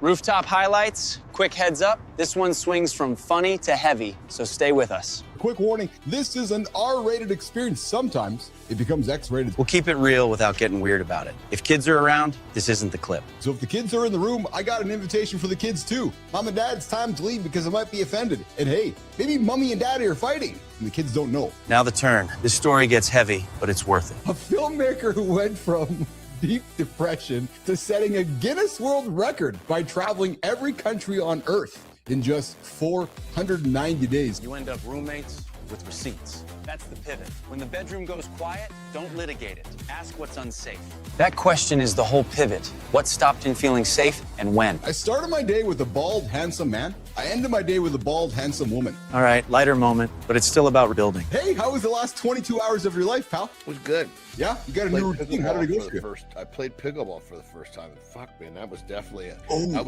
Rooftop highlights, quick heads up. This one swings from funny to heavy, so stay with us. Quick warning, this is an R-rated experience. Sometimes it becomes X-rated. We'll keep it real without getting weird about it. If kids are around, this isn't the clip. So if the kids are in the room, I got an invitation for the kids too. Mom and Dad, it's time to leave because I might be offended. And hey, maybe Mommy and Daddy are fighting and the kids don't know. Now the turn. This story gets heavy, but it's worth it. A filmmaker who went from deep depression to setting a Guinness World Record by traveling every country on Earth in just 490 days. You end up roommates with receipts. That's the pivot. When the bedroom goes quiet, don't litigate it. Ask what's unsafe. That question is the whole pivot. What stopped him feeling safe and when? I started my day with a bald, handsome man. I ended my day with a bald, handsome woman. All right, lighter moment, but it's still about rebuilding. Hey, how was the last 22 hours of your life, pal? It was good. Yeah? You got a new routine. How did it go for you? I played pickleball for the first time. And fuck, man, that was definitely it. Oh. I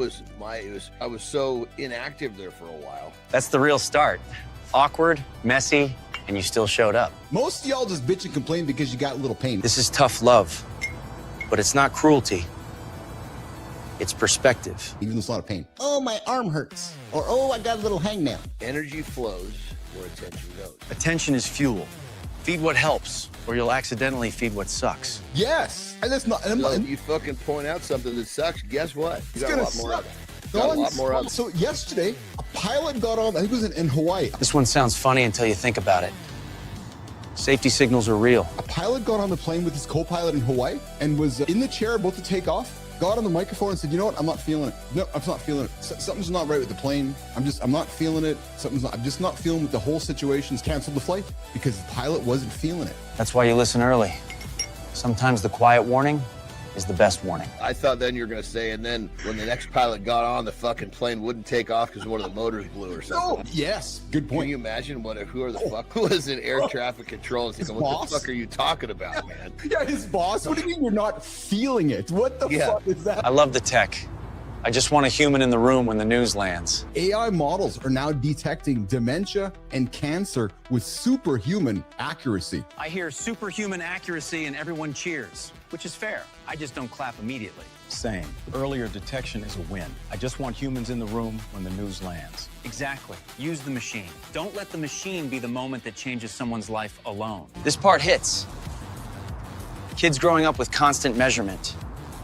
was so inactive there for a while. That's the real start. Awkward, messy, and you still showed up. Most of y'all just bitch and complain because you got a little pain. This is tough love, but it's not cruelty. It's perspective. Even though it's a lot of pain. Oh, my arm hurts. Or, oh, I got a little hangnail. Energy flows where attention goes. Attention is fuel. Feed what helps, or you'll accidentally feed what sucks. Yes. And that's not... So you fucking point out something that sucks, guess what? You got a lot more of it. Got a lot more of it. So yesterday, a pilot got on, I think it was in Hawaii. This one sounds funny until you think about it. Safety signals are real. A pilot got on the plane with his co-pilot in Hawaii and was in the chair about to take off, got on the microphone and said, you know what, I'm not feeling it. No, I'm not feeling it. Something's not right with the plane. I'm not feeling it. I'm just not feeling with the whole situation's canceled the flight because the pilot wasn't feeling it. That's why you listen early. Sometimes the quiet warning is the best warning. I thought then you were going to say, and then when the next pilot got on, the fucking plane wouldn't take off because one of the motors blew or something. No. Yes, good point. Can you imagine who the fuck was in air traffic control? And thinking, what the fuck are you talking about, man? Yeah, his boss. What do you mean you're not feeling it? What the fuck is that? I love the tech. I just want a human in the room when the news lands. AI models are now detecting dementia and cancer with superhuman accuracy. I hear superhuman accuracy and everyone cheers, which is fair. I just don't clap immediately. Same. Earlier detection is a win. I just want humans in the room when the news lands. Exactly. Use the machine. Don't let the machine be the moment that changes someone's life alone. This part hits. Kids growing up with constant measurement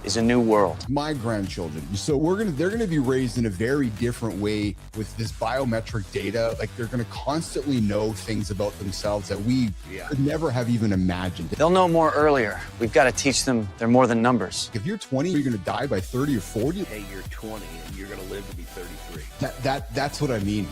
is a new world. My grandchildren. So they're gonna be raised in a very different way with this biometric data. Like they're gonna constantly know things about themselves that we could never have even imagined. They'll know more earlier. We've got to teach them they're more than numbers. If you're 20, you're gonna die by 30 or 40. Hey, you're 20 and you're gonna live to be 33. That's what I mean.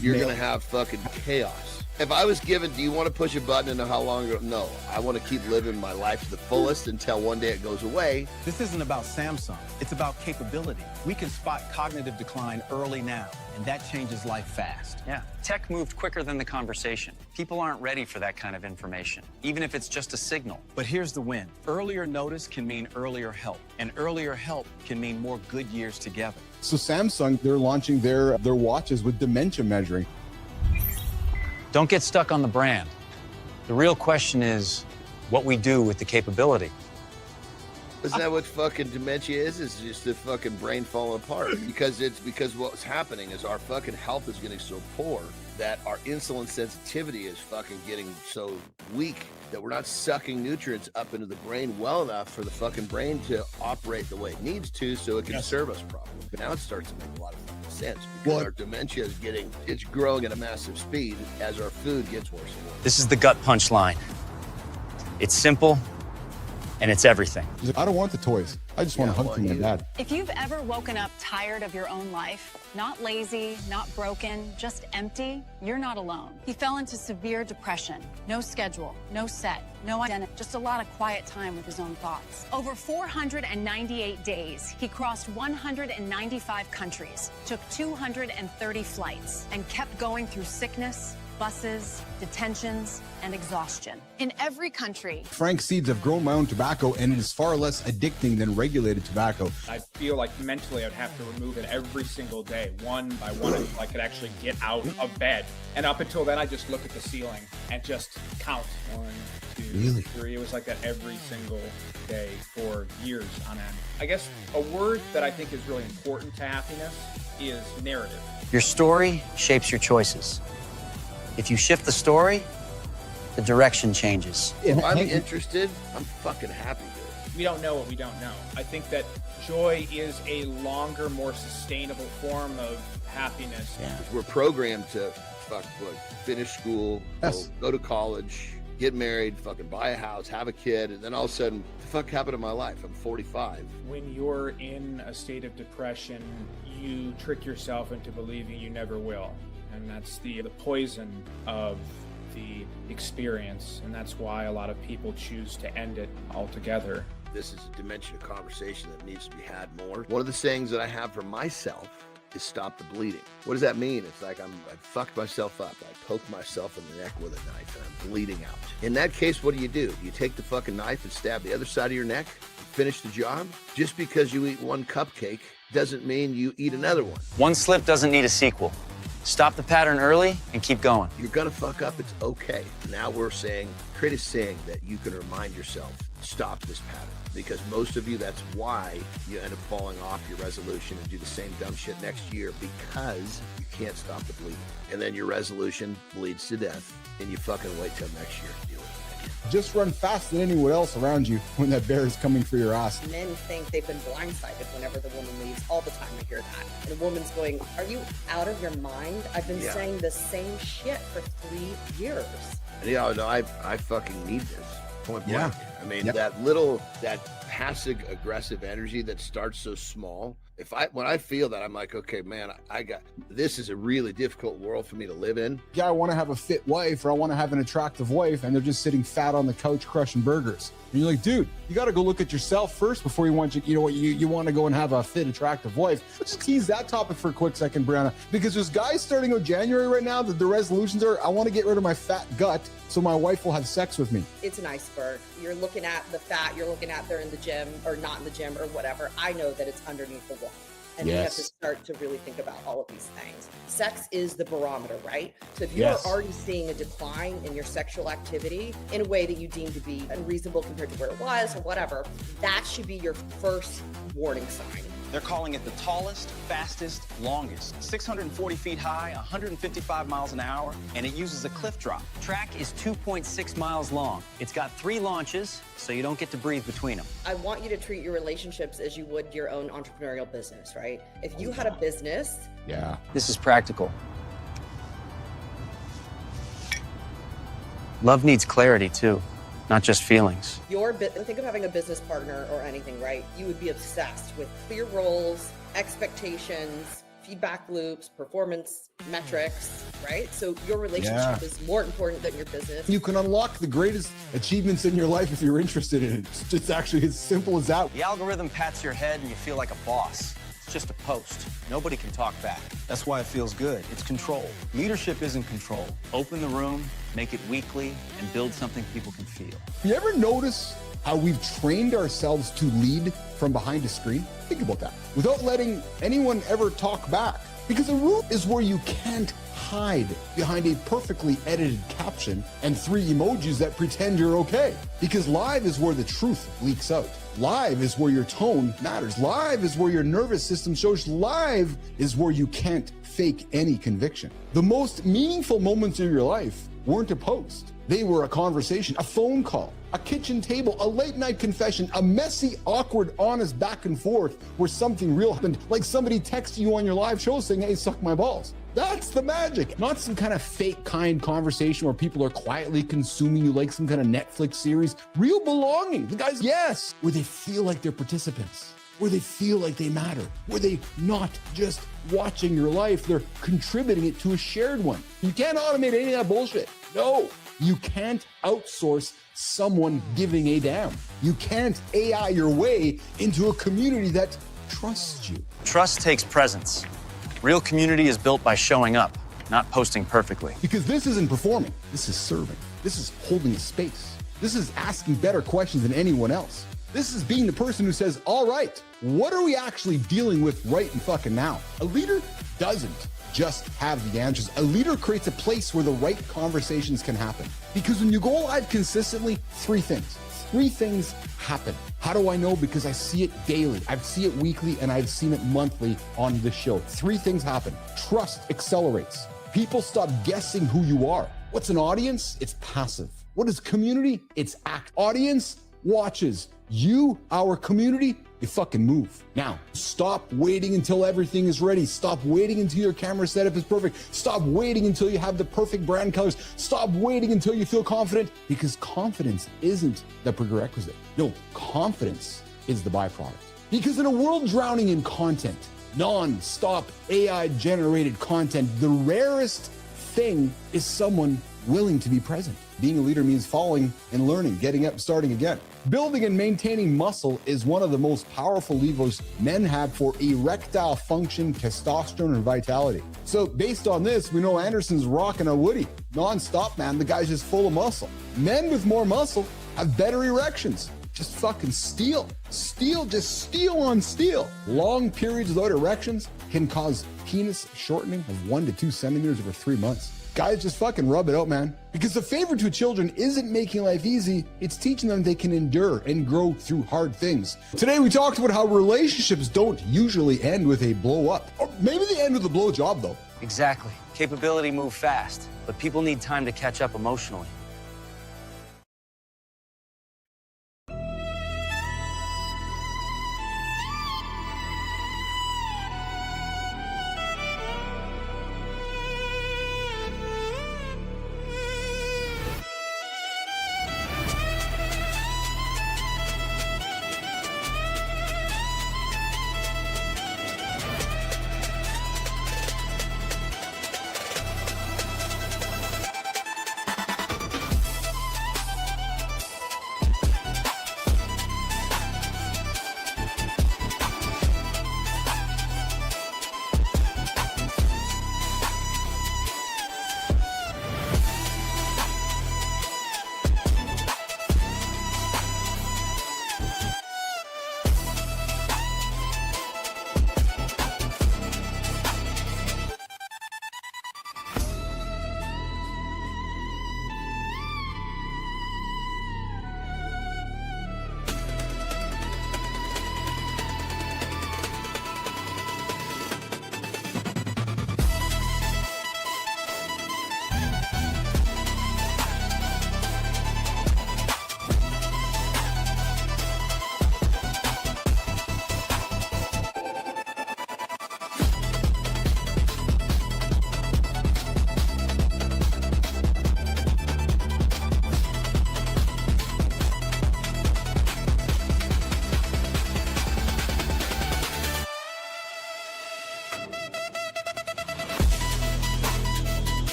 You're gonna have fucking chaos. If I was given, do you want to push a button and know how long ago? No, I want to keep living my life to the fullest until one day it goes away. This isn't about Samsung. It's about capability. We can spot cognitive decline early now, and that changes life fast. Yeah, tech moved quicker than the conversation. People aren't ready for that kind of information, even if it's just a signal. But here's the win. Earlier notice can mean earlier help, and earlier help can mean more good years together. So Samsung, they're launching their watches with dementia measuring. Don't get stuck on the brand. The real question is what we do with the capability. Isn't that what fucking dementia is? It's just the fucking brain falling apart. Because what's happening is our fucking health is getting so poor that our insulin sensitivity is fucking getting so weak that we're not sucking nutrients up into the brain well enough for the fucking brain to operate the way it needs to so it can serve us properly. But now it starts to make a lot of fucking sense because our dementia it's growing at a massive speed as our food gets worse and worse. This is the gut punch line. It's simple and it's everything. I don't want the toys. I just want to hunt from my dad. If you've ever woken up tired of your own life, not lazy, not broken, just empty, you're not alone. He fell into severe depression. No schedule, no set, no identity, just a lot of quiet time with his own thoughts. Over 498 days, he crossed 195 countries, took 230 flights, and kept going through sickness, buses, detentions, and exhaustion. In every country, Frank seeds have grown my own tobacco, and it is far less addicting than regulated tobacco. I feel like mentally I'd have to remove it every single day, one by one, until I could actually get out of bed. And up until then, I just look at the ceiling and just count. 1, 2, 3. It was like that every single day for years on end. I guess a word that I think is really important to happiness is narrative. Your story shapes your choices. If you shift the story, the direction changes. If I'm interested, I'm fucking happy with it. We don't know what we don't know. I think that joy is a longer, more sustainable form of happiness. Yeah. We're programmed to finish school, go to college, get married, fucking buy a house, have a kid, and then all of a sudden, what the fuck happened to my life? I'm 45. When you're in a state of depression, you trick yourself into believing you never will. And that's the poison of the experience. And that's why a lot of people choose to end it altogether. This is a dimension of conversation that needs to be had more. One of the sayings that I have for myself is stop the bleeding. What does that mean? It's like I fucked myself up. I poked myself in the neck with a knife and I'm bleeding out. In that case, what do? You take the fucking knife and stab the other side of your neck, finish the job? Just because you eat one cupcake doesn't mean you eat another one. One slip doesn't need a sequel. Stop the pattern early and keep going. You're gonna fuck up, it's okay. Now we're saying, create a saying that you can remind yourself, stop this pattern. Because most of you, that's why you end up falling off your resolution and do the same dumb shit next year, because you can't stop the bleeding. And then your resolution bleeds to death, and you fucking wait till next year to deal with it again. Just run faster than anyone else around you when that bear is coming for your ass. Men think they've been blindsided whenever the woman leaves. All the time I hear that. And the woman's going, are you out of your mind? I've been saying the same shit for 3 years. And no, I fucking need this. Point blank. Yeah. I mean, that passive aggressive energy that starts so small. When I feel that, I'm like, okay, man, this is a really difficult world for me to live in. Yeah, I want to have a fit wife, or I want to have an attractive wife, and they're just sitting fat on the couch crushing burgers. And you're like, dude, you got to go look at yourself first before you want you want to go and have a fit, attractive wife. Let's just tease that topic for a quick second, Brianna, because there's guys starting on January right now that the resolutions are, I want to get rid of my fat gut so my wife will have sex with me. It's an iceberg. You're looking at the fat, you're looking at they're in the gym or not in the gym or whatever. I know that it's underneath the wall. And we have to start to really think about all of these things. Sex is the barometer, right? So if you're already seeing a decline in your sexual activity in a way that you deem to be unreasonable compared to where it was or whatever, that should be your first warning sign. They're calling it the tallest, fastest, longest. 640 feet high, 155 miles an hour, and it uses a cliff drop. Track is 2.6 miles long. It's got 3 launches, so you don't get to breathe between them. I want you to treat your relationships as you would your own entrepreneurial business, right? If you had a business. Yeah. This is practical. Love needs clarity, too, not just feelings. Think of having a business partner or anything, right? You would be obsessed with clear roles, expectations, feedback loops, performance metrics, right? So your relationship is more important than your business. You can unlock the greatest achievements in your life if you're interested in it. It's actually as simple as that. The algorithm pats your head and you feel like a boss. It's just a post. Nobody can talk back. That's why it feels good. It's control. Leadership isn't control. Open the room, make it weekly, and build something people can feel. You ever notice how we've trained ourselves to lead from behind a screen? Think about that. Without letting anyone ever talk back. Because a room is where you can't hide behind a perfectly edited caption and 3 emojis that pretend you're okay. Because live is where the truth leaks out. Live is where your tone matters. Live is where your nervous system shows. Live is where you can't fake any conviction. The most meaningful moments of your life weren't a post. They were a conversation, a phone call, a kitchen table, a late night confession, a messy, awkward, honest back and forth where something real happened, like somebody texting you on your live show saying, hey, suck my balls. That's the magic. Not some kind of fake kind conversation where people are quietly consuming you like some kind of Netflix series. Real belonging. The guys, yes, where they feel like they're participants, where they feel like they matter, where they not just watching your life, they're contributing it to a shared one. You can't automate any of that bullshit. No, you can't outsource someone giving a damn. You can't AI your way into a community that trusts you. Trust takes presence. Real community is built by showing up, not posting perfectly. Because this isn't performing. This is serving. This is holding a space. This is asking better questions than anyone else. This is being the person who says, all right, what are we actually dealing with right and fucking now? A leader doesn't just have the answers. A leader creates a place where the right conversations can happen. Because when you go live consistently, three things happen. How do I know? Because I see it daily. I see it weekly and I've seen it monthly on this show. Three things happen. Trust accelerates. People stop guessing who you are. What's an audience? It's passive. What is community? It's act. Audience watches. You, our community, you fucking move. Now, stop waiting until everything is ready. Stop waiting until your camera setup is perfect. Stop waiting until you have the perfect brand colors. Stop waiting until you feel confident, because confidence isn't the prerequisite. No, confidence is the byproduct. Because in a world drowning in content, non-stop AI-generated content, the rarest thing is someone willing to be present. Being a leader means falling and learning, getting up, starting again. Building and maintaining muscle is one of the most powerful levers men have for erectile function, testosterone, and vitality. So based on this, we know Anderson's rocking a Woody. Non-stop, man. The guy's just full of muscle. Men with more muscle have better erections. Just fucking steel. Just steel on steel. Long periods without erections can cause penis shortening of 1 to 2 centimeters over 3 months. Guys, just fucking rub it out, man. Because the favor to children isn't making life easy, it's teaching them they can endure and grow through hard things. Today, we talked about how relationships don't usually end with a blow up. Or maybe they end with a blow job, though. Exactly. Capability move fast, but people need time to catch up emotionally.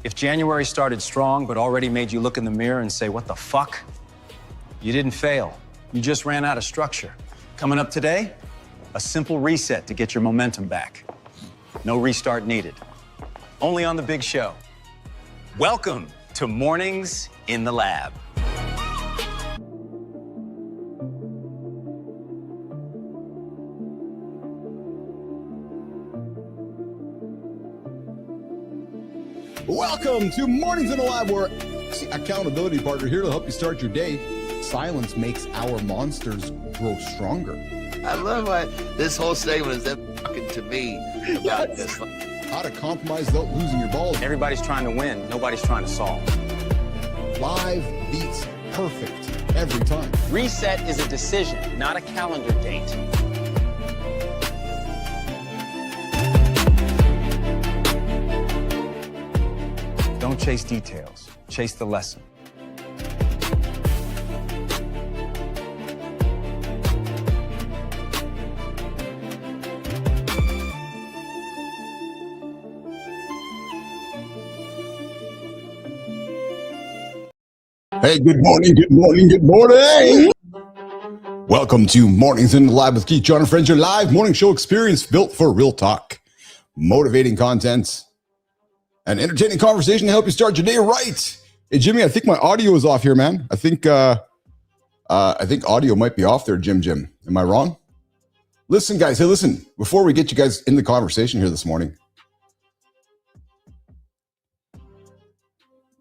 If January started strong but already made you look in the mirror and say, what the fuck? You didn't fail. You just ran out of structure. Coming up today, a simple reset to get your momentum back. No restart needed. Only on The Big Show. Welcome to Mornings in the Lab. Welcome to Mornings in the Lab, where accountability partner here to help you start your day. Silence makes our monsters grow stronger. I love this whole segment is them talking to me about this. How to compromise without losing your balls. Everybody's trying to win, nobody's trying to solve. Live beats perfect every time. Reset is a decision, not a calendar date. Don't chase details, chase the lesson. Hey, good morning, good morning, good morning. Welcome to Mornings in the Lab with Keith, John, and Friends, your live morning show experience built for real talk, motivating content, and entertaining conversation to help you start your day right. Hey, Jimmy, I think my audio is off here, man. I think audio might be off there, Jim. Am I wrong? Listen, guys. Hey, listen. Before we get you guys in the conversation here this morning,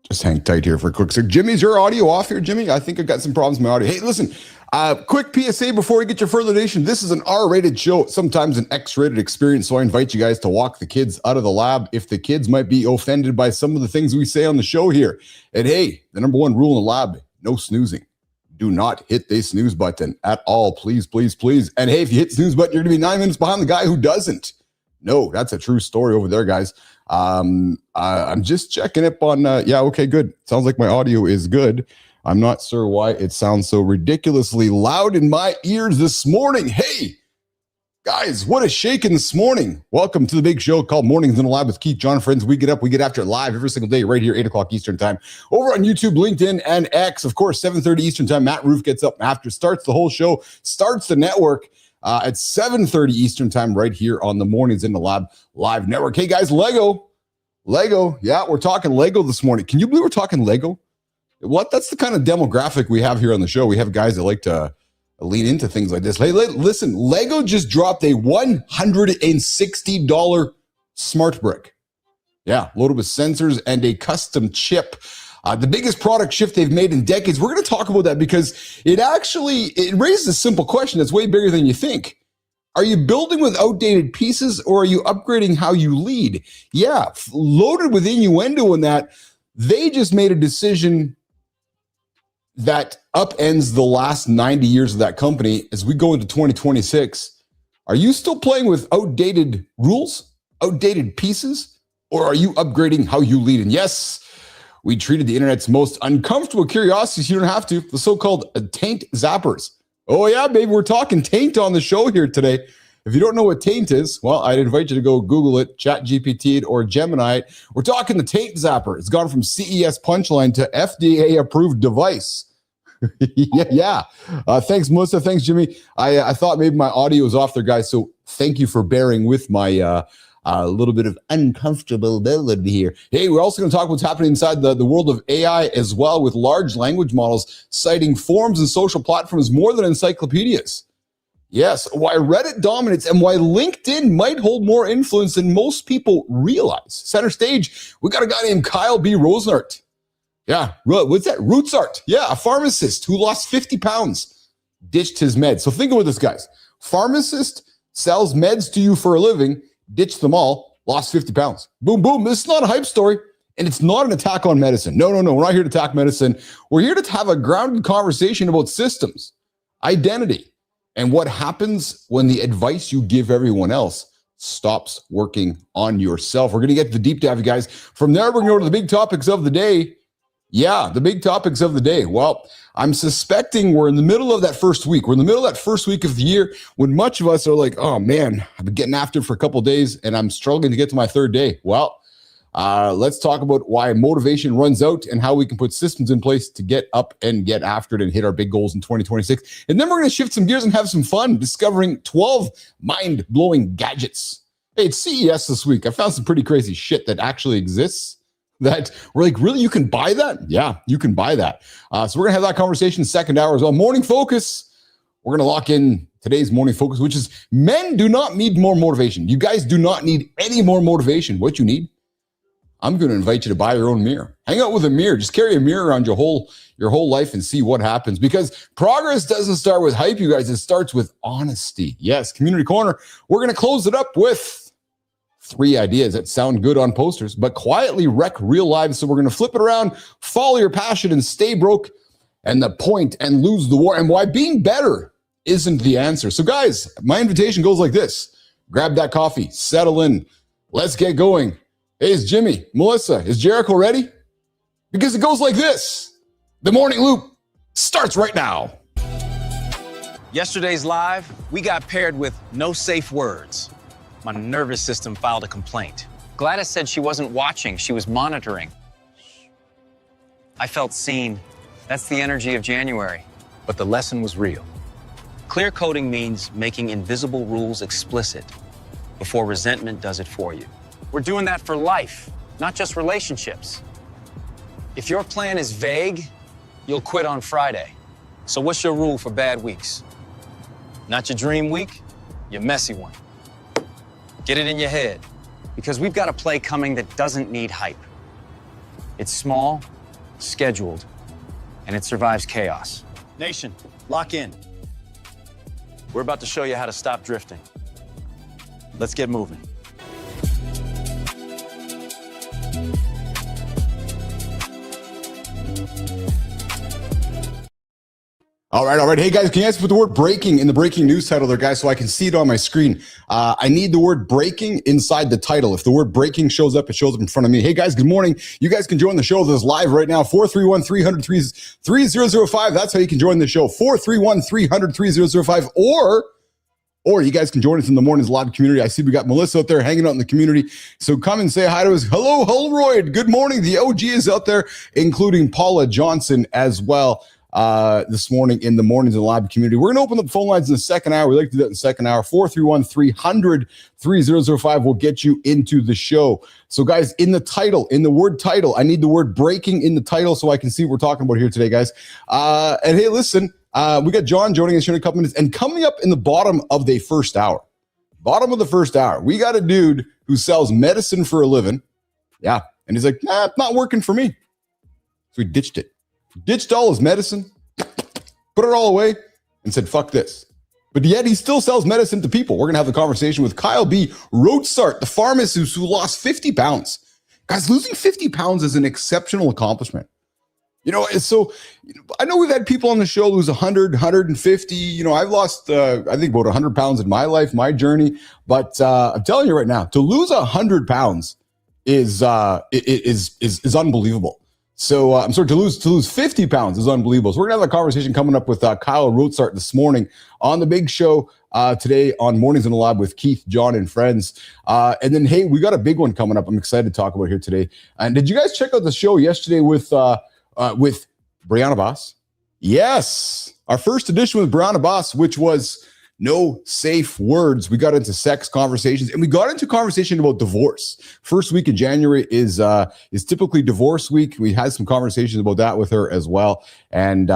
just hang tight here for a quick sec. Jimmy, is your audio off here, Jimmy? I think I got some problems with my audio. Hey, listen, quick PSA before we get your further donation. This is an R-rated show, sometimes an X-rated experience, so I invite you guys to walk the kids out of the lab if the kids might be offended by some of the things we say on the show here. And hey, the number one rule in the lab, no snoozing. Do not hit the snooze button at all, please, please, please. And hey, if you hit snooze button, you're going to be 9 minutes behind the guy who doesn't. No, that's a true story over there, guys. I'm just checking up on, yeah, okay, good. Sounds like my audio is good. I'm not sure why it sounds so ridiculously loud in my ears this morning. Hey, guys, what a shaking this morning. Welcome to the big show called Mornings in the Lab with Keith, John, Friends. We get up, we get after it live every single day right here, 8 o'clock Eastern time. Over on YouTube, LinkedIn, and X. Of course, 7:30 Eastern time. Matt Roof gets up after, starts the whole show, starts the network. At 7:30 Eastern time right here on the Mornings in the Lab live network. Hey guys, Lego. Yeah, we're talking Lego this morning. Can you believe we're talking Lego? What? That's the kind of demographic we have here on the show. We have guys that like to lean into things like this. Hey, listen, Lego just dropped a $160 smart brick. Yeah, loaded with sensors and a custom chip. The biggest product shift they've made in decades. We're going to talk about that because it raises a simple question that's way bigger than you think. Are you building with outdated pieces or are you upgrading how you lead? Yeah, loaded with innuendo in that they just made a decision that upends the last 90 years of that company as we go into 2026. Are you still playing with outdated rules, outdated pieces, or are you upgrading how you lead? And yes, we treated the internet's most uncomfortable curiosities. You don't have to. The so-called taint zappers. Oh yeah, baby, we're talking taint on the show here today. If you don't know what taint is, well, I'd invite you to go Google it, ChatGPT it, or Gemini it. We're talking the taint zapper. It's gone from CES punchline to FDA-approved device. Yeah. Thanks, Melissa. Thanks, Jimmy. I thought maybe my audio was off there, guys. So thank you for bearing with my a little bit of uncomfortability here. Hey, we're also going to talk what's happening inside the world of AI as well, with large language models citing forums and social platforms more than encyclopedias. Yes, why Reddit dominates and why LinkedIn might hold more influence than most people realize. Center stage, we got a guy named Kyle B. Rosenart. Yeah, what's that? Rootsart. Yeah, a pharmacist who lost 50 pounds, ditched his meds. So think about this, guys. Pharmacist sells meds to you for a living, ditched them all, lost 50 pounds. Boom, boom. This is not a hype story, and it's not an attack on medicine. No. We're not here to attack medicine. We're here to have a grounded conversation about systems, identity, and what happens when the advice you give everyone else stops working on yourself. We're going to get to the deep dive, you guys. From there, we're going to go to the big topics of the day. Yeah, the big topics of the day. Well, I'm suspecting we're in the middle of that first week. We're in the middle of that first week of the year when much of us are like, oh man, I've been getting after it for a couple of days and I'm struggling to get to my third day. Well, let's talk about why motivation runs out and how we can put systems in place to get up and get after it and hit our big goals in 2026. And then we're going to shift some gears and have some fun discovering 12 mind-blowing gadgets. Hey, it's CES this week. I found some pretty crazy shit that actually exists. That we're like, really, you can buy that? Yeah, you can buy that. So we're going to have that conversation second hour as well. Morning focus. We're going to lock in today's morning focus, which is men do not need more motivation. You guys do not need any more motivation. What you need, I'm going to invite you to buy your own mirror. Hang out with a mirror. Just carry a mirror around your whole life and see what happens. Because progress doesn't start with hype, you guys. It starts with honesty. Yes, Community Corner. We're going to close it up with 3 ideas that sound good on posters, but quietly wreck real lives. So we're going to flip it around, follow your passion, and stay broke. And the point, and lose the war, and why being better isn't the answer. So guys, my invitation goes like this. Grab that coffee, settle in. Let's get going. Hey, is Jimmy, Melissa, is Jericho ready? Because it goes like this. The Morning Loop starts right now. Yesterday's live, we got paired with no safe words. My nervous system filed a complaint. Gladys said she wasn't watching, she was monitoring. I felt seen. That's the energy of January. But the lesson was real. Clear coding means making invisible rules explicit before resentment does it for you. We're doing that for life, not just relationships. If your plan is vague, you'll quit on Friday. So what's your rule for bad weeks? Not your dream week, your messy one. Get it in your head. Because we've got a play coming that doesn't need hype. It's small, scheduled, and it survives chaos. Nation, lock in. We're about to show you how to stop drifting. Let's get moving. All right. Hey, guys, can you guys put the word breaking in the breaking news title there, guys, so I can see it on my screen? I need the word breaking inside the title. If the word breaking shows up, it shows up in front of me. Hey, guys, good morning. You guys can join the show that's live right now. 431-300-3005. That's how you can join the show. 431-300-3005. Or you guys can join us in the morning's live community. I see we got Melissa out there hanging out in the community. So come and say hi to us. Hello, Holroyd. Good morning. The OG is out there, including Paula Johnson as well. This morning in the mornings in the live community. We're going to open up the phone lines in the second hour. We like to do that in the second hour. 431-300-3005 will get you into the show. So guys, in the title, in the word title, I need the word breaking in the title so I can see what we're talking about here today, guys. And hey, listen, we got John joining us here in a couple minutes, and coming up in the bottom of the first hour, we got a dude who sells medicine for a living. Yeah. And he's like, nah, it's not working for me. So he ditched it. Ditched all his medicine, put it all away, and said, fuck this. But yet he still sells medicine to people. We're going to have a conversation with Kyle B. Roadsart, the pharmacist who lost 50 pounds. Guys, losing 50 pounds is an exceptional accomplishment. You know, so I know we've had people on the show lose 100, 150. You know, I've lost, I think, about 100 pounds in my life, my journey. But I'm telling you right now, to lose 100 pounds is unbelievable. So I'm sorry, to lose 50 pounds is unbelievable. So we're gonna have a conversation coming up with Kyle Roadsart this morning on the big show today on Mornings in the Lab with Keith, John, and friends. And then, hey, we got a big one coming up. I'm excited to talk about here today. And did you guys check out the show yesterday with Brianna Boss? Yes, our first edition with Brianna Boss, which was no safe words. We got into sex conversations, and we got into conversation about divorce. First week in January is typically divorce week. We had some conversations about that with her as well, and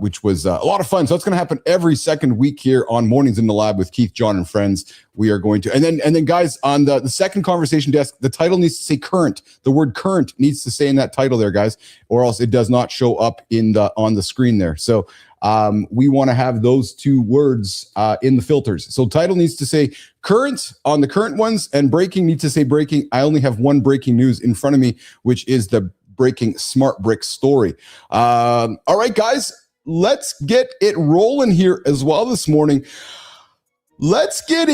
which was a lot of fun. So it's going to happen every second week here on Mornings in the Lab with Keith, John, and friends. We are going to, and then guys, on the second conversation desk, the title needs to say current. The word current needs to stay in that title there, guys, or else it does not show up on the screen there. So we want to have those two words in the filters. So title needs to say current on the current ones, and breaking needs to say breaking. I only have one breaking news in front of me, which is the breaking smart brick story. All right, guys, let's get it rolling here as well this morning. Let's put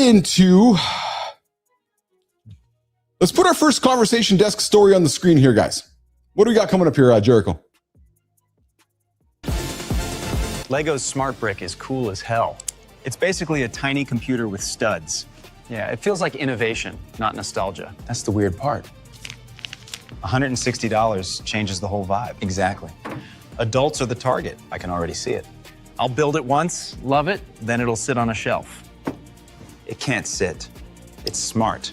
our first conversation desk story on the screen here, guys. What do we got coming up here, Jericho? Lego's Smart Brick is cool as hell. It's basically a tiny computer with studs. Yeah, it feels like innovation, not nostalgia. That's the weird part. $160 changes the whole vibe. Exactly. Adults are the target. I can already see it. I'll build it once, love it, then it'll sit on a shelf. It can't sit. It's smart.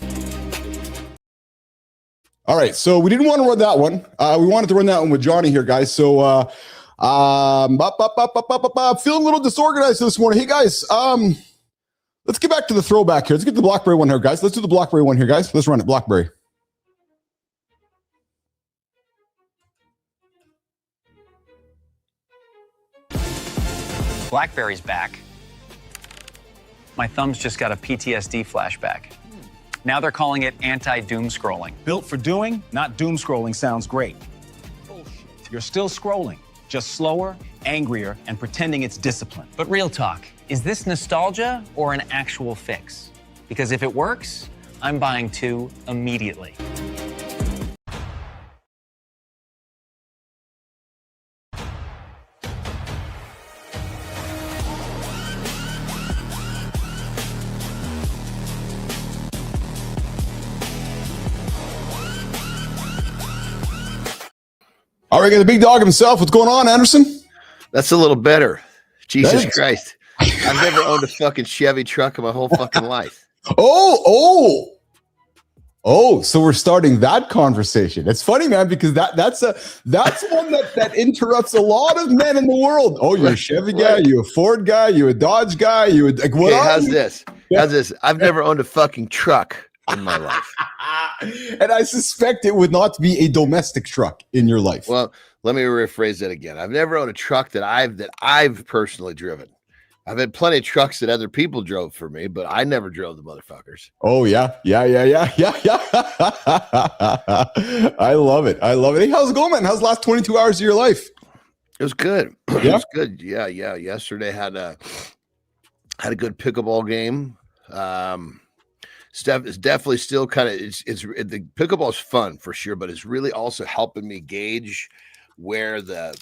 All right, so we didn't want to run that one. We wanted to run that one with Johnny here, guys. So feeling a little disorganized this morning. Hey, guys, let's get back to the throwback here. Let's get the BlackBerry one here, guys. Let's do the BlackBerry one here, guys. Let's run it, BlackBerry. BlackBerry's back, my thumbs just got a PTSD flashback. Now they're calling it anti-doom scrolling. Built for doing, not doom scrolling sounds great. Bullshit. You're still scrolling, just slower, angrier, and pretending it's discipline. But real talk, is this nostalgia or an actual fix? Because if it works, I'm buying 2 immediately. All right, got the big dog himself. What's going on, Anderson? That's a little better. Jesus Thanks. Christ. I've never owned a fucking Chevy truck in my whole fucking life. Oh, so we're starting that conversation. It's funny, man, because that's one that interrupts a lot of men in the world. Oh, you're a Chevy guy, you a Ford guy, you a Dodge guy, you a, like, what Okay, are how's you? this? How's this? I've never owned a fucking truck in my life. And I suspect it would not be a domestic truck in your life. Well, let me rephrase that again. I've never owned a truck that I've personally driven. I've had plenty of trucks that other people drove for me, but I never drove the motherfuckers. Oh yeah. I love it. Hey, how's it going, man? How's the last 22 hours of your life? It was good. It Yeah? was good. Yeah. Yesterday had a good pickleball game. Stuff is definitely still kind of the pickleball is fun for sure, but it's really also helping me gauge where the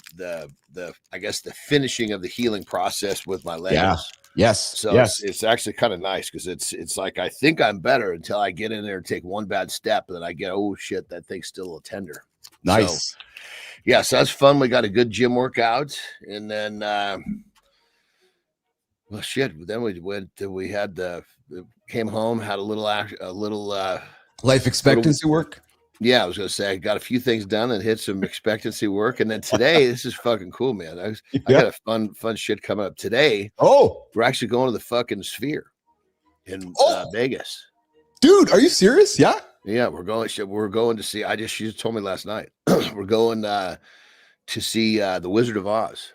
I guess the finishing of the healing process with my legs. Yeah. Yes. So yes. it's actually kind of nice because it's like I think I'm better until I get in there and take one bad step, and then I get, oh shit, that thing's still a little tender. Nice. So, yeah, so that's fun. We got a good gym workout, and then well shit. Then we came home, had a little Life expectancy work. yeah, I was gonna say I got a few things done and hit some expectancy work, and then today this is fucking cool, man. I got a fun shit coming up today. Oh, We're actually going to the fucking Sphere in Vegas. dude, are you serious? Yeah. Yeah, we're going to see. She just told me last night. We're going to see the Wizard of Oz.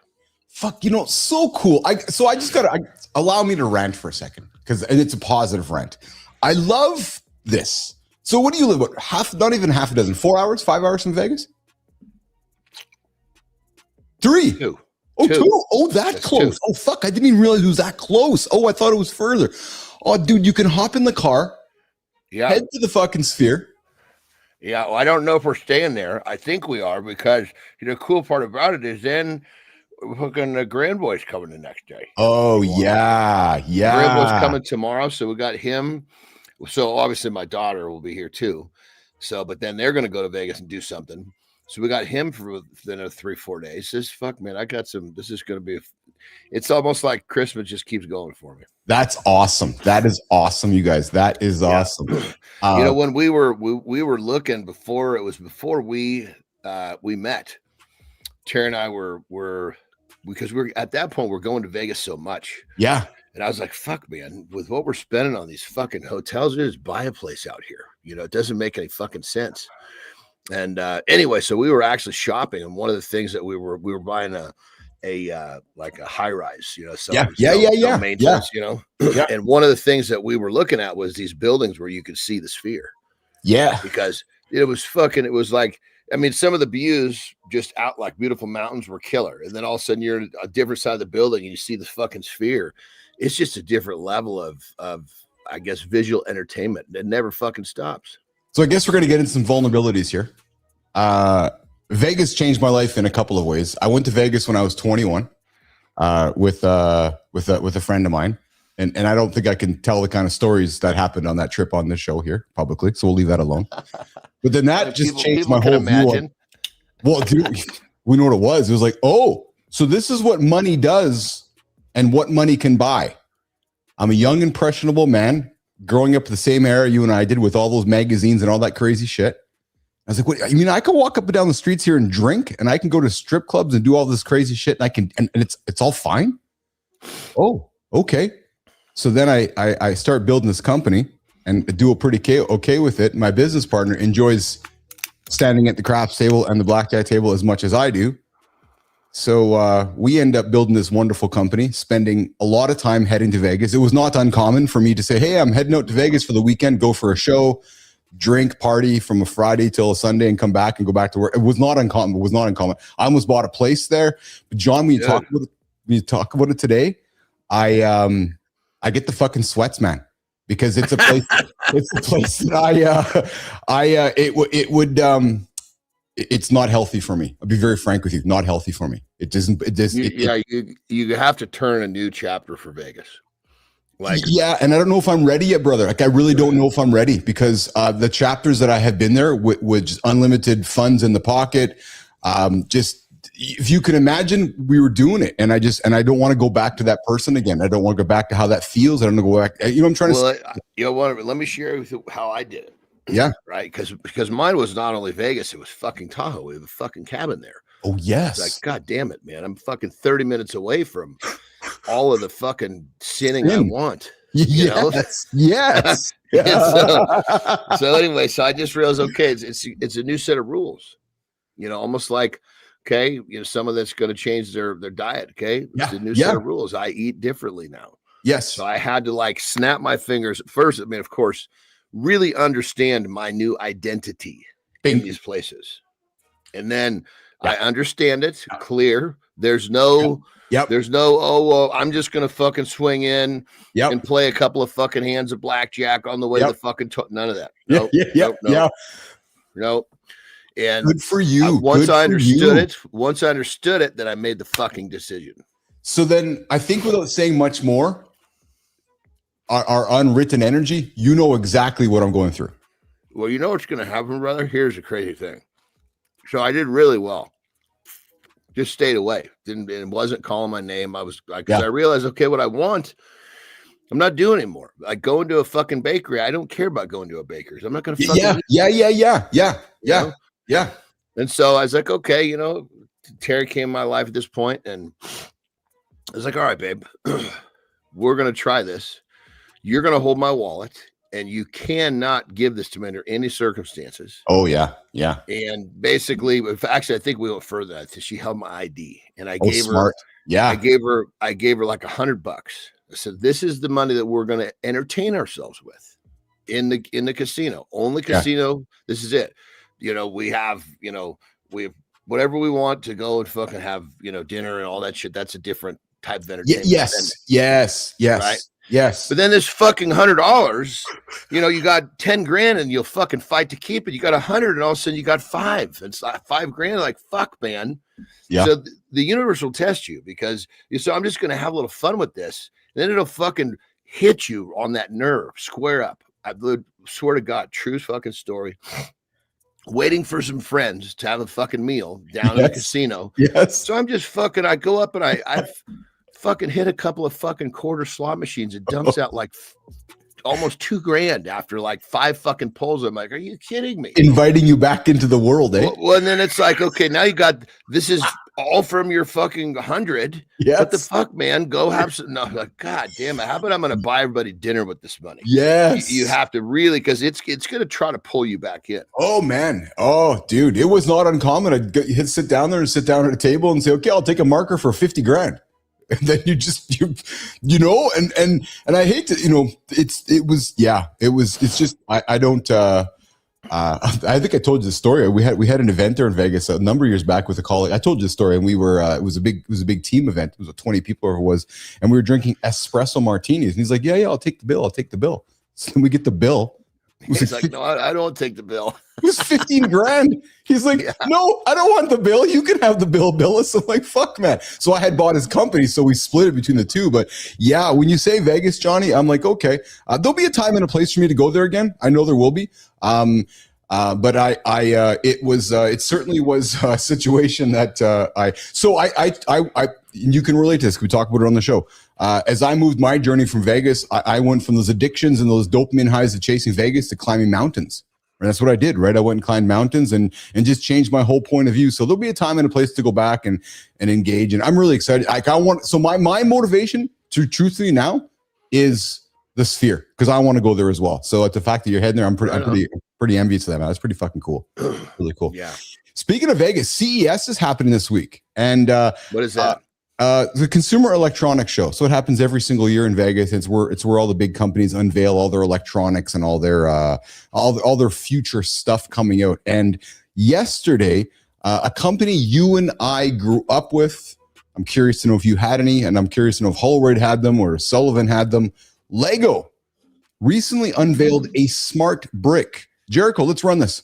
Fuck, so cool. I just gotta allow me to rant for a second and it's a positive rant. I love this. So what do you live with? Not even half a dozen, 4 hours, 5 hours from Vegas? 3. 2. Oh, 2. 2. Oh, that That's close. 2. Oh, fuck. I didn't even realize it was that close. Oh, I thought it was further. Oh, dude, you can hop in the car, head to the fucking Sphere. Yeah. Well, I don't know if we're staying there. I think we are because the cool part about it is then fucking the Grand Boy's coming the next day. Oh, yeah. Grand Boy's coming tomorrow. So we got him. So obviously my daughter will be here too. So, but then they're going to go to Vegas and do something. So we got him for 3-4 days. Fuck, man, this is going to be, it's almost like Christmas just keeps going for me. That's awesome. That is awesome, you guys. That is awesome. When we were looking before we met, Tara and I were because we're at that point, we're going to Vegas so much. Yeah. And I was like, fuck, man, with what we're spending on these fucking hotels, just buy a place out here. It doesn't make any fucking sense. And anyway, so we were actually shopping, and one of the things that we were buying a like a high rise, maintenance, Yeah. And one of the things that we were looking at was these buildings where you could see the Sphere. Yeah. Because it was like, I mean, some of the views just out like beautiful mountains were killer. And then all of a sudden you're on a different side of the building and you see the fucking Sphere. It's just a different level of I guess, visual entertainment that never fucking stops. So I guess we're going to get into some vulnerabilities here. Vegas changed my life in a couple of ways. I went to Vegas when I was 21 with a friend of mine. And I don't think I can tell the kind of stories that happened on that trip on this show here publicly. So we'll leave that alone. But then that just changed my whole view. Well, dude, we know what it was. It was like, oh, so this is what money does and what money can buy. I'm a young, impressionable man growing up the same era you and I did with all those magazines and all that crazy shit. I was like, what? I mean, I can walk up and down the streets here and drink, and I can go to strip clubs and do all this crazy shit, and I can, and it's all fine. Oh, okay. So then I start building this company and do a pretty okay with it. My business partner enjoys standing at the craps table and the blackjack table as much as I do. So we end up building this wonderful company, spending a lot of time heading to Vegas. It was not uncommon for me to say, hey, I'm heading out to Vegas for the weekend, go for a show, drink, party from a Friday till a Sunday and come back and go back to work. It was not uncommon. I almost bought a place there. But John, when you talk about it today, I get the fucking sweats, man, because it's a place. It's a place that it's not healthy for me. I'll be very frank with you. Not healthy for me. It doesn't. You have to turn a new chapter for Vegas. Yeah, and I don't know if I'm ready yet, brother. Like, I really don't know if I'm ready, because the chapters that I have been there with just unlimited funds in the pocket, just if you can imagine, we were doing it, and I don't want to go back to that person again. I don't want to go back to how that feels. I don't want to go back. You know what I'm trying to say? You know what? Let me share with you how I did it. Yeah, right. Because mine was not only Vegas, it was fucking Tahoe. We have a fucking cabin there. Oh yes. It's like, God damn it, man! I'm fucking 30 minutes away from all of the fucking sinning I want. Yes. Yes. So anyway, so I just realized, okay, it's a new set of rules. Almost like, okay, someone that's going to change their diet. Okay, it's a new set of rules. I eat differently now. Yes. So I had to like snap my fingers first. I mean, of course, really understand my new identity in these places, and then I understand it clear. There's no. There's no, well, I'm just going to fucking swing in and play a couple of fucking hands of blackjack on the way to the fucking, none of that. Nope. Nope. And good for you. Once I understood it, then I made the fucking decision. So then I think, without saying much more, our unwritten energy, you know exactly what I'm going through. Well, you know what's going to happen, brother? Here's the crazy thing. So I did really well. Just stayed away. It wasn't calling my name. I was like, I realized, okay, what I want, I'm not doing anymore. Like going to a fucking bakery. I don't care about going to a baker's. I'm not going to fucking Yeah. And so I was like, okay, Terry came in my life at this point, and I was like, all right, babe, we're going to try this. You're going to hold my wallet, and you cannot give this to me under any circumstances. Oh yeah. Yeah. And basically, actually, I think we went further than that. She held my ID, and I gave her, I gave her like $100. I said, this is the money that we're going to entertain ourselves with in the casino, only casino. This is it. We have whatever we want to go and fucking have, dinner and all that shit. That's a different type of entertainment. Yes. Right? Yes. But then this fucking $100, you got 10 grand and you'll fucking fight to keep it. You got 100 and all of a sudden you got 5. It's like 5 grand. Like, fuck, man. Yeah. So the universe will test you, because I'm just going to have a little fun with this. And then it'll fucking hit you on that nerve, square up. I swear to God, true fucking story. Waiting for some friends to have a fucking meal down in the casino. Yes. So I'm just fucking, I go up and I fucking hit a couple of fucking quarter slot machines. It dumps out like almost 2 grand after like 5 fucking pulls. I'm like, are you kidding me? Inviting you back into the world, eh? Well, and then it's like, okay, now you got, this is all from your fucking 100. Yes. What the fuck, man? Go have some. No, like, God damn it. How about I'm going to buy everybody dinner with this money? Yes. You have to really, because it's going to try to pull you back in. Oh, man. Oh, dude. It was not uncommon. I'd sit down there and sit down at a table and say, okay, I'll take a marker for 50 grand. And then and I hate to, it's just, I don't, I think I told you the story. We had an event there in Vegas a number of years back with a colleague. I told you the story, and we were, it was a big team event. It was 20 people or it was, and we were drinking espresso martinis. And he's like, yeah, I'll take the bill. So then we get the bill. He's like, no, I don't take the bill. It was 15 grand. He's like, no, I don't want the bill. You can have the bill, Billis. I'm like, fuck, man. So I had bought his company, so we split it between the two. But yeah, when you say Vegas, Johnny, I'm like, okay, there'll be a time and a place for me to go there again. I know there will be. But it certainly was a situation that you can relate to this. We talk about it on the show. As I moved my journey from Vegas, I went from those addictions and those dopamine highs of chasing Vegas to climbing mountains. And that's what I did, right? I went and climbed mountains and just changed my whole point of view. So there'll be a time and a place to go back and engage. And I'm really excited. My motivation to truthfully now is the Sphere, because I want to go there as well. So at the fact that you're heading there, I'm pretty envious of that, man. That's pretty fucking cool. Really cool. Yeah. Speaking of Vegas, CES is happening this week, and What is that? the Consumer Electronics Show. So it happens every single year in Vegas. It's where all the big companies unveil all their electronics and all their future stuff coming out. And yesterday, a company you and I grew up with. I'm curious to know if you had any, and I'm curious to know if Holroyd had them or Sullivan had them. Lego recently unveiled a smart brick. Jericho, let's run this.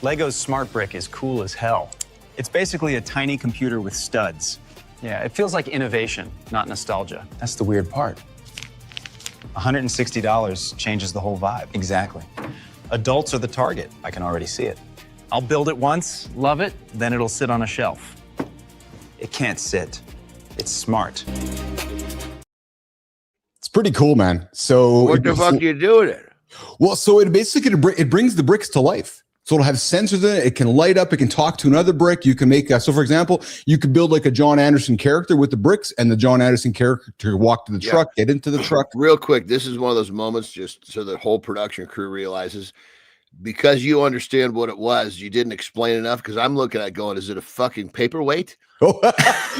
Lego's Smart Brick is cool as hell. It's basically a tiny computer with studs. Yeah, it feels like innovation, not nostalgia. That's the weird part. $160 changes the whole vibe. Exactly. Adults are the target. I can already see it. I'll build it once, love it, then it'll sit on a shelf. It can't sit. It's smart. It's pretty cool, man. So What the fuck do you do with it? Well, so it basically it brings the bricks to life. So it'll have sensors in it. It can light up. It can talk to another brick. You can make so, for example, you could build like a John Anderson character with the bricks, and the John Anderson character walk to the truck, get into the truck. Real quick, this is one of those moments, just so the whole production crew realizes, because you understand what it was, you didn't explain enough. Because I'm looking at going, is it a fucking paperweight? Oh,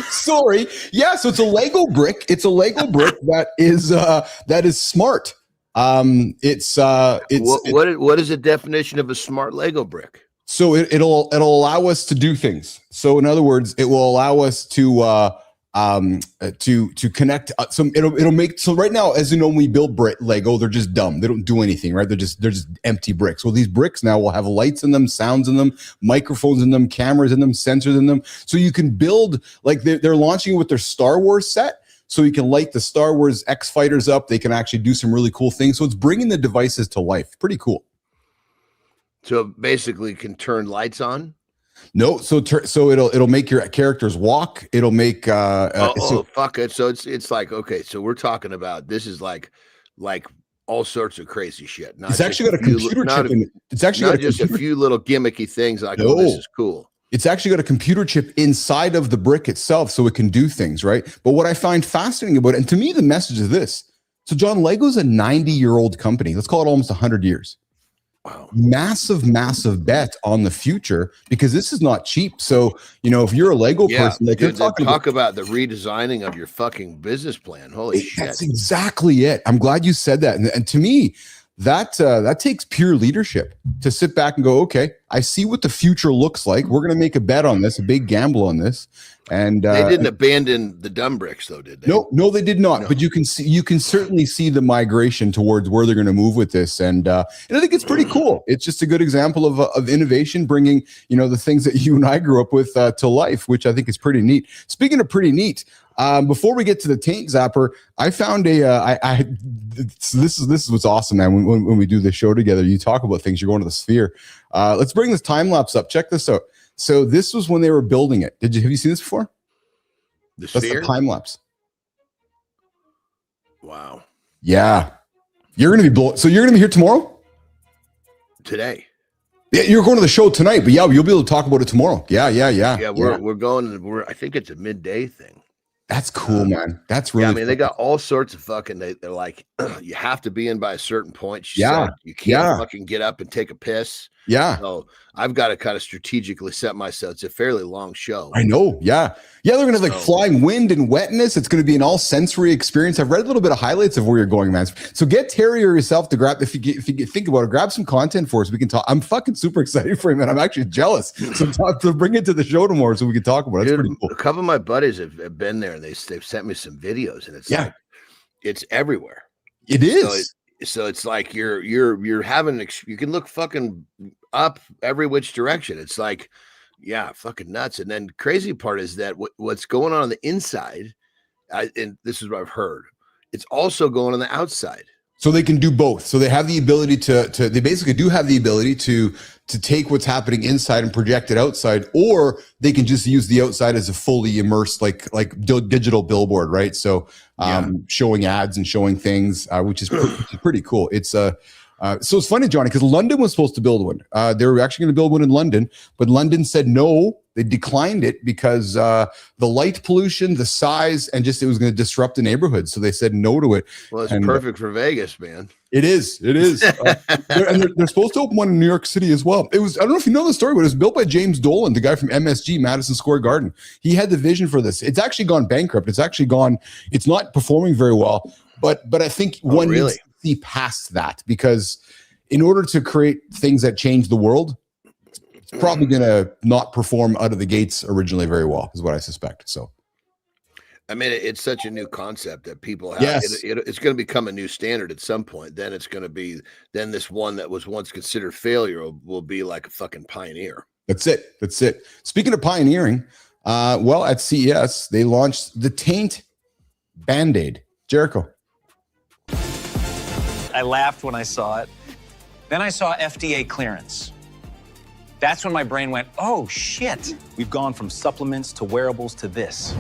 sorry. Yeah. So it's a Lego brick. It's a Lego brick that is smart. What is the definition of a smart Lego brick? So it'll allow us to do things. So in other words, it will allow us to connect. It'll make, so right now, as you know, when we build Lego, they're just dumb. They don't do anything, right? They're just empty bricks. Well, these bricks now will have lights in them, sounds in them, microphones in them, cameras in them, sensors in them. So you can build, like they're launching with their Star Wars set. So you can light the Star Wars X fighters up. They can actually do some really cool things. So it's bringing the devices to life. Pretty cool. So it basically can turn lights on? No, so it'll make your characters walk. It'll make fuck it. So it's like, okay, so we're talking about, this is like all sorts of crazy shit. It's actually got a computer chip in it. It's actually not just a few little gimmicky things like, oh, this is cool. It's actually got a computer chip inside of the brick itself, so it can do things, right? But what I find fascinating about it, and to me, the message is this. So John, Lego's a 90-year-old company. Let's call it almost 100 years. Wow. Massive bet on the future, because this is not cheap. So, if you're a Lego person, like talk about the redesigning of your fucking business plan. Holy shit. That's exactly it. I'm glad you said that. And to me, that takes pure leadership to sit back and go, okay, I see what the future looks like. We're going to make a bet on this, a big gamble on this. And they didn't abandon the dumb bricks, though, did they? No, they did not. No. But you can certainly see the migration towards where they're going to move with this, and I think it's pretty cool. It's just a good example of innovation, bringing the things that you and I grew up with to life, which I think is pretty neat. Speaking of pretty neat, before we get to the Taint Zapper, I found this is what's awesome, man. When we do the show together, you talk about things. You're going to the Sphere. Let's bring this time lapse up. Check this out. So this was when they were building it. Have you seen this before? That's the time lapse. Wow. Yeah. You're going to be so you're going to be here tomorrow? Today. Yeah, you're going to the show tonight, but yeah, you'll be able to talk about it tomorrow. Yeah. Yeah, we're going. I think it's a midday thing. That's cool, man. That's really. Yeah, I mean, they got all sorts of fucking. They're like, you have to be in by a certain point. You can't fucking get up and take a piss. Yeah. So I've got to kind of strategically set myself. It's a fairly long show. I know. Yeah. They're gonna have like flying wind and wetness. It's gonna be an all sensory experience. I've read a little bit of highlights of where you're going, man. So get Terry or yourself to grab, if you think about it, grab some content for us. We can talk. I'm fucking super excited for him, and I'm actually jealous. So to bring it to the show tomorrow so we can talk about it. That's pretty cool. A couple of my buddies have been there, and they've sent me some videos, and it's like, it's everywhere. It is. So it's like you're having, you can look fucking up every which direction. It's like, yeah, fucking nuts. And then crazy part is that what's going on the inside, and this is what I've heard, it's also going on the outside. So they can do both. So they have the ability they basically do have the ability to take what's happening inside and project it outside, or they can just use the outside as a fully immersed, like digital billboard, right? So showing ads and showing things, which is pretty cool. It's so it's funny, Johnny, because London was supposed to build one. They were actually going to build one in London, but London said no. They declined it because the light pollution, the size, and just it was going to disrupt the neighborhood. So they said no to it. Well, it's perfect for Vegas, man. It is. They're supposed to open one in New York City as well. It was, I don't know if you know the story, but it was built by James Dolan, the guy from MSG, Madison Square Garden. He had the vision for this. It's actually gone bankrupt. It's not performing very well, but I think needs to see past that, because in order to create things that change the world, it's probably going to not perform out of the gates originally very well, is what I suspect. So. I mean, it's such a new concept that people have. Yes. It's going to become a new standard at some point. Then it's going to be, then this one that was once considered failure will be like a fucking pioneer. That's it. Speaking of pioneering, at CES, they launched the Taint Band-Aid. Jericho. I laughed when I saw it. Then I saw FDA clearance. That's when my brain went, oh shit. We've gone from supplements to wearables to this.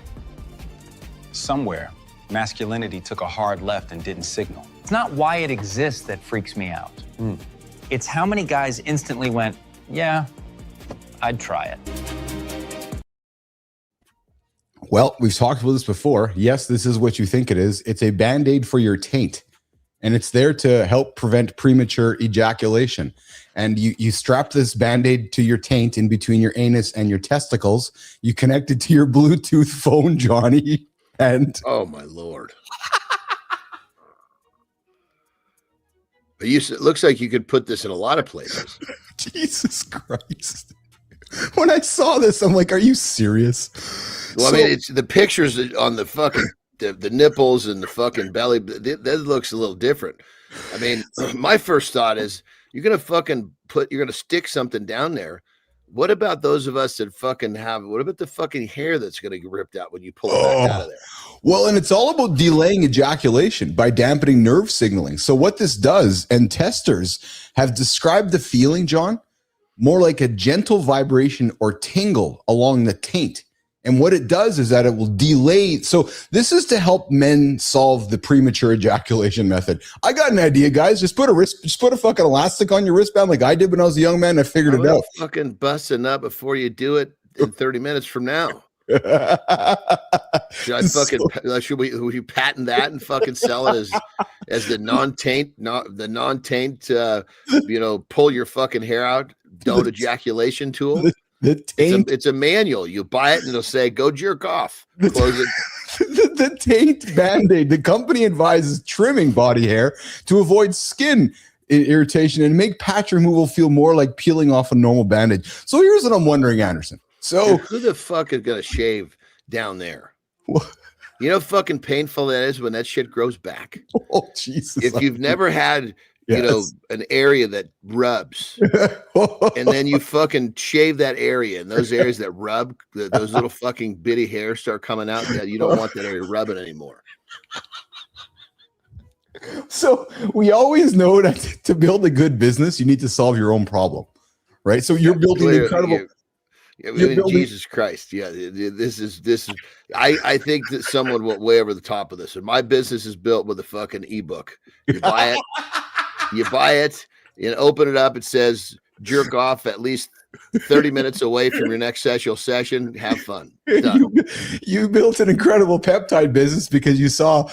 Somewhere, masculinity took a hard left and didn't signal. It's not why it exists that freaks me out. It's how many guys instantly went, yeah, I'd try it. Well, we've talked about this before. Yes, this is what you think it is. It's a Band-Aid for your taint, and it's there to help prevent premature ejaculation. And you strap this Band-Aid to your taint in between your anus and your testicles. You connect it to your Bluetooth phone, Johnny. And oh my Lord. It looks like you could put this in a lot of places. Jesus Christ. When I saw this, I'm like, are you serious? Well, I mean, it's the pictures on the fucking the nipples and the fucking belly. That looks a little different. I mean, my first thought is you're going to stick something down there. What about those of us that fucking what about the fucking hair that's going to get ripped out when you pull it back out of there? Well, and it's all about delaying ejaculation by dampening nerve signaling. So what this does, and testers have described the feeling, John, more like a gentle vibration or tingle along the taint. And what it does is that it will delay. So this is to help men solve the premature ejaculation method. I got an idea, guys. Just put a fucking elastic on your wristband like I did when I was a young man. I figured it out. Fucking busting up before you do it in 30 minutes from now. Should we patent that and fucking sell it as the non-taint, pull your fucking hair out, don't ejaculation tool? The taint. It's a manual. You buy it and it'll say, go jerk off. Close it. The Taint Band-Aid. The company advises trimming body hair to avoid skin irritation and make patch removal feel more like peeling off a normal bandage. So here's what I'm wondering, Anderson. So who the fuck is going to shave down there? You know how fucking painful that is when that shit grows back? Oh, Jesus. If you've never had... an area that rubs, and then you fucking shave that area, and those areas that rub, those little fucking bitty hairs start coming out. You don't want that area rubbing anymore. So we always know that to build a good business, you need to solve your own problem, right? So you're building incredible. Jesus Christ. Yeah. This is, I think that someone went way over the top of this. And my business is built with a fucking ebook. You buy it. You buy it and open it up. It says jerk off at least 30 minutes away from your next sexual session. Have fun. You built an incredible peptide business because you saw,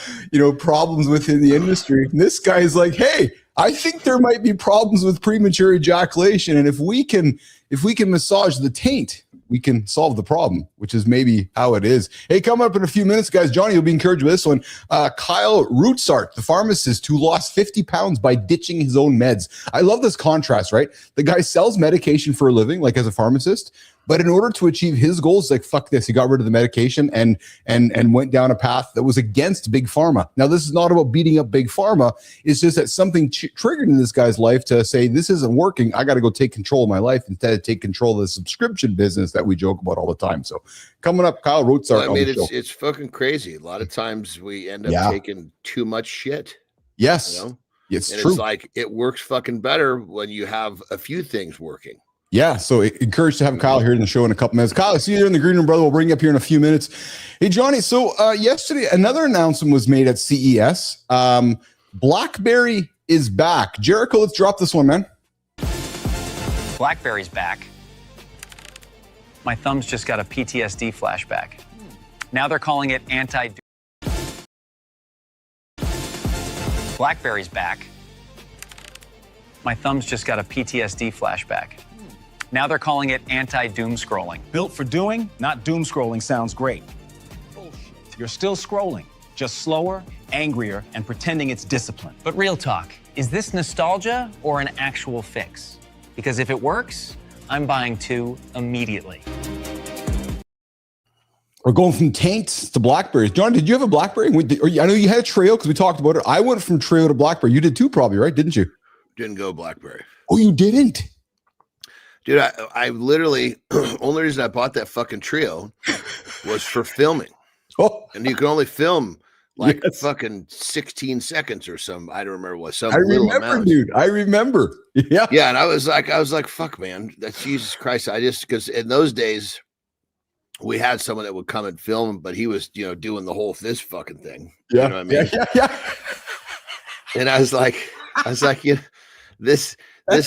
problems within the industry. And this guy is like, hey, I think there might be problems with premature ejaculation. And if we can massage the taint, we can solve the problem, which is maybe how it is. Hey, coming up in a few minutes, guys, Johnny will be encouraged with this one. Kyle Rootsart, the pharmacist who lost 50 pounds by ditching his own meds. I love this contrast, right? The guy sells medication for a living, like as a pharmacist, but in order to achieve his goals, like, fuck this, he got rid of the medication and went down a path that was against Big Pharma. Now, this is not about beating up Big Pharma. It's just that something triggered in this guy's life to say, this isn't working. I got to go take control of my life instead of take control of the subscription business that we joke about all the time. So coming up, Kyle Rootsart. Well, I mean, it's fucking crazy. A lot of times we end up taking too much shit. Yes. It's true. It's like it works fucking better when you have a few things working. Yeah, so encouraged to have Kyle here in the show in a couple minutes. Kyle, I see you there in the green room, brother. We'll bring you up here in a few minutes. Hey, Johnny, so yesterday, another announcement was made at CES. BlackBerry is back. Jericho, let's drop this one, man. BlackBerry's back. My thumb's just got a PTSD flashback. Now they're calling it anti. BlackBerry's back. My thumbs just got a PTSD flashback. Now they're calling it anti-doom scrolling. Built for doing, not doom scrolling sounds great. Bullshit. You're still scrolling, just slower, angrier, and pretending it's discipline. But real talk, is this nostalgia or an actual fix? Because if it works, I'm buying 2 immediately. We're going from taints to Blackberries. John, did you have a Blackberry? I know you had a Trail because we talked about it. I went from Trail to Blackberry. You did too, probably, right? Didn't you? Didn't go Blackberry. Oh, you didn't? Dude, I literally, only reason I bought that fucking Trio was for filming. Oh, and you can only film like yes. fucking 16 seconds or some, I don't remember what, some I little remember, amount. dude. I remember. Yeah. Yeah. And I was like, fuck, man, that's Jesus Christ. Because in those days, we had someone that would come and film, but he was, doing the whole this fucking thing. Yeah. You know what I mean? Yeah. And I was like, this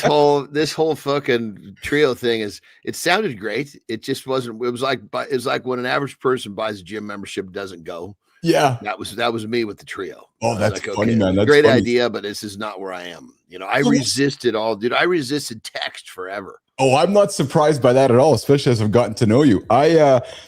whole fucking Trio thing it sounded great. It just wasn't. It was like when an average person buys a gym membership, doesn't go. Yeah. That was me with the Trio. Oh, that's like, funny, man. That's great funny. idea, but this is not where I am. I resisted all, dude. I resisted text forever. Oh, I'm not surprised by that at all, especially as I've gotten to know you.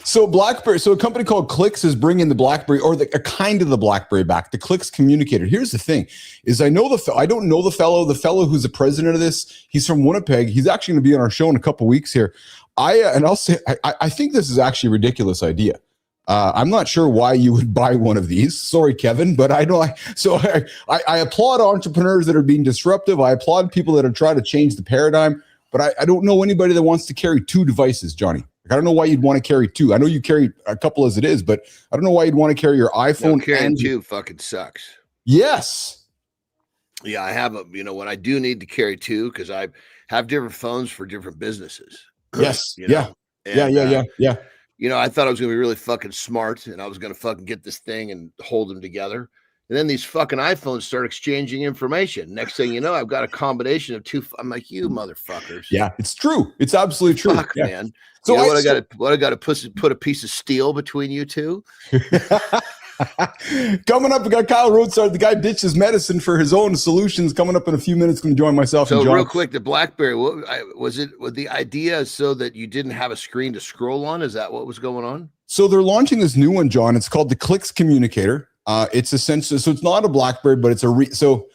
So BlackBerry, so a company called Clicks is bringing the BlackBerry, or a kind of the BlackBerry back, the Clicks communicator. Here's the thing: is I don't know the fellow who's the president of this. He's from Winnipeg. He's actually going to be on our show in a couple weeks here. I'll say I think this is actually a ridiculous idea. I'm not sure why you would buy one of these. Sorry, Kevin, but I know. I applaud entrepreneurs that are being disruptive. I applaud people that are trying to change the paradigm. But I don't know anybody that wants to carry 2 devices, Johnny. Like, I don't know why you'd want to carry 2. I know you carry a couple as it is, but I don't know why you'd want to carry your iPhone. Carrying 2 fucking sucks. Yes. Yeah, I have when I do need to carry 2, because I have different phones for different businesses. Yes. Yeah. Yeah. I thought I was going to be really fucking smart and I was going to fucking get this thing and hold them together. And then these fucking iPhones start exchanging information. Next thing you know, I've got a combination of 2. I'm like, you motherfuckers. Yeah, it's true. It's absolutely true. Fuck, yeah. man. So I got to put a piece of steel between you 2. Coming up, we got Kyle Roadside. The guy ditched his medicine for his own solutions. Coming up in a few minutes, going to join myself and John. Real quick, the BlackBerry, was the idea so that you didn't have a screen to scroll on? Is that what was going on? So they're launching this new one, John. It's called the Clicks Communicator. It's essentially, so it's not a BlackBerry, but it's so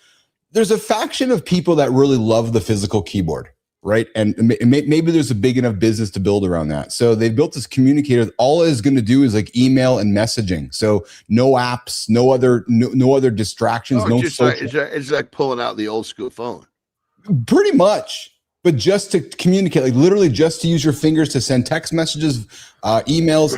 there's a faction of people that really love the physical keyboard, right? And maybe there's a big enough business to build around that. So they've built this communicator. All it is going to do is like email and messaging. So no apps, no other distractions. It's like pulling out the old school phone. Pretty much. But just to communicate, like literally just to use your fingers to send text messages, emails.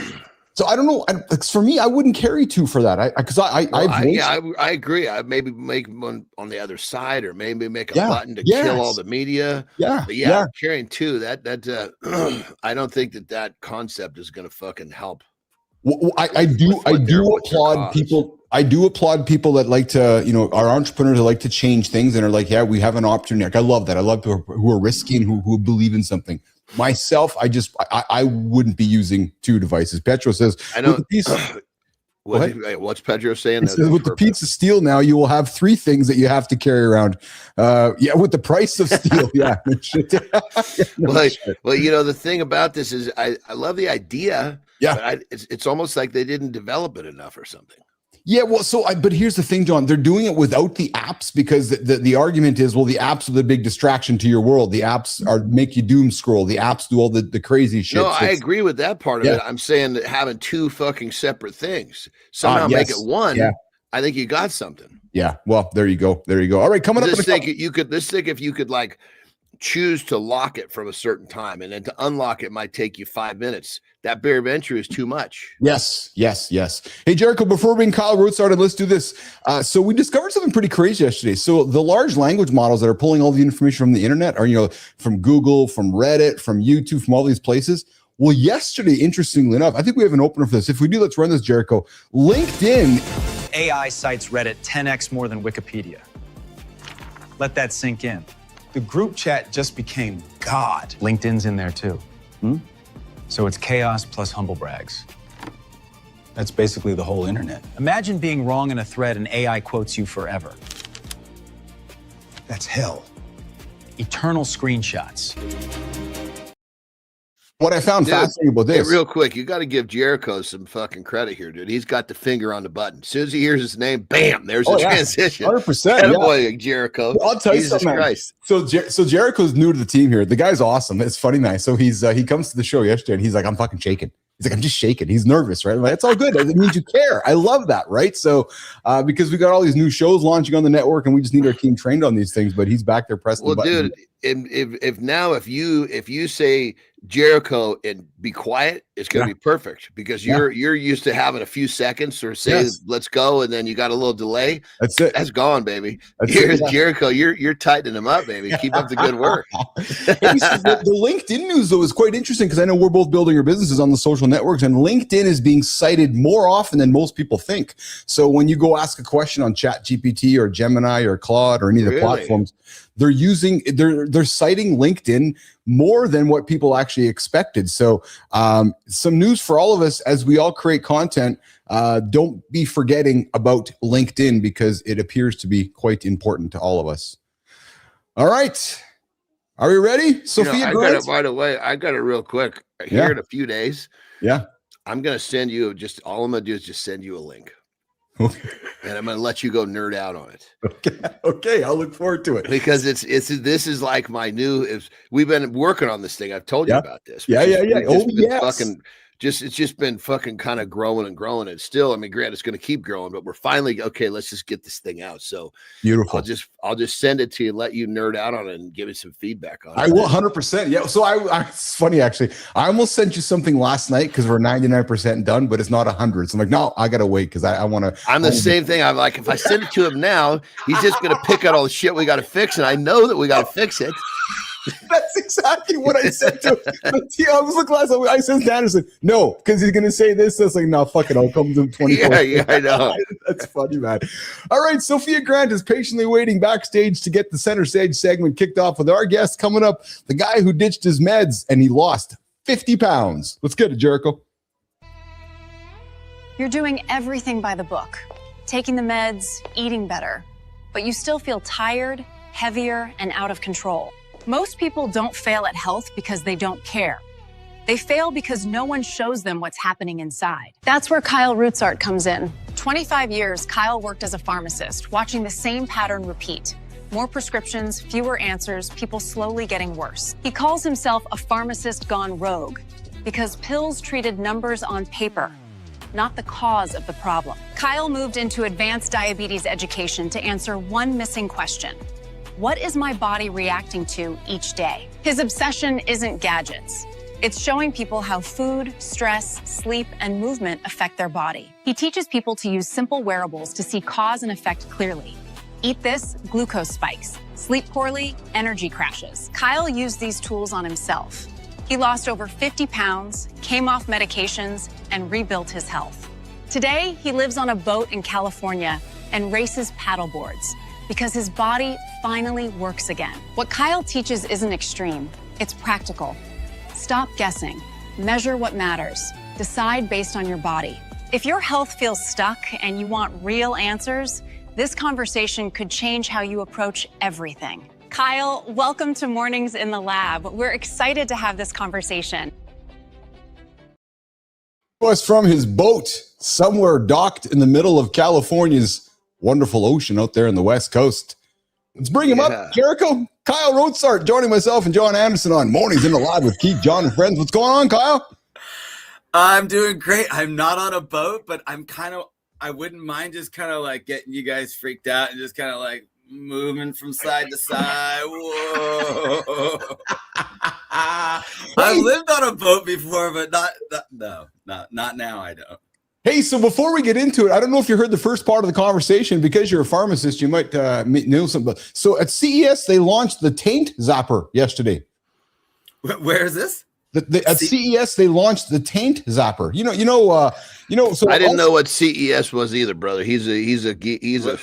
So I don't know. For me, I wouldn't carry 2 for that. I agree. I maybe make one on the other side, or maybe make a button to kill all the media. Yeah, but carrying 2, that I don't think that concept is going to fucking help. Well, I do applaud people. I do applaud people that like to, our entrepreneurs that like to change things and are like, yeah, we have an opportunity. Like, I love that. I love people who are risky and who believe in something. Myself, I wouldn't be using 2 devices. Petro says, I know. What's Pedro saying? With the piece of steel now, you will have 3 things that you have to carry around. With the price of steel. Yeah. Well, the thing about this is I love the idea. Yeah. But it's almost like they didn't develop it enough or something. Yeah, well, but here's the thing, John. They're doing it without the apps because the argument is, well, the apps are the big distraction to your world. The apps make you doom scroll. The apps do all the crazy shit. No, I agree with that part of it. I'm saying that having 2 fucking separate things, somehow make it one. Yeah. I think you got something. Yeah. Well, there you go. All right, coming up. Let's think if you could like choose to lock it from a certain time, and then to unlock it might take you 5 minutes. That barrier of entry is too much. Yes. Hey, Jericho, before we bring Kyle Root started, let's do this. So we discovered something pretty crazy yesterday. So the large language models that are pulling all the information from the internet are, from Google, from Reddit, from YouTube, from all these places. Well, yesterday, interestingly enough, I think we have an opener for this. If we do, let's run this, Jericho. LinkedIn. AI cites Reddit 10x more than Wikipedia. Let that sink in. The group chat just became God. LinkedIn's in there too. So it's chaos plus humble brags. That's basically the whole internet. Imagine being wrong in a thread and AI quotes you forever. That's hell. eternal screenshots. What I found fascinating about this. Hey, real quick, you got to give Jericho some fucking credit here, dude. He's got the finger on the button. As soon as he hears his name, bam, there's a transition. 100%. Boy, Jericho. I'll tell you Jesus something, Christ. Man. So Jericho's new to the team here. The guy's awesome. It's funny, man. So he comes to the show yesterday and he's like, I'm fucking shaking. He's like, I'm just shaking. He's nervous, right? I'm like, it's all good. It means you care. I love that, right? So because we got all these new shows launching on the network and we just need our team trained on these things, but he's back there pressing the button. Dude, if you say Jericho and be quiet, it's gonna be perfect because you're used to having a few seconds or say let's go, and then you got a little delay. That's it. That's gone, baby. Here's Jericho. You're tightening them up, baby. Keep up the good work. The LinkedIn news though is quite interesting because I know we're both building our businesses on the social networks, and LinkedIn is being cited more often than most people think. So when you go ask a question on ChatGPT or Gemini or Claude or any of the platforms, they're citing LinkedIn more than what people actually expected. So some news for all of us as we all create content. Don't be forgetting about LinkedIn because it appears to be quite important to all of us. All right. Are we ready? Sophia, by the way, I got it real quick. Here in a few days. Yeah. I'm going to send you all I'm going to do is just send you a link. Okay. And I'm going to let you go nerd out on it. Okay. I'll look forward to it because this is like my new. We've been working on this thing. I've told you about this. It's just been fucking kind of growing and growing. And still, I mean, granted, it's going to keep growing, but we're finally okay. Let's just get this thing out. So beautiful. I'll just send it to you and let you nerd out on it and give me some feedback on it. I will 100%. Yeah. So it's funny actually. I almost sent you something last night because we're 99% done, but it's not 100. So I'm like, no, I gotta wait because I want to. I'm the same thing. I'm like, if I send it to him now, he's just gonna pick out all the shit we got to fix, and I know that we got to fix it. That's exactly what I said to him. I was looking last time. I said to Anderson, no, because he's going to say this. That's like, no, fuck it. I'll come to him 24. Yeah, I know. That's funny, man. All right. Sophia Grant is patiently waiting backstage to get the center stage segment kicked off with our guest coming up, the guy who ditched his meds and he lost 50 pounds. Let's get it, Jericho. You're doing everything by the book, taking the meds, eating better, but you still feel tired, heavier, and out of control. Most people don't fail at health because they don't care. They fail because no one shows them what's happening inside. That's where Kyle Rootsart comes in. 25 years, Kyle worked as a pharmacist, watching the same pattern repeat. More prescriptions, fewer answers, people slowly getting worse. He calls himself a pharmacist gone rogue because pills treated numbers on paper, not the cause of the problem. Kyle moved into advanced diabetes education to answer one missing question. What is my body reacting to each day? His obsession isn't gadgets. It's showing people how food, stress, sleep, and movement affect their body. He teaches people to use simple wearables to see cause and effect clearly. Eat this, glucose spikes. Sleep poorly, energy crashes. Kyle used these tools on himself. He lost over 50 pounds, came off medications, and rebuilt his health. Today, he lives on a boat in California and races paddleboards, because his body finally works again. What Kyle teaches isn't extreme, it's practical. Stop guessing, measure what matters, decide based on your body. If your health feels stuck and you want real answers, this conversation could change how you approach everything. Kyle, welcome to Mornings in the Lab. We're excited to have this conversation. Was from his boat somewhere docked in the middle of California's wonderful ocean out there in the West Coast. Let's bring him up, Jericho. Kyle Rootsart joining myself and John Anderson on Mornings in the Lab with Keith, John, and friends. What's going on, Kyle? I'm doing great. I'm not on a boat, but I wouldn't mind just kind of like getting you guys freaked out and just kind of like moving from side to side. Whoa. I've lived on a boat before, but not now. I don't. Hey, so before we get into it, I don't know if you heard the first part of the conversation. Because you're a pharmacist, you might know something. So at CES, they launched the Taint Zapper yesterday. Where is this? At CES, they launched the Taint Zapper. So I didn't know what CES was either, brother. He's an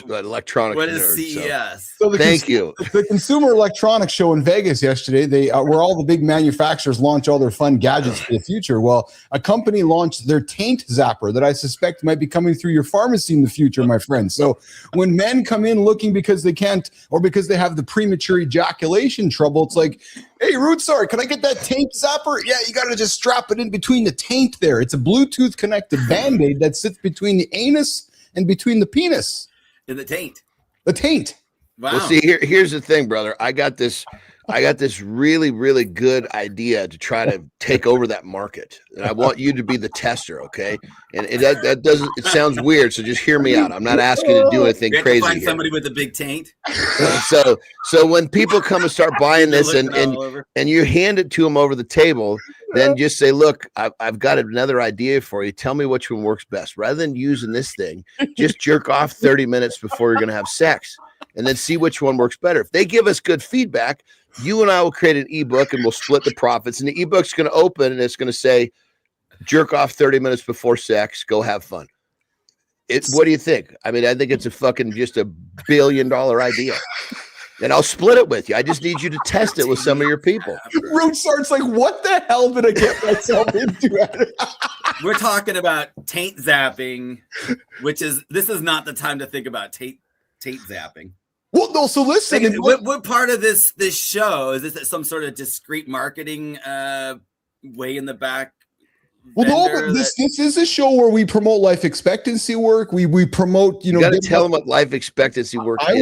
electronic What nerd. is CES? So Thank you. The Consumer Electronics Show in Vegas yesterday, where all the big manufacturers launch all their fun gadgets for the future. Well, a company launched their Taint Zapper that I suspect might be coming through your pharmacy in the future, my friend. So when men come in looking because they can't, or because they have the premature ejaculation trouble, it's like, hey, Rootsar, can I get that Taint Zapper? Yeah, you got to just strap it in between the taint there. It's a Bluetooth connected Band-Aid that sits between the anus and between the penis. In the taint. The taint. Wow. Well, see, here's the thing, brother. I got this really, really good idea to try to take over that market, and I want you to be the tester, okay? And that doesn't. It sounds weird, so just hear me out. I'm not asking you to do anything You have crazy. to find here. somebody with a big taint. So when people come and start buying this, and you hand it to them over the table, then just say, "Look, I've got another idea for you. Tell me which one works best." Rather than using this thing, just jerk off 30 minutes before you're going to have sex, and then see which one works better. If they give us good feedback, you and I will create an ebook and we'll split the profits. And the ebook's going to open and it's going to say, jerk off 30 minutes before sex. Go have fun. What do you think? I mean, I think it's just a $1 billion idea. And I'll split it with you. I just need you to test it with some of your people. Rootsar's like, what the hell did I get myself into? We're talking about taint zapping, this is not the time to think about taint zapping. Well, no, so listen. What part of this show is this some sort of discreet marketing way in the back? Well, no, but this is a show where we promote life expectancy work. We promote, you got to tell them what life expectancy work is. I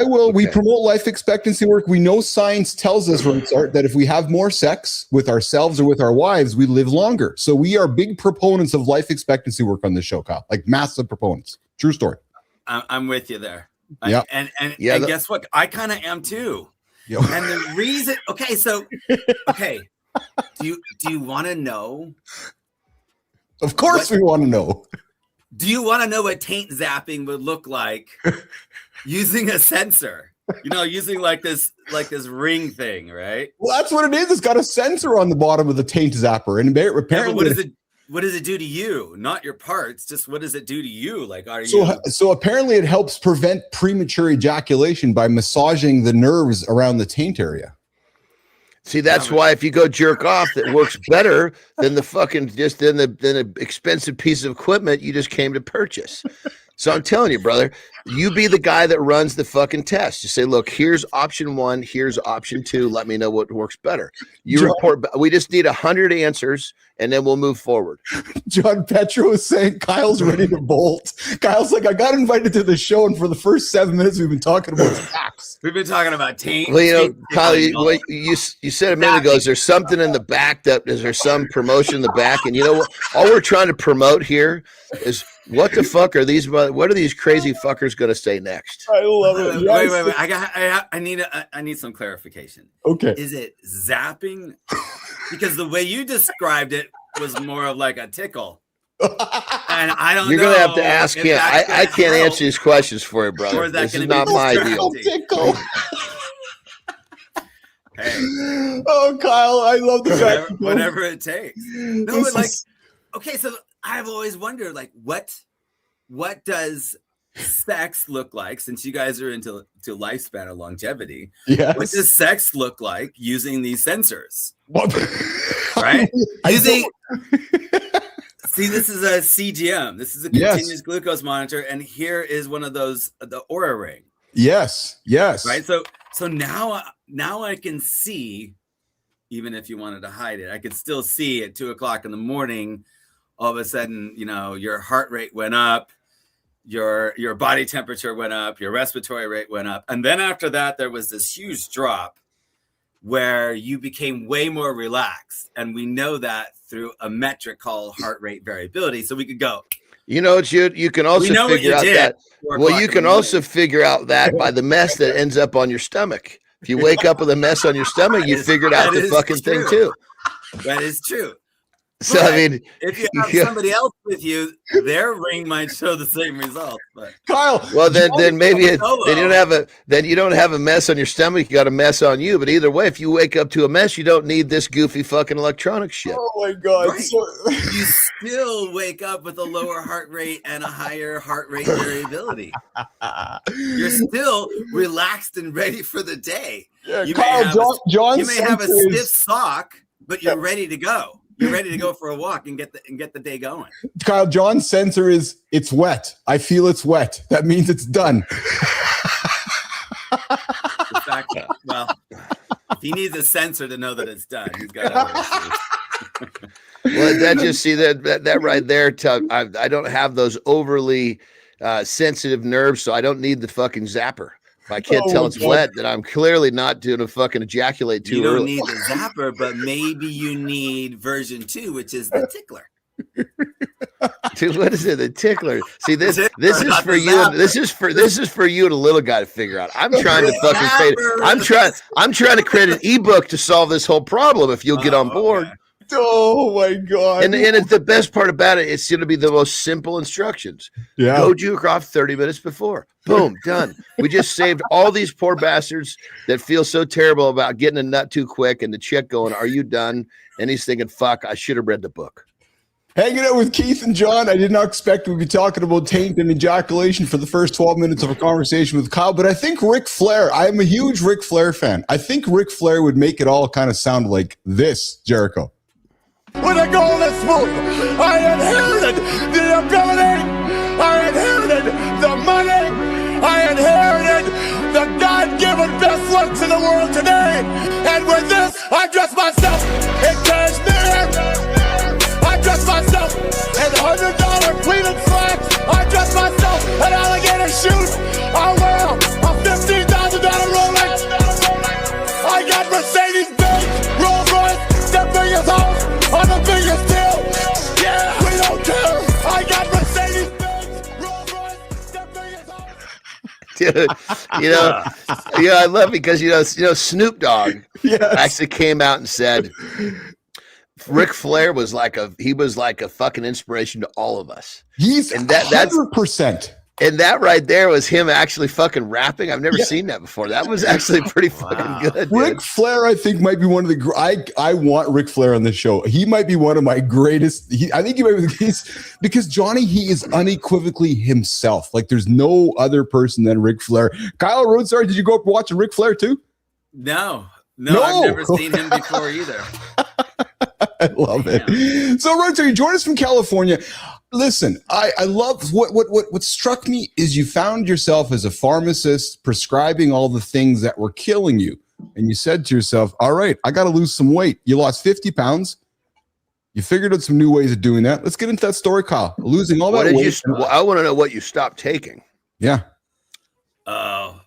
will. Okay. We promote life expectancy work. We know science tells us, Rootsart, that if we have more sex with ourselves or with our wives, we live longer. So we are big proponents of life expectancy work on this show, Kyle. Like massive proponents. True story. I'm with you there. Yeah. And guess what? I kind of am too. Yo. And the reason, do you want to know? Of course we want to know. Do you want to know what taint zapping would look like using a sensor? Using like this ring thing, right? Well, that's what it is. It's got a sensor on the bottom of the taint zapper, and apparently, what does it do to you? Not your parts, just what does it do to you? Like, so apparently it helps prevent premature ejaculation by massaging the nerves around the taint area. See, that's why if you go jerk off, it works better than the expensive piece of equipment you just came to purchase. So I'm telling you, brother, you be the guy that runs the fucking test. You say, look, here's option 1, here's option 2. Let me know what works better. Report. We just need 100 answers, and then we'll move forward. John Petro is saying Kyle's ready to bolt. Kyle's like, I got invited to the show, and for the first 7 minutes, we've been talking about facts. We've been talking about taint. Well, Kyle, you said a minute ago, is there something in the back is there some promotion in the back? And you know what? All we're trying to promote here is what the fuck are these? What are these crazy fuckers going to say next? I love it. Yes. Wait. I need some clarification. Okay. Is it zapping? Because the way you described it was more of like a tickle. And I don't know. You're going to have to ask him. I can't answer these questions for you, brother. This is not my deal. Tickle. Hey. Oh, Kyle, I love the fact. Whatever it takes. No, but okay, so I've always wondered, like, what does sex look like, since you guys are into lifespan or longevity? Yes. What does sex look like using these sensors? Right? See, this is a CGM. This is a continuous glucose monitor, and here is one of those, the Aura Ring. Yes. Right. So now I can see, even if you wanted to hide it, I could still see at 2:00 in the morning. All of a sudden, your heart rate went up, your body temperature went up, your respiratory rate went up. And then after that, there was this huge drop where you became way more relaxed. And we know that through a metric called heart rate variability. So we could go. You can also figure out that. Well, you can also figure out that by the mess that ends up on your stomach. If you wake up with a mess on your stomach, you figured out the fucking thing too. That is true. So I mean, if you have somebody else with you, their ring might show the same result. But Kyle, well, then maybe then you don't have a mess on your stomach. You got a mess on you. But either way, if you wake up to a mess, you don't need this goofy fucking electronic shit. oh my God. Right. You still wake up with a lower heart rate and a higher heart rate variability. You're still relaxed and ready for the day. Yeah, You Kyle, you may have a stiff sock, but you're ready to go. You're ready to go for a walk and get the day going. Kyle, John's sensor is it's wet. I feel it's wet. That means it's done. The fact that, well, if he needs a sensor to know that it's done, he's got other issues. Well, that just see that right there. I don't have those overly sensitive nerves, so I don't need the fucking zapper. If I can't tell it's wet, then I'm clearly not doing a fucking ejaculate too early. You don't need the zapper, but maybe you need version 2, which is the tickler. Dude, what is it? The tickler. See, this is for you. This is for you and a little guy to figure out. I'm trying to fucking create. I'm trying to create an ebook to solve this whole problem. If you'll get on board. Okay. Oh my God. And it's the best part about it. It's going to be the most simple instructions. Yeah. Go juke off 30 minutes before. Boom, done. We just saved all these poor bastards that feel so terrible about getting a nut too quick and the chick going, "Are you done?" And he's thinking, "Fuck, I should have read the book." Hanging out with Keith and John, I did not expect we'd be talking about taint and ejaculation for the first 12 minutes of a conversation with Kyle, but I think Ric Flair, I am a huge Ric Flair fan. I think Ric Flair would make it all kind of sound like this, Jericho. With a golden spoon, I inherited the ability, I inherited the money, I inherited the God-given best looks in the world today. And with this, I dress myself in cashmere. I dress myself in $100 pleated slacks. I dress myself in alligator shoes. I wear a $15,000 Rolex. I got Mercedes-Benz, Rolls-Royce, the biggest house on the biggest deal. Yeah, we don't care. I got Mercedes-Benz, Rolls-Royce, the biggest house. Dude, I love it because Snoop Dogg actually came out and said Ric Flair was like a fucking inspiration to all of us. He's and that's 100%. And that right there was him actually fucking rapping. I've never seen that before. That was actually pretty fucking good. Dude. Ric Flair, I think, might be one of the. I want Ric Flair on this show. He might be one of my greatest. I think he might be the case because Johnny, he is unequivocally himself. Like there's no other person than Ric Flair. Kyle Roadstar, did you go up watching Ric Flair too? No, I've never seen him before either. I love it. So, Roadstar, you joined us from California. Listen, I love what struck me is you found yourself as a pharmacist prescribing all the things that were killing you. And you said to yourself, all right, I got to lose some weight. You lost 50 pounds. You figured out some new ways of doing that. Let's get into that story, Kyle. Losing all that weight. I want to know what you stopped taking. Yeah. Oh.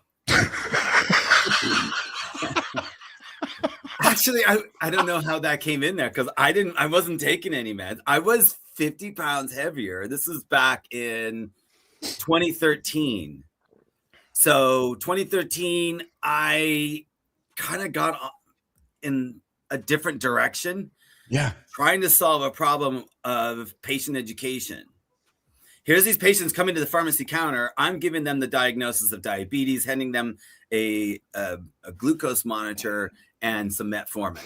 Actually, I don't know how that came in there because I wasn't taking any meds. I was 50 pounds heavier. This was back in 2013. So 2013, I kind of got in a different direction. Yeah. Trying to solve a problem of patient education. Here's these patients coming to the pharmacy counter. I'm giving them the diagnosis of diabetes, handing them a glucose monitor and some metformin.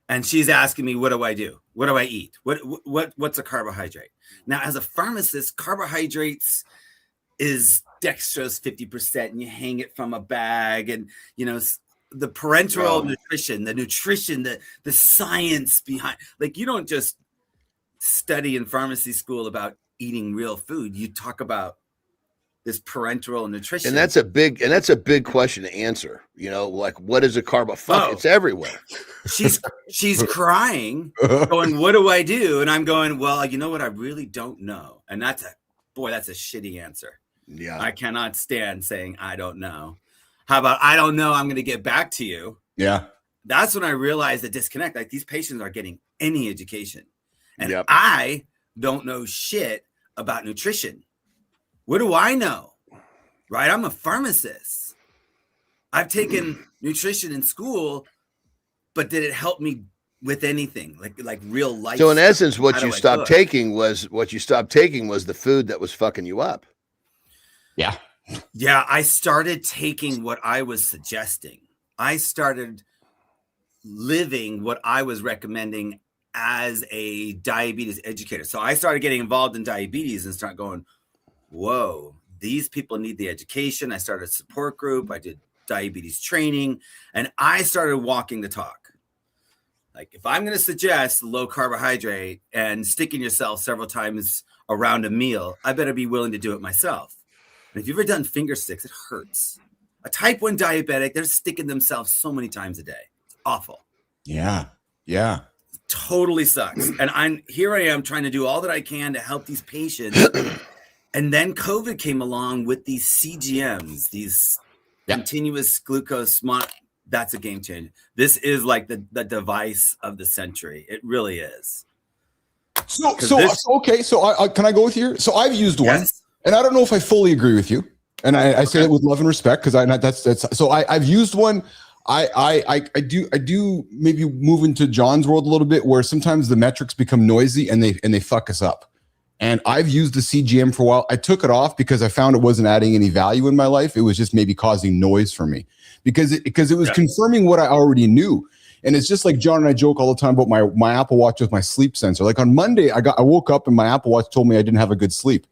And she's asking me, what do I do? What do I eat? What's a carbohydrate? Now, as a pharmacist, carbohydrates is dextrose 50%, and you hang it from a bag, and the parenteral nutrition, the science behind. Like, you don't just study in pharmacy school about eating real food. You talk about this parenteral nutrition, and that's a big question to answer. Like, what is a carb? Fuck, it's everywhere. She's crying, going, "What do I do?" And I'm going, "Well, you know what? I really don't know." And that's a shitty answer. Yeah, I cannot stand saying I don't know. How about I don't know? I'm going to get back to you. Yeah, that's when I realized the disconnect. Like, these patients are getting any education, and Yep. I don't know shit about nutrition. What do I know? Right? I'm a pharmacist. I've taken nutrition in school, but did it help me with anything like real life. So in essence, what How do you I stopped cook? taking was the food that was fucking you up. Yeah. Yeah, I started taking what I was suggesting. I started living what I was recommending as a diabetes educator. So I started getting involved in diabetes and start going, whoa, these people need the education. I started a support group. I did diabetes training, and I started walking the talk. Like, if I'm going to suggest low carbohydrate and sticking yourself several times around a meal, I better be willing to do it myself. And if you've ever done finger sticks, it hurts. A type 1 diabetic, they're sticking themselves so many times a day. It's awful. Yeah. Yeah. It totally sucks. And I am trying to do all that I can to help these patients. And then COVID came along with these CGMs, these continuous glucose that's a game changer. This is like the device of the century. It really is. So can I go with you? So I've used one. Yes. And I don't know if I fully agree with you. And I say that with love and respect, because I've used one. I do maybe move into John's world a little bit, where sometimes the metrics become noisy and they fuck us up. And I've used the CGM for a while. I took it off because I found it wasn't adding any value in my life. It was just maybe causing noise for me because it was confirming what I already knew. And it's just like John and I joke all the time about my Apple Watch with my sleep sensor. Like on Monday, I woke up and my Apple Watch told me I didn't have a good sleep.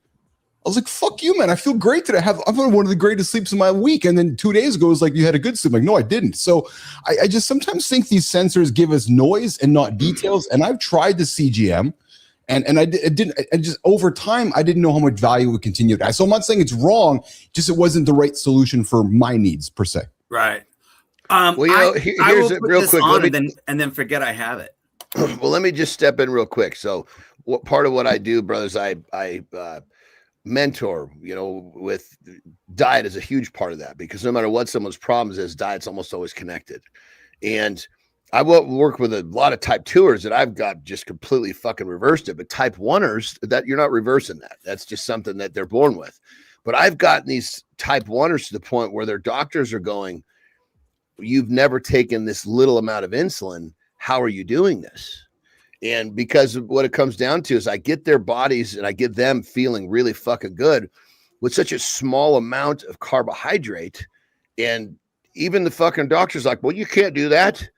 I was like, fuck you, man. I feel great today. I've had one of the greatest sleeps of my week. And then 2 days ago, it was like, you had a good sleep. I'm like, no, I didn't. So I just sometimes think these sensors give us noise and not details. And I've tried the CGM and I just over time, I didn't know how much value it would continue to add. So I'm not saying it's wrong, just it wasn't the right solution for my needs per se. Right. Well, here's it real quick. And then forget I have it. Well, let me just step in real quick. So part of what I do, brothers, I mentor, with diet is a huge part of that, because no matter what someone's problems is, diet's almost always connected. And I work with a lot of type 2ers that I've got just completely fucking reversed it. But type 1ers, that you're not reversing that. That's just something that they're born with. But I've gotten these type 1ers to the point where their doctors are going, you've never taken this little amount of insulin. How are you doing this? And because of what it comes down to is I get their bodies and I get them feeling really fucking good with such a small amount of carbohydrate. And even the fucking doctor's like, well, you can't do that.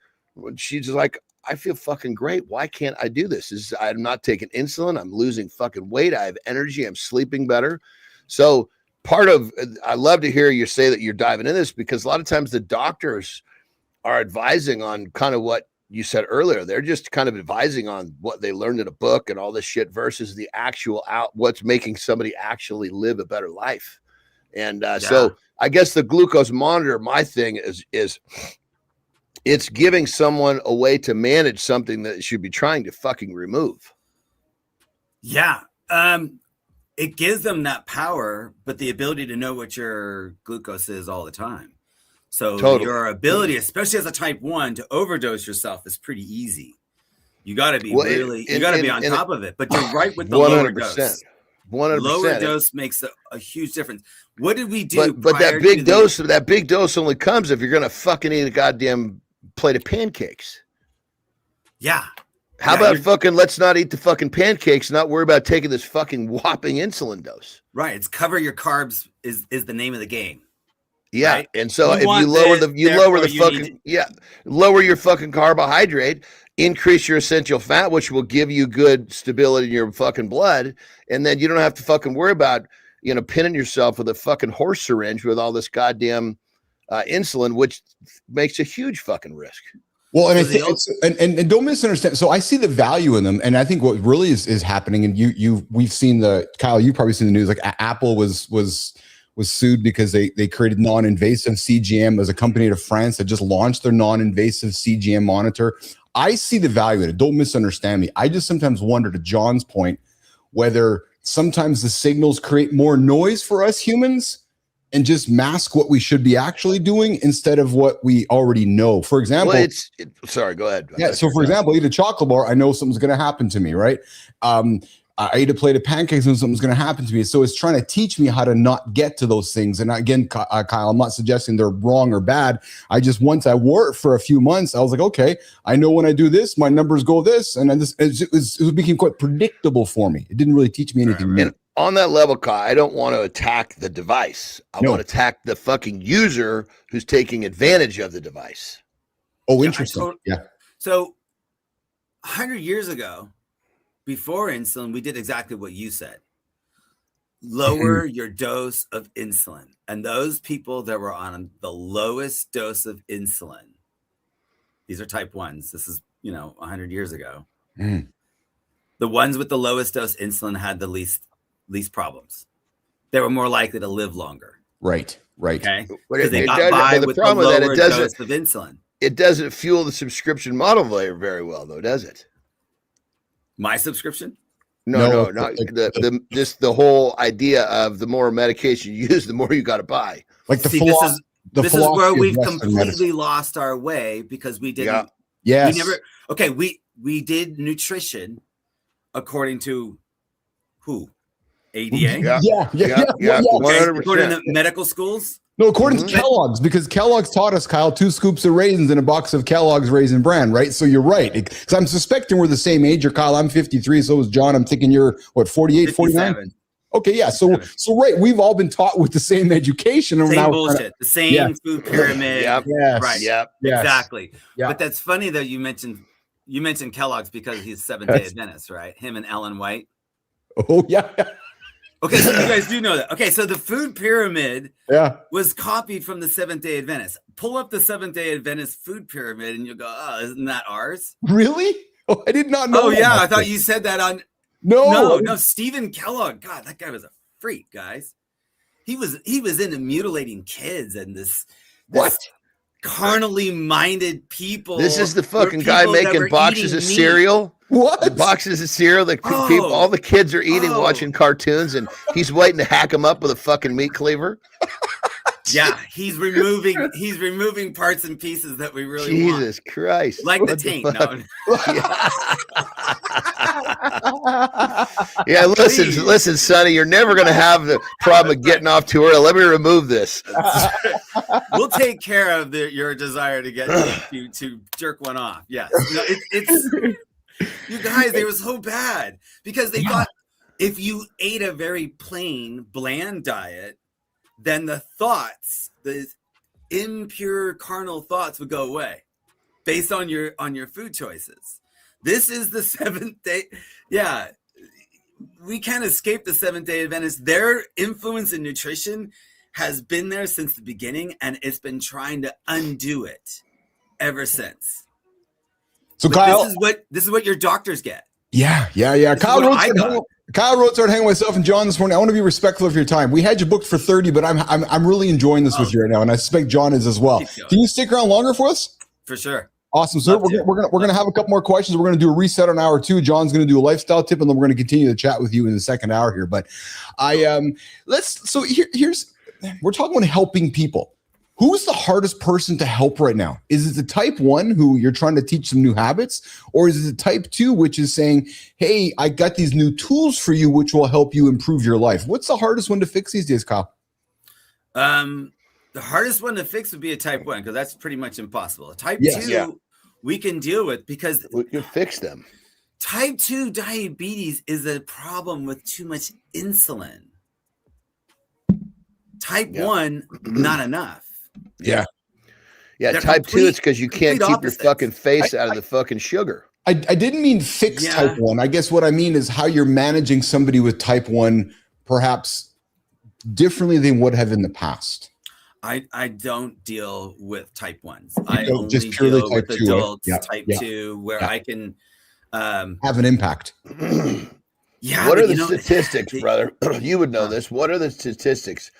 She's just like, I feel fucking great. Why can't I do this? I'm not taking insulin. I'm losing fucking weight. I have energy. I'm sleeping better. So I love to hear you say that you're diving in this, because a lot of times the doctors are advising on kind of what you said earlier. They're just kind of advising on what they learned in a book and all this shit versus the actual what's making somebody actually live a better life. And so I guess the glucose monitor, my thing is it's giving someone a way to manage something that should be trying to fucking remove. Yeah. It gives them that power, but the ability to know what your glucose is all the time. So your ability, especially as a type 1, to overdose yourself is pretty easy. You got to be on top of it. But you're right with the 100%, lower dose. 100%. Lower dose makes a huge difference. What did we do? But that big dose only comes if you're going to fucking eat a goddamn plate of pancakes. Yeah. How about fucking let's not eat the fucking pancakes, not worry about taking this fucking whopping insulin dose. Right. It's cover your carbs is the name of the game. Yeah. Right? And so if lower your fucking carbohydrate, increase your essential fat, which will give you good stability in your fucking blood. And then you don't have to fucking worry about, pinning yourself with a fucking horse syringe with all this goddamn insulin, which makes a huge fucking risk. Well, and I think and don't misunderstand. So I see the value in them, and I think what really is happening, and we've seen Kyle, you've probably seen the news. Like Apple was sued because they created non-invasive CGM as a company to France that just launched their non-invasive CGM monitor. I see the value in it. Don't misunderstand me. I just sometimes wonder, to John's point, whether sometimes the signals create more noise for us humans and just mask what we should be actually doing instead of what we already know. For example, sorry, go ahead. Yeah. So for example, eat a chocolate bar. I know something's going to happen to me, right? I ate a plate of pancakes and something's going to happen to me. So it's trying to teach me how to not get to those things. And again, Kyle, I'm not suggesting they're wrong or bad. Once I wore it for a few months, I was like, okay, I know when I do this, my numbers go this. And then it became quite predictable for me. It didn't really teach me anything new. And on that level, Kyle, I don't want to attack the device. I want to attack the fucking user who's taking advantage of the device. Oh, interesting. So 100 years ago, before insulin, we did exactly what you said. Lower your dose of insulin. And those people that were on the lowest dose of insulin, these are type 1s. This is, 100 years ago. The ones with the lowest dose insulin had the least problems. They were more likely to live longer. Right. Okay. But they got by with the lower dose of insulin. It doesn't fuel the subscription model very well, though, does it? My subscription? No, not the whole idea of the more medication you use, the more you got to buy. Like this is where we've completely lost our way because we didn't. Yeah. We did nutrition according to who? ADA? Yeah. 100%. According to medical schools? No, according to Kellogg's, because Kellogg's taught us, Kyle, 2 scoops of raisins in a box of Kellogg's Raisin Bran, right? So you're right. Because I'm suspecting we're the same age. Or Kyle, I'm 53, so is John. I'm thinking you're, 48, 49? Okay, yeah. So right, we've all been taught with the same education. And same bullshit. The same food pyramid. Yes. Right. Yep. Exactly. Yep. But that's funny that you mentioned Kellogg's because he's Seventh-day Adventist, right? Him and Ellen White. Oh, yeah. Okay, so you guys do know that. Okay, so the food pyramid was copied from the Seventh-day Adventist. Pull up the Seventh-day Adventist food pyramid and you'll go, oh, isn't that ours? Really? Oh, I did not know. Oh, yeah, I thought you said that on... No, Stephen Kellogg. God, that guy was a freak, guys. He was into mutilating kids and this carnally minded people. This is the fucking guy making boxes of cereal. What? The boxes of cereal that people, all the kids are eating, watching cartoons, and he's waiting to hack them up with a fucking meat cleaver. Yeah, he's removing parts and pieces that we really want. Jesus Christ. Like the taint. No. Yeah, listen, Sonny, you're never going to have the problem of getting off too early. Let me remove this. We'll take care of your desire to get to jerk one off. Yes. No, it's you guys, they were so bad because they thought if you ate a very plain, bland diet, then the impure carnal thoughts would go away based on your food choices. This is the Seventh Day. Yeah, we can't escape the Seventh-day Adventists. Their influence in nutrition has been there since the beginning, and it's been trying to undo it ever since. So, but Kyle, this is what your doctors get. Yeah. Kyle wrote started hanging with myself and John this morning. I want to be respectful of your time. We had you booked for 30, but I'm really enjoying this with you right now, and I suspect John is as well. Can you stick around longer for us? For sure. Awesome. So we're gonna have a couple more questions. We're gonna do a reset on hour 2. John's gonna do a lifestyle tip, and then we're gonna continue to chat with you in the second hour here. But here's we're talking about helping people. Who's the hardest person to help right now? Is it the type 1 who you're trying to teach some new habits? Or is it the type 2, which is saying, hey, I got these new tools for you, which will help you improve your life? What's the hardest one to fix these days, Kyle? The hardest one to fix would be a type 1, because that's pretty much impossible. A type 2, we can deal with because we can fix them. Type 2 diabetes is a problem with too much insulin. Type 1, not enough. Yeah. Type 2, it's because you can't keep your fucking face out of the fucking sugar. I didn't mean fix type 1. I guess what I mean is how you're managing somebody with type 1 perhaps differently than would have in the past. I don't deal with type 1s. I only just purely deal type with 2, adults, right? type 2, where I can have an impact. What are the statistics, brother? You would know this. What are the statistics?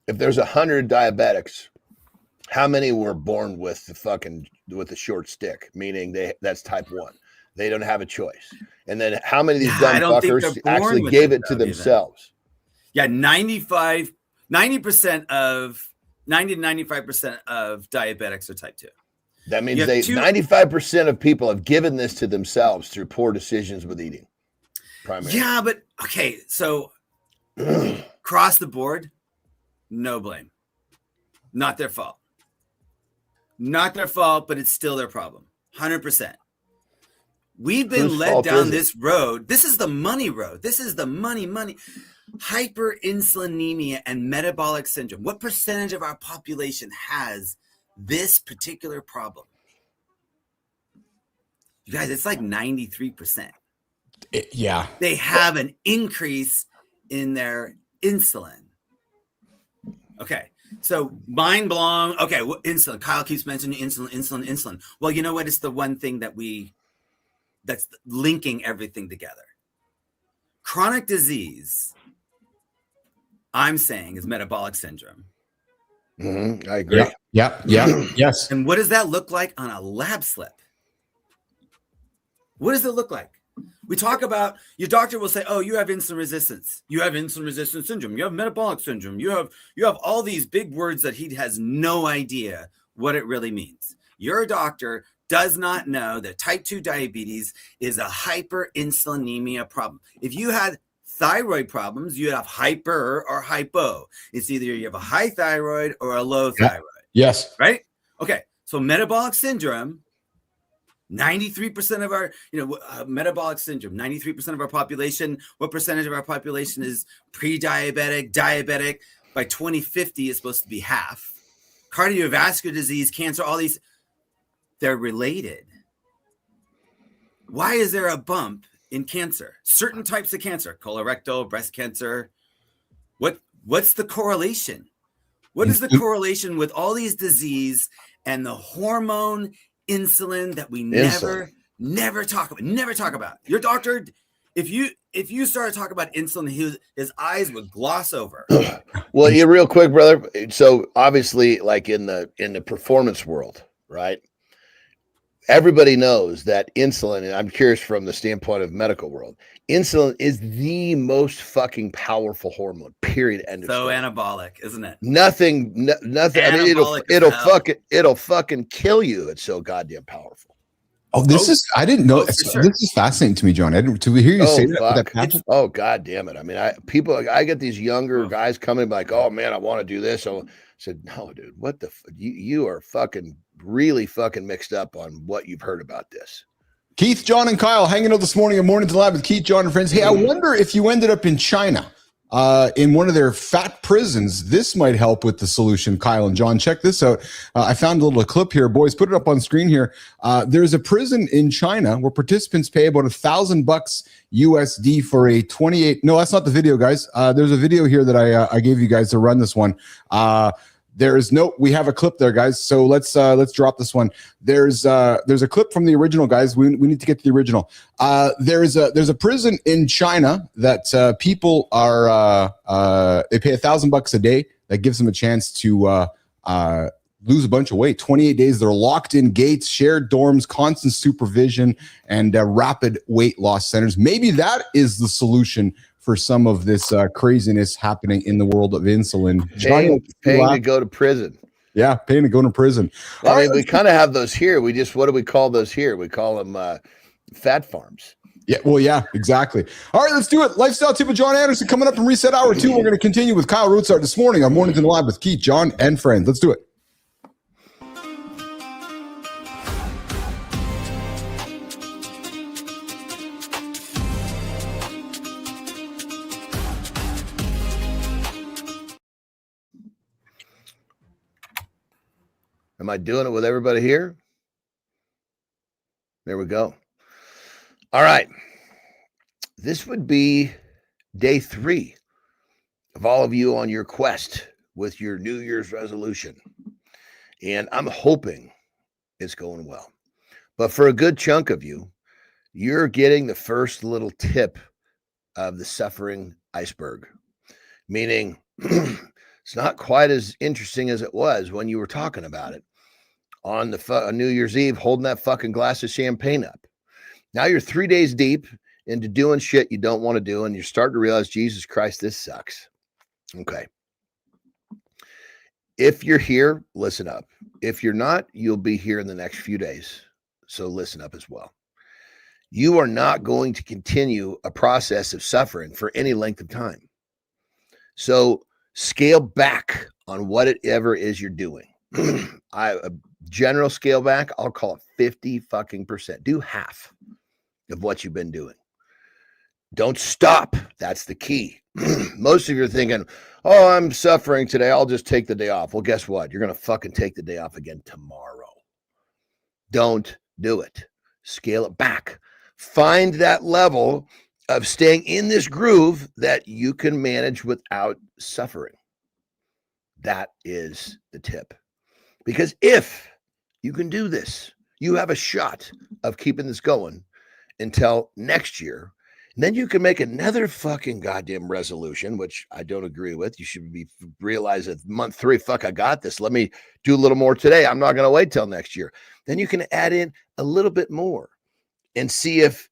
If there's 100 diabetics, how many were born with the short stick? Meaning that's type 1. They don't have a choice. And then how many of these dumb fuckers actually gave it to themselves? Yeah, 90 to 95% of diabetics are type 2. That means 95% of people have given this to themselves through poor decisions with eating. Primary. Yeah, but okay, so across the board, no blame. Not their fault. Not their fault, but it's still their problem. 100%. We've been Whose led fault down is it? this road. This is the money road. This is the money. Hyperinsulinemia and metabolic syndrome. What percentage of our population has this particular problem? You guys, it's like 93%. Yeah. They have an increase in their insulin. Okay. So mind blown. Okay. Insulin. Kyle keeps mentioning insulin. Well, you know what? It's the one thing that's linking everything together. Chronic disease, I'm saying, is metabolic syndrome. I agree. Yeah. Yes. And what does that look like on a lab slip? What does it look like? We talk about, your doctor will say, oh, you have insulin resistance. You have insulin resistance syndrome. You have metabolic syndrome. You have all these big words that he has no idea what it really means. Your doctor does not know that type 2 diabetes is a hyperinsulinemia problem. If you had thyroid problems, you have hyper or hypo. It's either you have a high thyroid or a low thyroid. Yes. Right? Okay. So metabolic syndrome, 93% of our, metabolic syndrome, 93% of our population. What percentage of our population is pre-diabetic, diabetic? By 2050, it's supposed to be half. Cardiovascular disease, cancer, all these, they're related. Why is there a bump in cancer? Certain types of cancer, colorectal, breast cancer. What's the correlation? What is the correlation with all these disease and the hormone insulin that we never talk about? Your doctor, if you started talking about insulin, his eyes would gloss over. Well, yeah, real quick, brother. So obviously, like in the performance world, right? Everybody knows that insulin, and I'm curious from the standpoint of medical world, insulin is the most fucking powerful hormone, period. End of story. Anabolic, isn't it? Nothing. I mean, it'll fucking kill you. It's so goddamn powerful. Oh, I didn't know. Sure. This is fascinating to me, John. To hear you say that. Oh, God damn it. I mean, I get these younger guys coming like, oh man, I want to do this. So I said, no, dude, what the you are fucking really fucking mixed up on what you've heard about this. Keith, John, and Kyle hanging out this morning at Morning to Lab with Keith, John, and friends. Hey, I wonder if you ended up in China, in one of their fat prisons. This might help with the solution, Kyle and John. Check this out. I found a little clip here. Boys, put it up on screen here. There's a prison in China where participants pay about $1,000 USD for a 28. No, that's not the video, guys. There's a video here that I gave you guys to run this one. We have a clip there, guys. So let's drop this one. There's a clip from the original, guys. We need to get to the original. There's a prison in China that people are they pay $1,000 a day. That gives them a chance to lose a bunch of weight. 28 days. They're locked in gates, shared dorms, constant supervision, and rapid weight loss centers. Maybe that is the solution for some of this craziness happening in the world of insulin. Paying to go to prison. Yeah, paying to go to prison. I mean, we kind of have those here. What do we call those here? We call them fat farms. Yeah, well, yeah, exactly. All right, let's do it. Lifestyle tip with John Anderson coming up in Reset Hour 2. We're going to continue with Kyle Rootsart this morning on Mornings in the Lab with Keith, John, and friends. Let's do it. Am I doing it with everybody here? There we go. All right. This would be day 3 of all of you on your quest with your New Year's resolution. And I'm hoping it's going well. But for a good chunk of you, you're getting the first little tip of the suffering iceberg, meaning it's not quite as interesting as it was when you were talking about it on the New Year's Eve, holding that fucking glass of champagne up. Now you're 3 days deep into doing shit you don't want to do, and you're starting to realize, Jesus Christ, this sucks. Okay. If you're here, listen up. If you're not, you'll be here in the next few days. So listen up as well. you are not going to continue a process of suffering for any length of time. So scale back on whatever it is you're doing. A general scale back, I'll call it 50%. Do half of what you've been doing. Don't stop. That's the key. Most of you are thinking, oh, I'm suffering today, I'll just take the day off. Well, guess what? You're going to fucking take the day off again tomorrow. Don't do it. Scale it back. Find that level of staying in this groove that you can manage without suffering. That is the tip. Because if you can do this, you have a shot of keeping this going until next year. And then you can make another fucking goddamn resolution, which I don't agree with. You should realize that month 3, fuck, I got this. Let me do a little more today. I'm not going to wait till next year. Then you can add in a little bit more and see if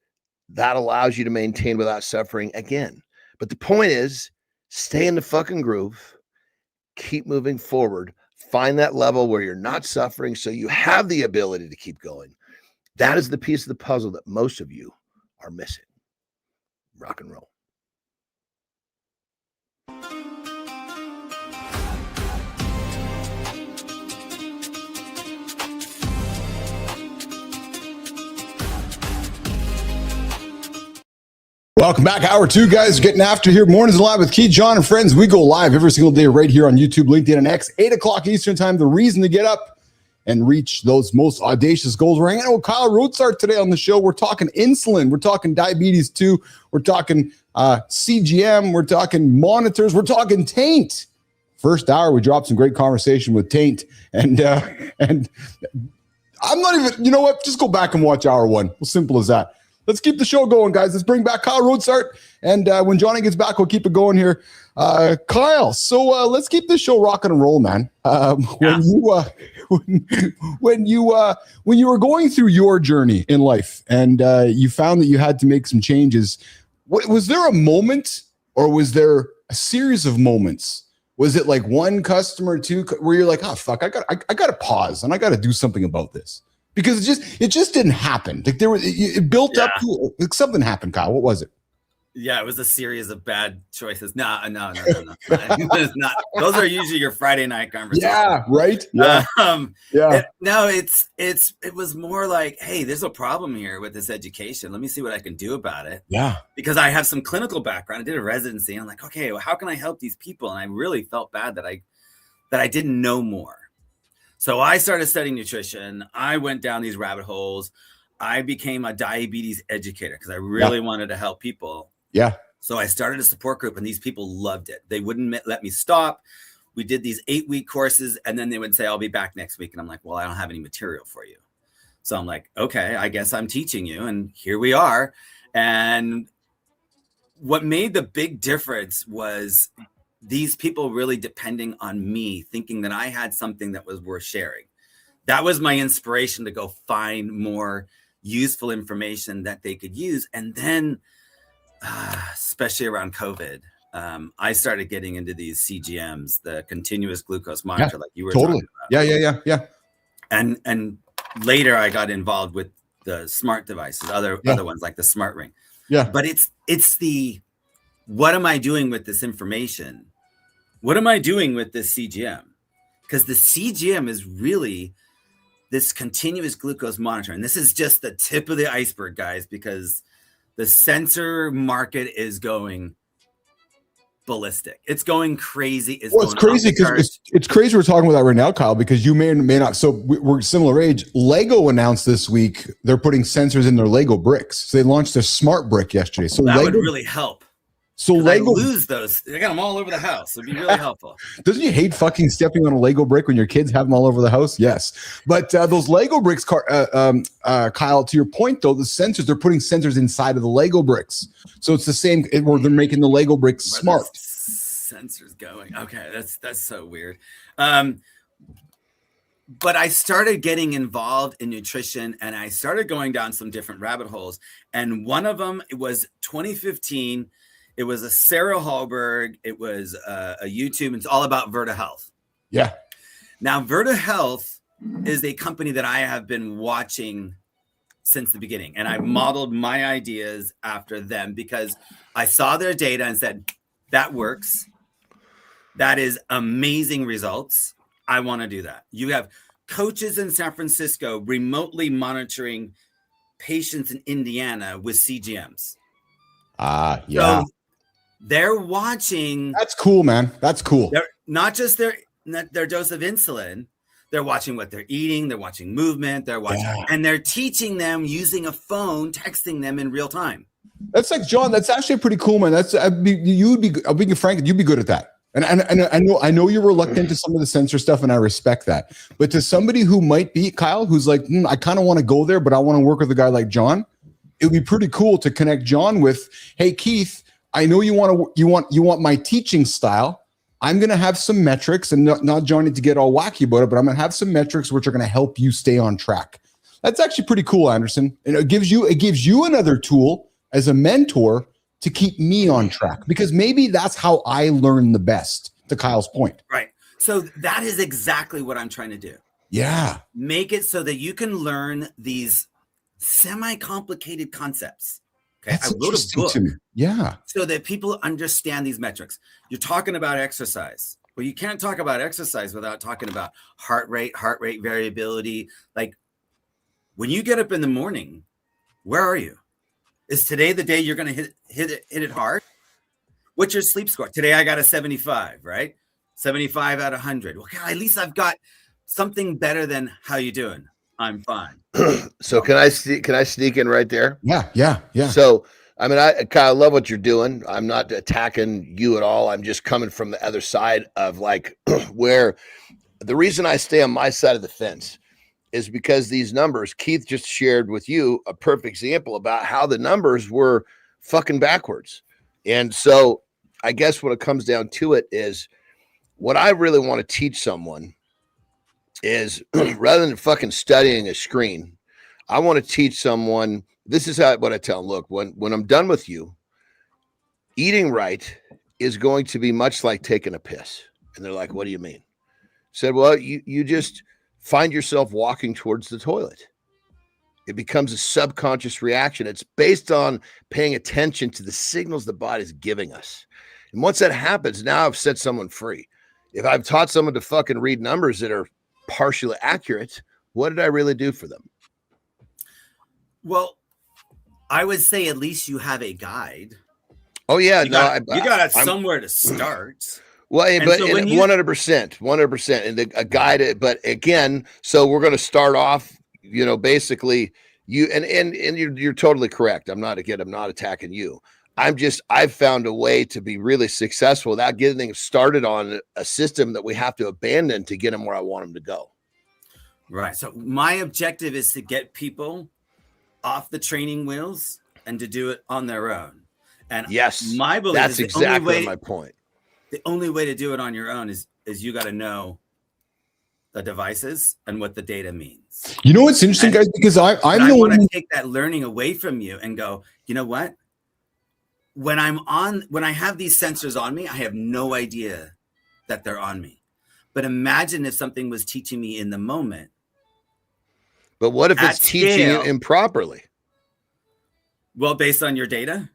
that allows you to maintain without suffering again. But the point is, stay in the fucking groove, keep moving forward, find that level where you're not suffering so you have the ability to keep going. That is the piece of the puzzle that most of you are missing. Rock and roll. Welcome back. Hour 2, guys. Getting after here. Mornings Live with Keith, John, and friends. We go live every single day right here on YouTube, LinkedIn, and X. 8 o'clock Eastern time. The reason to get up and reach those most audacious goals. We're hanging out with Kyle Roadsart today on the show. We're talking insulin. We're talking diabetes too. We're talking CGM. We're talking monitors. We're talking taint. First hour, we dropped some great conversation with taint. And I'm not even, you know what? Just go back and watch hour 1. Simple as that. Let's keep the show going, guys. Let's bring back Kyle Roadsart. And when Johnny gets back, we'll keep it going here. Kyle, so let's keep this show rocking and roll, man. When you were going through your journey in life and you found that you had to make some changes, was there a moment or was there a series of moments? Was it like one customer, two, where you're like, oh, fuck, I got to pause and I got to do something about this? Because it just didn't happen. Like it built up. Like something happened, Kyle. What was it? Yeah, it was a series of bad choices. No. It's not. Those are usually your Friday night conversations. Yeah, right. Yeah. It was more like, hey, there's a problem here with this education. Let me see what I can do about it. Yeah. Because I have some clinical background. I did a residency. And I'm like, okay, well, how can I help these people? And I really felt bad that I didn't know more. So I started studying nutrition. I went down these rabbit holes. I became a diabetes educator because I really wanted to help people. Yeah. So I started a support group and these people loved it. They wouldn't let me stop. We did these 8-week courses and then they would say, I'll be back next week. And I'm like, well, I don't have any material for you. So I'm like, okay, I guess I'm teaching you. And here we are. And what made the big difference was these people really depending on me, thinking that I had something that was worth sharing. That was my inspiration to go find more useful information that they could use. And then, especially around COVID, I started getting into these CGMs, the continuous glucose monitor, like you were talking about. Yeah. And later I got involved with the smart devices, other ones like the smart ring. Yeah. But it's the, what am I doing with this information? What am I doing with this CGM? Because the CGM is really this continuous glucose monitor. And this is just the tip of the iceberg, guys, because the sensor market is going ballistic. It's going crazy. It's crazy because it's crazy we're talking about that right now, Kyle, because you may or may not. So we're similar age. Lego announced this week they're putting sensors in their Lego bricks. So they launched their smart brick yesterday. So that Lego would really help. So Lego, I lose those. I got them all over the house. It'd be really helpful. Doesn't you hate fucking stepping on a Lego brick when your kids have them all over the house? Yes. But those Lego bricks, Kyle, to your point, though, the sensors, they're putting sensors inside of the Lego bricks. So it's the same, where they're making the Lego bricks smart. Sensors going. Okay, that's so weird. But I started getting involved in nutrition and I started going down some different rabbit holes. And one of them, it was 2015. It was a Sarah Hallberg. It was a YouTube. It's all about Virta Health. Yeah. Now, Virta Health is a company that I have been watching since the beginning. And I modeled my ideas after them because I saw their data and said, that works. That is amazing results. I want to do that. You have coaches in San Francisco remotely monitoring patients in Indiana with CGMs. Yeah. So they're watching. That's cool, man. That's cool. They're not just their dose of insulin. They're watching what they're eating. They're watching movement. They're watching, and they're teaching them using a phone, texting them in real time. That's like, John, that's actually pretty cool, man. I'll be frank, you'd be good at that. And I know you're reluctant to some of the sensor stuff, and I respect that. But to somebody who might be, Kyle, who's like, I kind of want to go there, but I want to work with a guy like John, it would be pretty cool to connect John with, hey, Keith, I know you want my teaching style. I'm going to have some metrics, and not Johnny to get all wacky about it, but I'm going to have some metrics which are going to help you stay on track. That's actually pretty cool, Anderson. And it gives you another tool as a mentor to keep me on track, because maybe that's how I learn the best, to Kyle's point. Right. So that is exactly what I'm trying to do. Yeah. Make it so that you can learn these semi-complicated concepts. Okay. That's I wrote a book yeah, so that people understand these metrics. You're talking about exercise. Well, you can't talk about exercise without talking about heart rate variability. Like when you get up in the morning, where are you? Is today the day you're going to hit it hard? What's your sleep score? Today I got a 75, right? 75 out of 100. Well, at least I've got something better than how you doing. I'm fine. So can I sneak in right there? Yeah. So, I mean, Kyle, I love what you're doing. I'm not attacking you at all. I'm just coming from the other side of like where the reason I stay on my side of the fence is because these numbers, Keith just shared with you a perfect example about how the numbers were fucking backwards. And so I guess what it comes down to it is what I really want to teach someone is rather than fucking studying a screen, I want to teach someone, this is what I tell them, look, when I'm done with you, eating right is going to be much like taking a piss. And they're like, what do you mean? I said, well, you just find yourself walking towards the toilet. It becomes a subconscious reaction. It's based on paying attention to the signals the body's giving us. And once that happens, now I've set someone free. If I've taught someone to fucking read numbers that are partially accurate, what did I really do for them? Well, I would say at least you have a guide. Oh yeah, you got somewhere to start. Well, but 100%, and a guide. But again, so we're going to start off. Basically, you're totally correct. I'm not attacking you. I've found a way to be really successful without getting started on a system that we have to abandon to get them where I want them to go. Right. So my objective is to get people off the training wheels and to do it on their own. And yes, my belief that's is exactly my point. The only way to do it on your own is you got to know the devices and what the data means. You know what's interesting, guys? Because I want to take that learning away from you and go, you know what? When I have these sensors on me, I have no idea that they're on me. But imagine if something was teaching me in the moment. But what if it's teaching you improperly? Well, based on your data?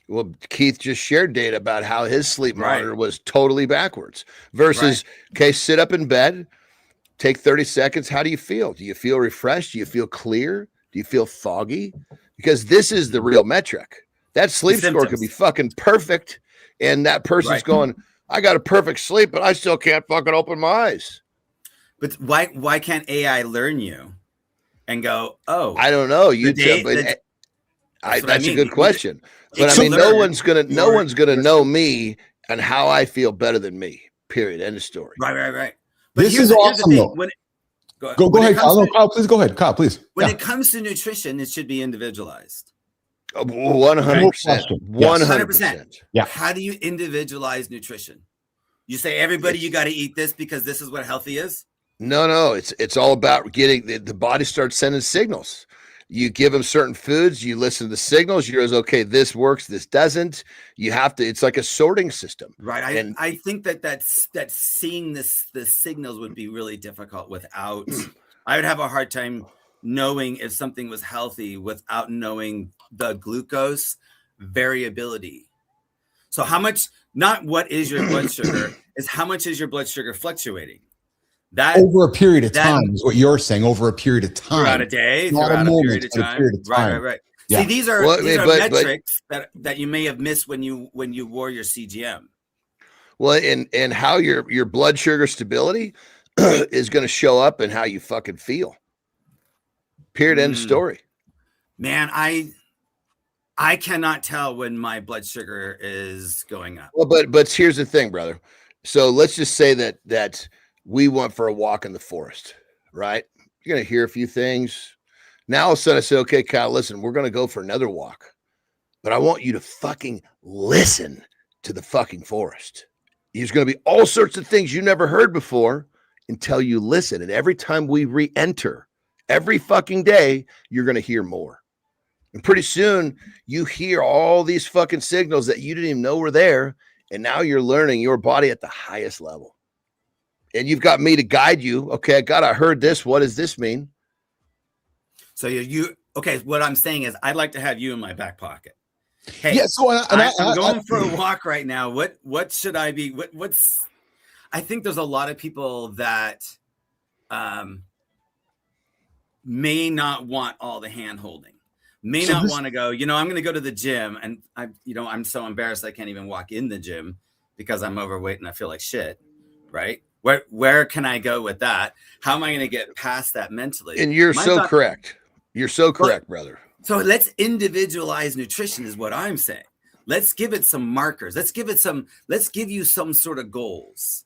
Well, Keith just shared data about how his sleep monitor was totally backwards versus, okay, sit up in bed, take 30 seconds. How do you feel? Do you feel refreshed? Do you feel clear? Do you feel foggy? Because this is the real metric. That sleep score could be fucking perfect. And that person's going, I got a perfect sleep, but I still can't fucking open my eyes. But why can't AI learn you and go, oh, I don't know. That's a good question. But I mean, no one's gonna know me and how I feel better than me. Period. End of story. Right. But this is awesome. Go ahead, Kyle. Kyle, please go ahead. Kyle, please. When it comes to nutrition, it should be individualized. 100%. 100%. Yeah. How do you individualize nutrition? You say everybody, you got to eat this because this is what healthy is. No. It's all about getting the body starts sending signals. You give them certain foods, you listen to the signals, you're okay, this works, this doesn't. You have to, it's like a sorting system. Right. I think that's seeing the signals would be really difficult without, I would have a hard time knowing if something was healthy without knowing the glucose variability. So how much, not what is your blood sugar, is how much is your blood sugar fluctuating? That over a period of time is what you're saying. Over a period of time, throughout a day, not throughout a moment, period of but time. a period of time. Right. Yeah. See, these are metrics that you may have missed when you wore your CGM. Well, and how your blood sugar stability is going to show up in how you fucking feel. Period. End story. Man, I cannot tell when my blood sugar is going up. Well, but here's the thing, brother. So let's just say that we went for a walk in the forest, right? You're going to hear a few things. Now all of a sudden I say, okay, Kyle, listen, we're going to go for another walk, but I want you to fucking listen to the fucking forest. There's going to be all sorts of things you never heard before until you listen. And every time we re-enter, every fucking day, you're going to hear more. And pretty soon you hear all these fucking signals that you didn't even know were there. And now you're learning your body at the highest level. And you've got me to guide you. Okay, God, I heard this. What does this mean? So okay, what I'm saying is I'd like to have you in my back pocket. Hey, yeah, so I'm going for a walk right now. What should I be? What's I think there's a lot of people that may not want all the hand holding, may not want to go, I'm going to go to the gym and I'm so embarrassed I can't even walk in the gym because I'm overweight and I feel like shit. Right. Where can I go with that? How am I going to get past that mentally? And you're correct. You're so correct, brother. So let's individualize nutrition is what I'm saying. Let's give it some markers. Let's give you some sort of goals.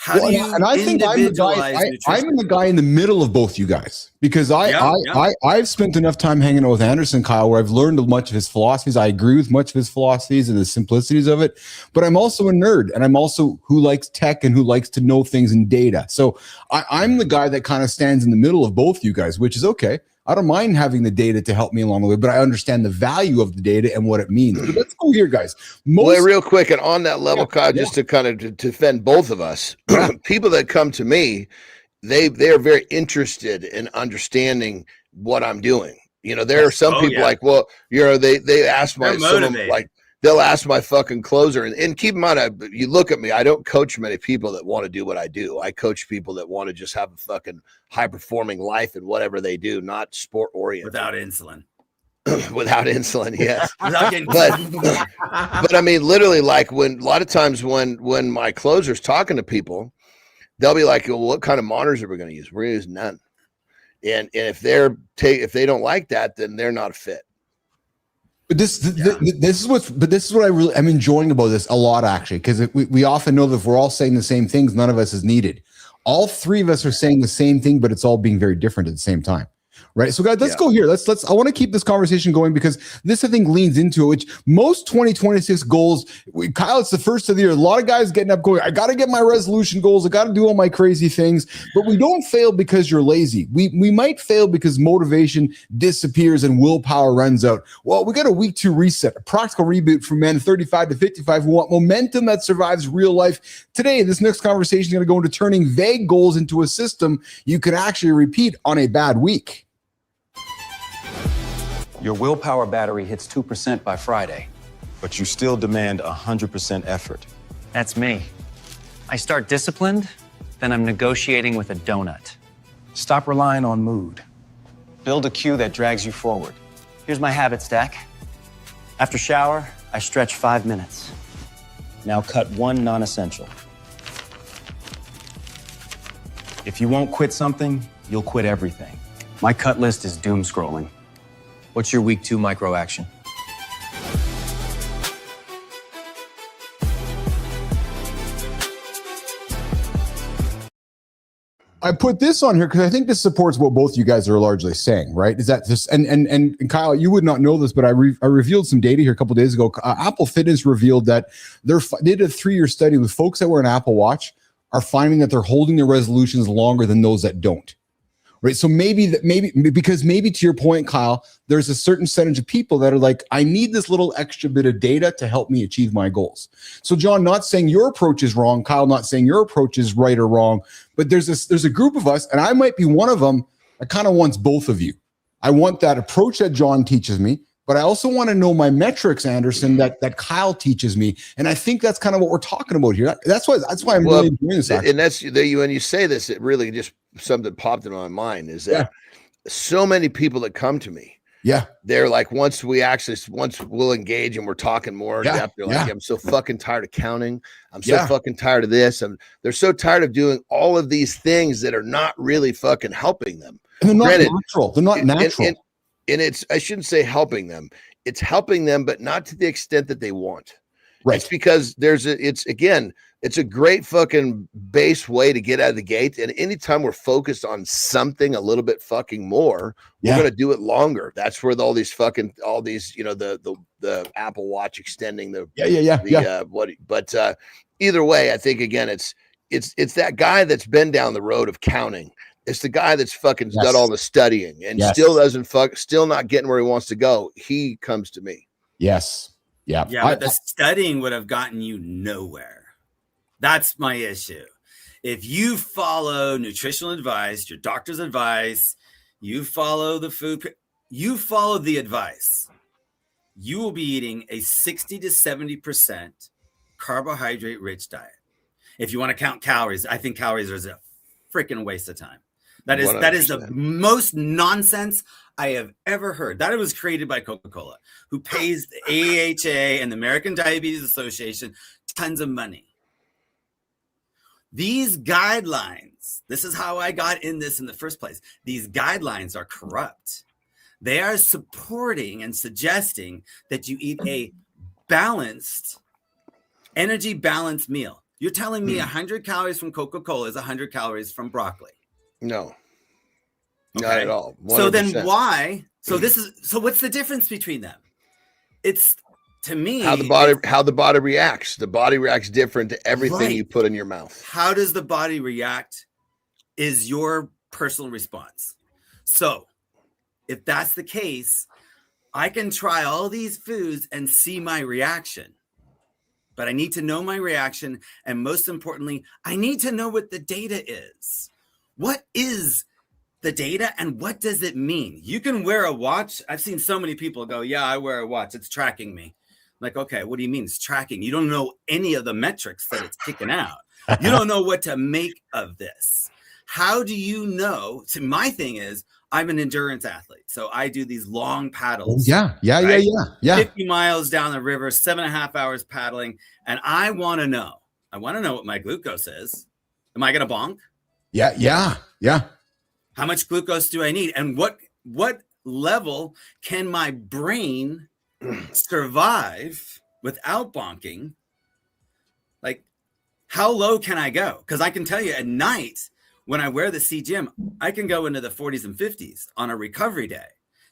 I think I'm the guy in the middle of both you guys, because I've spent enough time hanging out with Anderson, Kyle, where I've learned much of his philosophies. I agree with much of his philosophies and the simplicities of it, but I'm also a nerd, and I'm also who likes tech and who likes to know things in data. So I'm the guy that kind of stands in the middle of both you guys, which is okay. I don't mind having the data to help me along the way, but I understand the value of the data and what it means. But let's go here, guys. Real quick, and on that level, Kyle, just to kind of to defend both of us, people that come to me, they are very interested in understanding what I'm doing. There are some people like, well, they ask they'll ask my fucking closer, and keep in mind, you look at me, I don't coach many people that want to do what I do. I coach people that want to just have a fucking high performing life in whatever they do, not sport oriented. Without insulin. Without insulin, yes. But I mean, literally, like a lot of times when my closer's talking to people, they'll be like, well, what kind of monitors are we going to use? We're going to use none. And if they don't like that, then they're not fit. But this is what I'm enjoying about this a lot, actually, because we often know that if we're all saying the same things, none of us is needed. All three of us are saying the same thing, but it's all being very different at the same time. Right. So guys, let's go here. I want to keep this conversation going, because this, I think, leans into it, which most 2026 goals, Kyle, it's the first of the year. A lot of guys getting up going, I got to get my resolution goals. I got to do all my crazy things, but we don't fail because you're lazy. We might fail because motivation disappears and willpower runs out. Well, we got a week 2 reset, a practical reboot for men 35 to 55 who want momentum that survives real life. Today, this next conversation is going to go into turning vague goals into a system you can actually repeat on a bad week. Your willpower battery hits 2% by Friday, but you still demand 100% effort. That's me. I start disciplined, then I'm negotiating with a donut. Stop relying on mood. Build a cue that drags you forward. Here's my habit stack. After shower, I stretch 5 minutes. Now cut one non-essential. If you won't quit something, you'll quit everything. My cut list is doom scrolling. What's your week 2 micro action? I put this on here because I think this supports what both you guys are largely saying, right? Is that this, and Kyle, you would not know this, but I revealed some data here a couple of days ago. Apple Fitness revealed that they did a 3-year study with folks that wear an Apple Watch are finding that they're holding their resolutions longer than those that don't. Right. So maybe to your point, Kyle, there's a certain percentage of people that are like, I need this little extra bit of data to help me achieve my goals. So John, not saying your approach is wrong, Kyle, not saying your approach is right or wrong, but there's a group of us, and I might be one of them, I kind of want both of you. I want that approach that John teaches me, but I also want to know my metrics, Anderson, that Kyle teaches me. And I think that's kind of what we're talking about here. That's why I'm really enjoying this. Actually. And that's when you say this, it really just something popped in my mind is that so many people that come to me, they're like, once we'll engage and we're talking more in depth, they're like, I'm so fucking tired of counting. I'm so fucking tired of this. And they're so tired of doing all of these things that are not really fucking helping them. And they're not natural. They're not natural. And it's, I shouldn't say helping them. It's helping them, but not to the extent that they want. Right. It's because it's a great fucking base way to get out of the gate. And anytime we're focused on something a little bit fucking more, we're going to do it longer. That's where all these, the Apple Watch extending either way, I think again, it's that guy that's been down the road of counting. It's the guy that's fucking done all the studying and still not getting where he wants to go. He comes to me. Yes. Yeah. Yeah. But the studying would have gotten you nowhere. That's my issue. If you follow nutritional advice, your doctor's advice, you follow the food, you follow the advice, you will be eating a 60 to 70% carbohydrate rich diet. If you want to count calories, I think calories are a freaking waste of time. That is the most nonsense I have ever heard. That it was created by Coca-Cola, who pays the AHA and the American Diabetes Association tons of money. These guidelines, this is how I got in this in the first place. These guidelines are corrupt. They are supporting and suggesting that you eat a balanced, energy balanced meal. You're telling me 100 calories from Coca-Cola is 100 calories from broccoli. No, not at all. 100%. So then why? So what's the difference between them? It's, to me, how the body reacts. The body reacts different to everything you put in your mouth. How does the body react is your personal response. So if that's the case, I can try all these foods and see my reaction. But I need to know my reaction. And most importantly, I need to know what the data is. What is the data and what does it mean? You can wear a watch. I've seen so many people go, yeah, I wear a watch. It's tracking me. I'm like, okay, what do you mean it's tracking? You don't know any of the metrics that it's kicking out. You don't know what to make of this. How do you know? So my thing is, I'm an endurance athlete. So I do these long paddles. Yeah. 50 miles down the river, 7.5 hours paddling. And I want to know what my glucose is. Am I going to bonk? Yeah. How much glucose do I need? And what level can my brain survive without bonking? Like, how low can I go? Because I can tell you at night, when I wear the CGM, I can go into the 40s and 50s on a recovery day.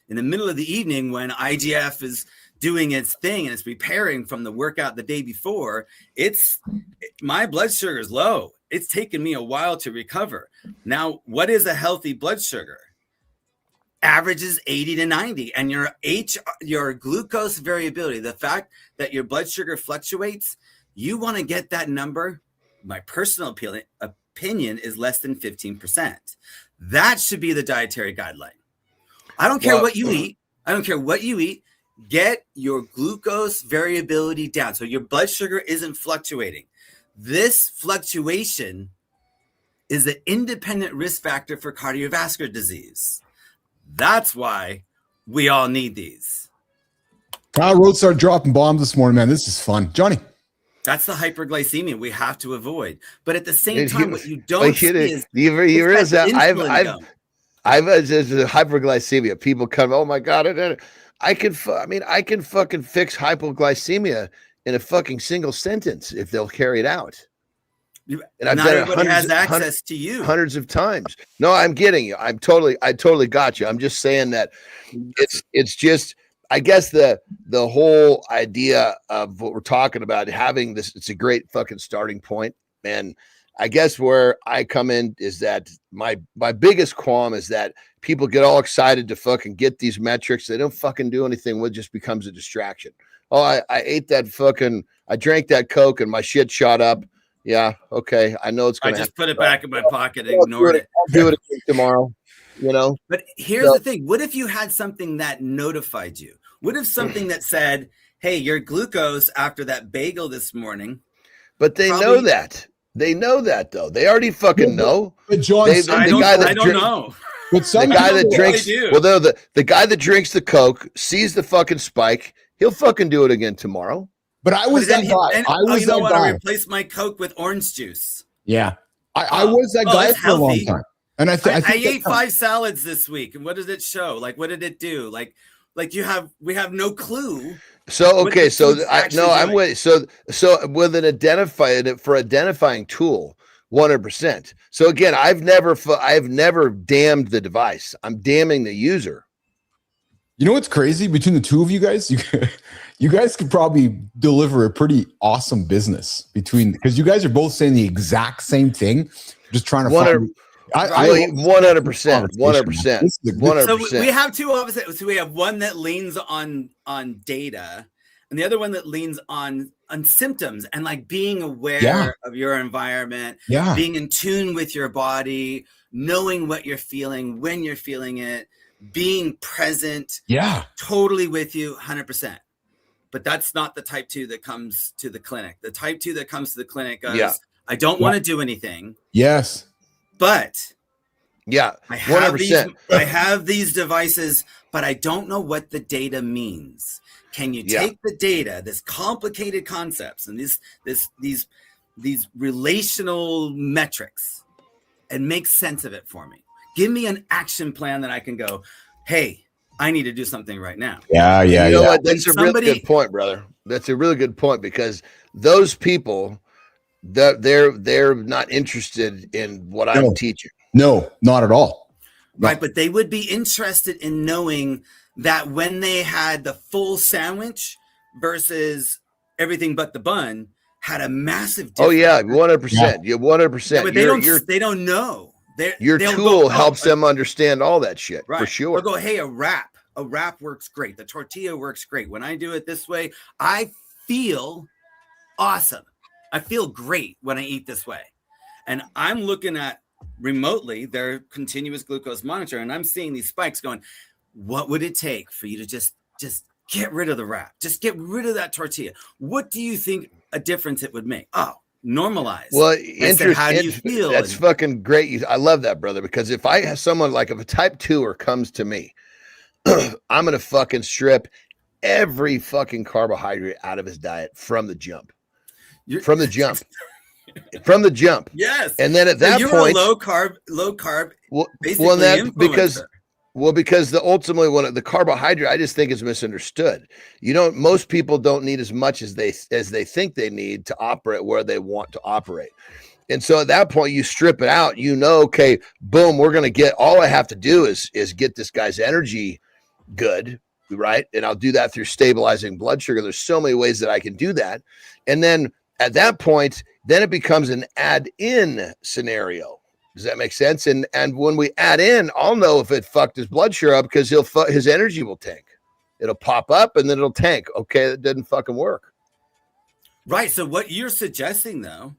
In the middle of the evening, when IGF is doing its thing and it's preparing from the workout the day before, my blood sugar is low. It's taken me a while to recover. Now, what is a healthy blood sugar? Average is 80 to 90. And your glucose variability, the fact that your blood sugar fluctuates, you want to get that number. My personal opinion is less than 15%. That should be the dietary guideline. I don't care what you eat. Get your glucose variability down so your blood sugar isn't fluctuating. This fluctuation is an independent risk factor for cardiovascular disease. That's why we all need these. Kyle Rhodes started dropping bombs this morning, man. This is fun. Johnny. That's the hyperglycemia we have to avoid. But at the same time, what you don't see is I've hyperglycemia. People come, oh my God, I can fucking fix hypoglycemia in a fucking single sentence if they'll carry it out. And I've done it has access to you hundreds of times. No, I'm getting you. I totally got you. I'm just saying that it's just, I guess the whole idea of what we're talking about, having this, it's a great fucking starting point. And I guess where I come in is that my biggest qualm is that people get all excited to fucking get these metrics. They don't fucking do anything with it, just becomes a distraction. Oh, I ate that I drank that Coke and my shit shot up. Yeah. Okay. I know it's going to put it back in my pocket and ignored it. I'll do it again tomorrow. You know. But here's the thing. What if you had something that notified you? What if something that said, hey, your glucose after that bagel this morning? But they know that. They know that, though. They already fucking know. But John, I don't know. But some the guy that people drinks, do. well, the guy that drinks the Coke sees the fucking spike. He'll fucking do it again tomorrow. But I was that guy. I was that want guy. to replace my Coke with orange juice. Yeah, I was that guy for a long time. And I ate 5 salads this week. And what did it show? Like, what did it do? Like we have no clue. So okay, I'm with so with an identifying tool, 100%. So again, I've never damned the device. I'm damning the user. You know what's crazy between the two of you guys? You guys could probably deliver a pretty awesome business because you guys are both saying the exact same thing, just trying to find. 100%, 100%. So we have two opposites. So we have one that leans on data, and the other one that leans on symptoms and like being aware of your environment, being in tune with your body, knowing what you're feeling, when you're feeling it, being present, totally with you, 100%. But that's not the type 2 that comes to the clinic. The type 2 that comes to the clinic goes, I don't want to do anything. Yes. But I have these devices, but I don't know what the data means. Can you take the data, this complicated concepts and these relational metrics, and make sense of it for me? Give me an action plan that I can go, hey, I need to do something right now. Yeah. You know what? That's a really good point, brother. That's a really good point, because those people, they're not interested in what I'm teaching. No, not at all. Right, but they would be interested in knowing that when they had the full sandwich versus everything but the bun had a massive difference. Oh yeah, 100%. Yeah, 100%. Yeah, but they don't know. Your tool helps them understand all that shit, right, for sure. They'll go, hey, a wrap works great. The tortilla works great. When I do it this way, I feel awesome. I feel great when I eat this way. And I'm looking at remotely their continuous glucose monitor, and I'm seeing these spikes going, what would it take for you to just get rid of the wrap? Just get rid of that tortilla. What do you think a difference it would make? Oh, normalize. Well, how do you feel? That's fucking great. I love that, brother, because if I have someone like, if a type 2er comes to me, I'm going to fucking strip every fucking carbohydrate out of his diet from the jump. From the jump. Yes. And then at that you're point, a low carb. Because ultimately one of the carbohydrate, I just think is misunderstood. Most people don't need as much as they think they need to operate where they want to operate. And so at that point, you strip it out, okay, boom, we're going to get, all I have to do is get this guy's energy good, right? And I'll do that through stabilizing blood sugar. There's so many ways that I can do that. And then at that point, then it becomes an add-in scenario. Does that make sense? And when we add in, I'll know if it fucked his blood sugar up, because his energy will tank. It'll pop up and then it'll tank. Okay, that didn't fucking work. Right. So what you're suggesting, though,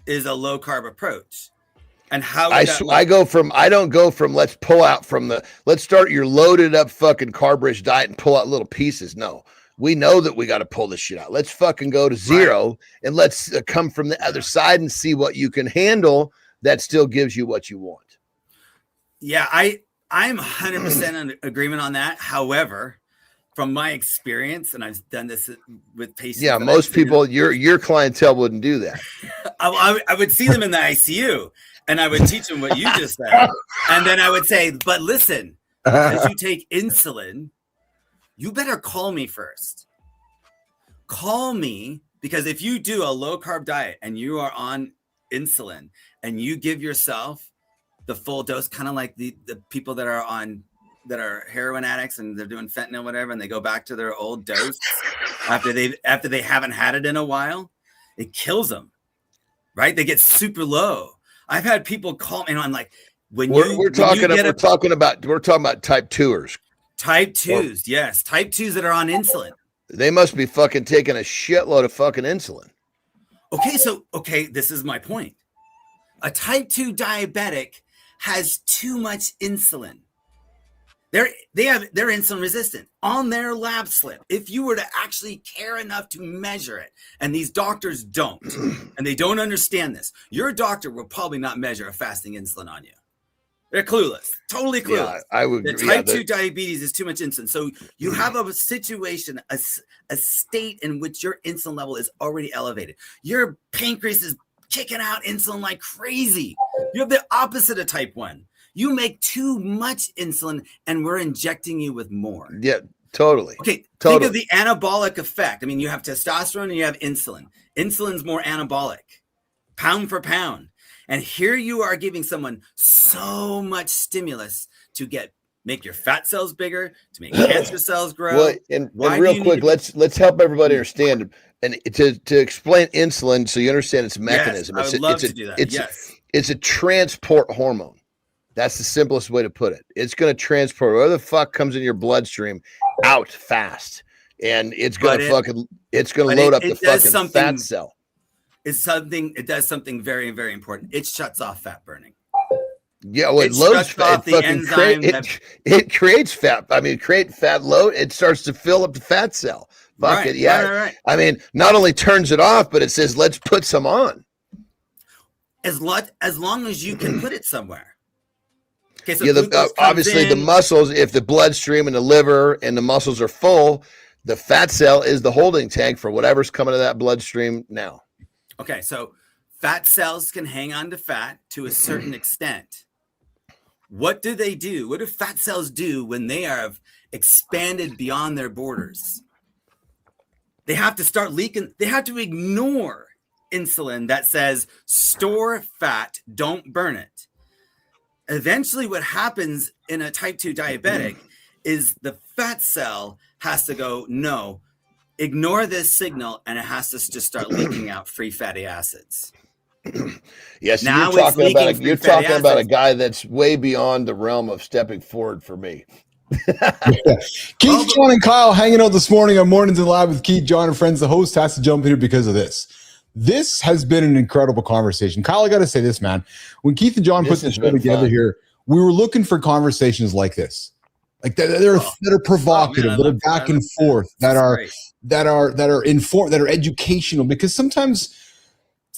is a low carb approach. And how I don't go from let's start your loaded up fucking carb rich diet and pull out little pieces. No, we know that we got to pull this shit out. Let's fucking go to zero, and let's come from the other side and see what you can handle that still gives you what you want. Yeah, I'm 100% in agreement on that. However, from my experience, and I've done this with patients. Yeah, most people, your clientele wouldn't do that. I would see them in the ICU, and I would teach them what you just said. And then I would say, but listen, because you take insulin, you better call me first. Call me, because if you do a low carb diet and you are on insulin and you give yourself the full dose, kind of like the people that are heroin addicts and they're doing fentanyl, whatever, and they go back to their old dose after they haven't had it in a while, it kills them, right? They get super low. I've had people call me and I'm like, we're talking about type 2ers. Type 2s, yes. Type 2s that are on insulin. They must be fucking taking a shitload of fucking insulin. Okay, this is my point. A type 2 diabetic has too much insulin. They're insulin resistant on their lab slip. If you were to actually care enough to measure it, and these doctors don't, and they don't understand this, your doctor will probably not measure a fasting insulin on you. They're clueless, totally clueless. Yeah, I would. The type 2 diabetes is too much insulin. So you have a situation, a state in which your insulin level is already elevated. Your pancreas is kicking out insulin like crazy. You have the opposite of type 1. You make too much insulin, and we're injecting you with more. Yeah, totally. Okay, totally. Think of the anabolic effect. I mean, you have testosterone and you have insulin. Insulin's more anabolic, pound for pound. And here you are giving someone so much stimulus to make your fat cells bigger, to make cancer cells grow. Well, and real quick, let's help everybody understand, and to explain insulin so you understand its mechanism. Yes, I would love to do that. It's a transport hormone. That's the simplest way to put it. It's going to transport whatever the fuck comes in your bloodstream out fast, and it's going to load up the fucking fat cell. It does something very, very important. It shuts off fat burning. Yeah, well, it loads fat. It creates fat. I mean, create fat load. It starts to fill up the fat cell. Fuck it. Yeah. Right. I mean, not only turns it off, but it says, let's put some on. As long as you can put it somewhere. Okay, so obviously the muscles, if the bloodstream and the liver and the muscles are full, the fat cell is the holding tank for whatever's coming to that bloodstream now. Okay, so fat cells can hang on to fat to a certain extent. What do they do? What do fat cells do when they have expanded beyond their borders? They have to start leaking. They have to ignore insulin that says store fat, don't burn it. Eventually what happens in a type 2 diabetic is the fat cell has to go, no, ignore this signal, and it has to just start leaking out free fatty acids. Yes, now you're talking about a guy that's way beyond the realm of stepping forward for me. Keith, John, and Kyle hanging out this morning on Mornings in Live with Keith, John, and friends. The host has to jump in here because of this. This has been an incredible conversation. Kyle, I got to say this, man. When Keith and John put this show together here, we were looking for conversations like this, like that are provocative, that are back and forth, that are informed, that are educational. Because sometimes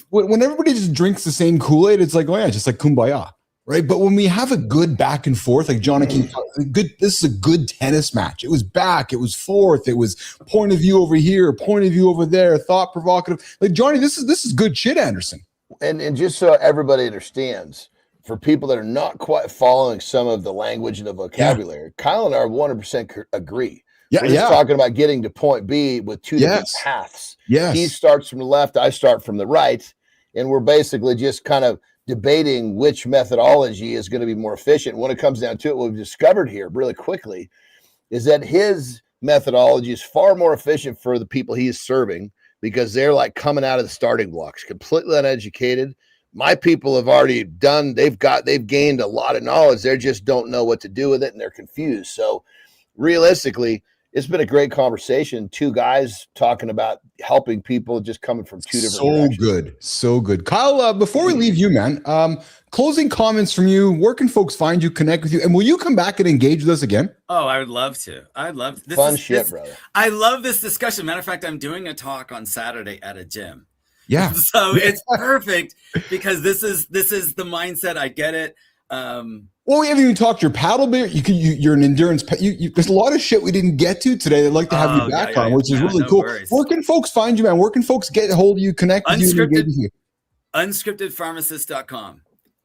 when everybody just drinks the same Kool-Aid, it's like, oh yeah, just like kumbaya, right? But when we have a good back and forth, like John and Keith, this is a good tennis match. It was back, it was forth, it was point of view over here, point of view over there, thought provocative. Like Johnny, this is good shit, Anderson. And just so everybody understands, for people that are not quite following some of the language and the vocabulary, Kyle and I 100% agree. Yeah, We're just talking about getting to point B with two different paths. Yes. He starts from the left, I start from the right, and we're basically just kind of debating which methodology is going to be more efficient. When it comes down to it, what we've discovered here really quickly is that his methodology is far more efficient for the people he is serving because they're like coming out of the starting blocks, completely uneducated. My people have already done, they've gained a lot of knowledge. They just don't know what to do with it and they're confused. So realistically, it's been a great conversation. Two guys talking about helping people just coming from two different directions. So good. Kyle, before we leave you, man, closing comments from you. Where can folks find you, connect with you? And will you come back and engage with us again? Oh, I would love to. I'd love to. Fun shit, brother. I love this discussion. Matter of fact, I'm doing a talk on Saturday at a gym. Yeah. So it's perfect because this is the mindset. I get it. Well, we haven't even talked your paddle bear. You're an endurance. There's a lot of shit we didn't get to today. I'd like to have you back on, which is really cool. Worries. Where can folks find you, man? Where can folks get a hold of you, connect with you, engage with you? Unscriptedpharmacist.com.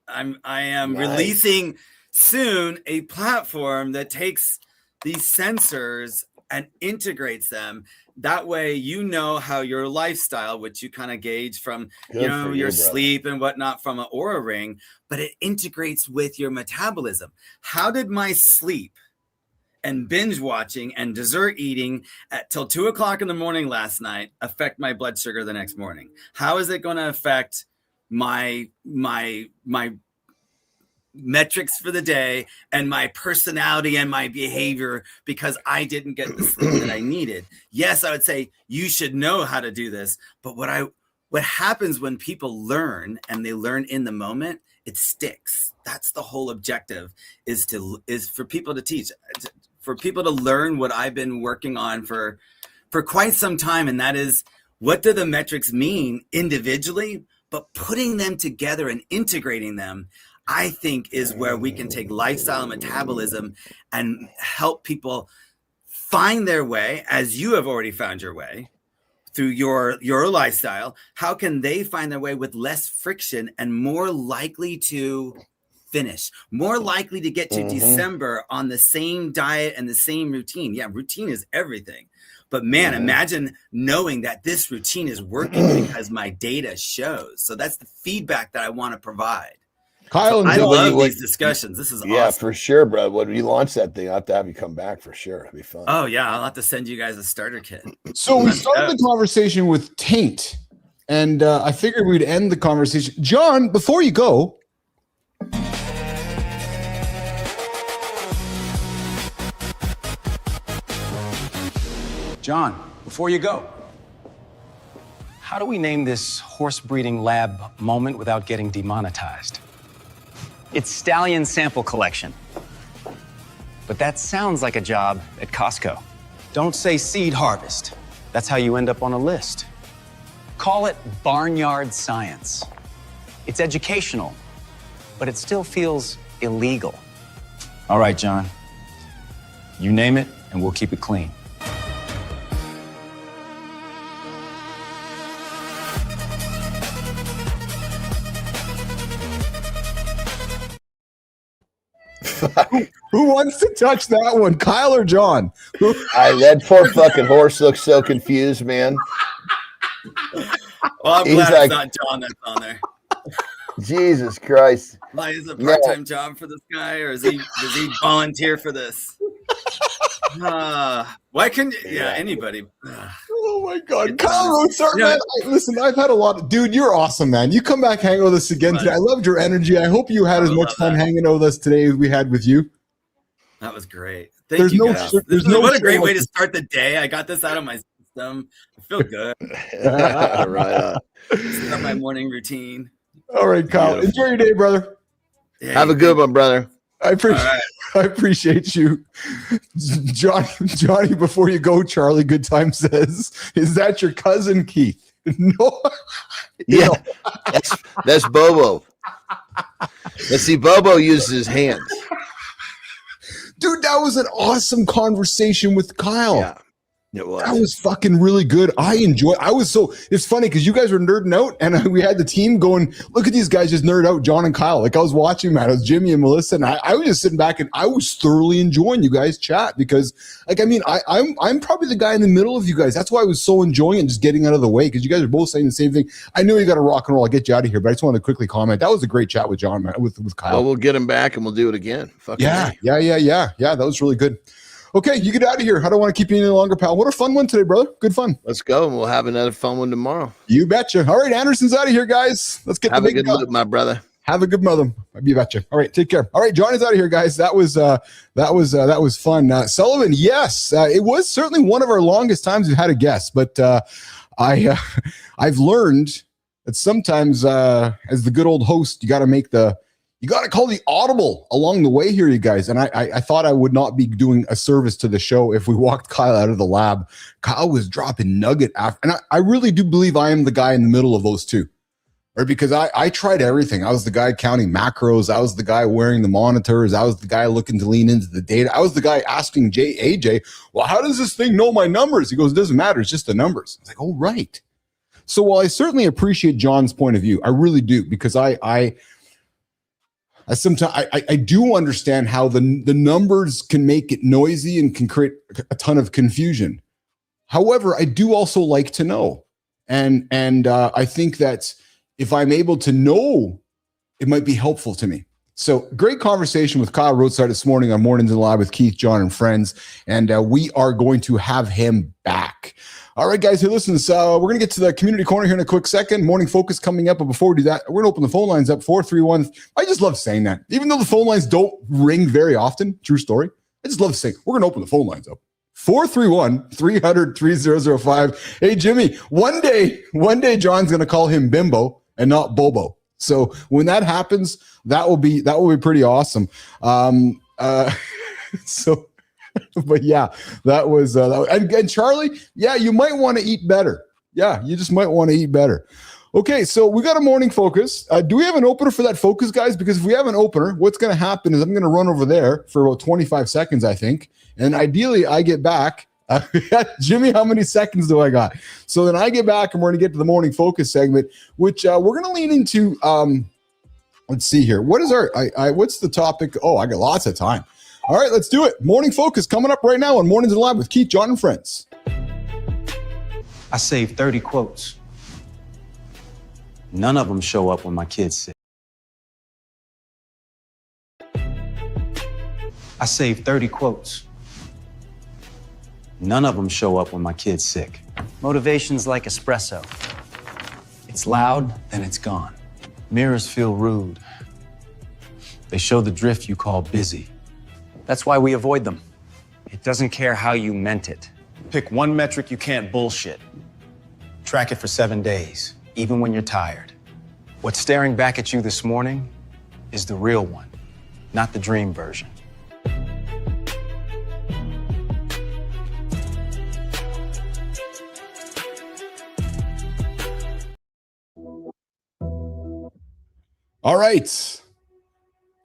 I am releasing soon a platform that takes these sensors and integrates them. That way, you know how your lifestyle, which you kind of gauge from, your sleep and whatnot from an Oura ring, but it integrates with your metabolism. How did my sleep and binge watching and dessert eating till 2:00 in the morning last night affect my blood sugar the next morning? How is it going to affect my metrics for the day and my personality and my behavior because I didn't get the sleep that I needed? Yes, I would say you should know how to do this, but what happens when people learn and they learn in the moment it sticks. That's the whole objective, is for people to teach, for people to learn what I've been working on for quite some time. And that is, what do the metrics mean individually, but putting them together and integrating them, I think, is where we can take lifestyle and metabolism and help people find their way, as you have already found your way through your lifestyle. How can they find their way with less friction and more likely to finish, more likely to get to December on the same diet and the same routine? Yeah, routine is everything. But man, imagine knowing that this routine is working because my data shows. So that's the feedback that I want to provide. Kyle, and I John, love these discussions. This is yeah, awesome. for sure, bro. When you launch that thing, I have to have you come back for sure. It'll be fun. Oh yeah, I'll have to send you guys a starter kit. So we started the conversation with taint, and I figured we'd end the conversation. John, before you go, John, before you go, how do we name this horse breeding lab moment without getting demonetized? It's Stallion Sample Collection. But that sounds like a job at Costco. Don't say seed harvest. That's how you end up on a list. Call it barnyard science. It's educational, but it still feels illegal. All right, John. You name it, and we'll keep it clean. who wants to touch that one, Kyle or John? That poor fucking horse looks so confused, man. Well, I'm glad it's not John that's on there. Jesus Christ. Like, is it a part-time job for this guy, or does he volunteer for this? Why couldn't anybody? Oh my God, Kyle wrote something. Man, listen, I've had a lot of, dude, you're awesome, man. You come back, hang with us again today. I loved your energy. I hope you had as much fun hanging out with us today as we had with you. That was great. Thank you, guys. What a great way to start the day. I got this out of my system. I feel good. Right. Start my morning routine. All right, Kyle. Enjoy your day, brother. Yeah, have a good one, brother. I appreciate you. Johnny, before you go, Charlie Good Time says, is that your cousin Keith? No. Yeah, that's Bobo. Let's see, Bobo uses his hands. Dude, that was an awesome conversation with Kyle. Yeah, it was. That was fucking really good. It's funny because you guys were nerding out, and we had the team going, look at these guys just nerd out, John and Kyle. Like, I was watching, man. It was Jimmy and Melissa, and I was just sitting back, and I was thoroughly enjoying you guys chat because, like, I mean, I'm probably the guy in the middle of you guys. That's why I was so enjoying it, just getting out of the way, because you guys are both saying the same thing. I know you got to rock and roll. I'll get you out of here, but I just wanted to quickly comment. That was a great chat with John, man, with Kyle. Well, we'll get him back, and we'll do it again. Yeah. That was really good. Okay, you get out of here. I don't want to keep you any longer, pal. What a fun one today, brother. Good fun. Let's go, and we'll have another fun one tomorrow. You betcha. All right, Anderson's out of here, guys. Let's get have a good look, my brother. Have a good mother. You betcha. All right, take care. All right, Johnny's out of here, guys. That was fun. Sullivan, yes, it was certainly one of our longest times we've had a guest, but I've learned that sometimes, as the good old host, you got to call the audible along the way here, you guys. And I thought I would not be doing a service to the show if we walked Kyle out of the lab. Kyle was dropping nugget after, and I really do believe I am the guy in the middle of those two, right? Because I tried everything. I was the guy counting macros. I was the guy wearing the monitors. I was the guy looking to lean into the data. I was the guy asking AJ, well, how does this thing know my numbers? He goes, it doesn't matter. It's just the numbers. I was like, oh, right. So while I certainly appreciate John's point of view, I really do, because I sometimes I do understand how the numbers can make it noisy and can create a ton of confusion. However, I do also like to know, and I think that if I'm able to know, it might be helpful to me. So great conversation with Kyle Roadside this morning on Mornings in the Lab with Keith, John, and friends, and we are going to have him back. All right, guys, hey, listen, we're going to get to the community corner here in a quick second. Morning Focus coming up, but before we do that, we're going to open the phone lines up, 431. I just love saying that. Even though the phone lines don't ring very often, true story, I just love saying, we're going to open the phone lines up. 431-300-3005. Hey, Jimmy, one day John's going to call him Bimbo and not Bobo. So when that happens, that will be pretty awesome. So, but yeah, that was and Charlie, yeah, you might want to eat better. Yeah, you just might want to eat better. Okay, so we got a morning focus. Do we have an opener for that focus, guys? Because if we have an opener, what's going to happen is I'm going to run over there for about 25 seconds, I think. And ideally, I get back. Jimmy, how many seconds do I got? So then I get back and we're going to get to the morning focus segment, which we're going to lean into. Let's see here. What is what's the topic? Oh, I got lots of time. All right, let's do it. Morning focus coming up right now on Mornings in Live with Keith, John, and friends. I saved 30 quotes. None of them show up when my kid's sick. I saved 30 quotes. None of them show up when my kid's sick. Motivation's like espresso. It's loud, then it's gone. Mirrors feel rude. They show the drift you call busy. That's why we avoid them. It doesn't care how you meant it. Pick one metric you can't bullshit. Track it for 7 days, even when you're tired. What's staring back at you this morning is the real one, not the dream version. All right.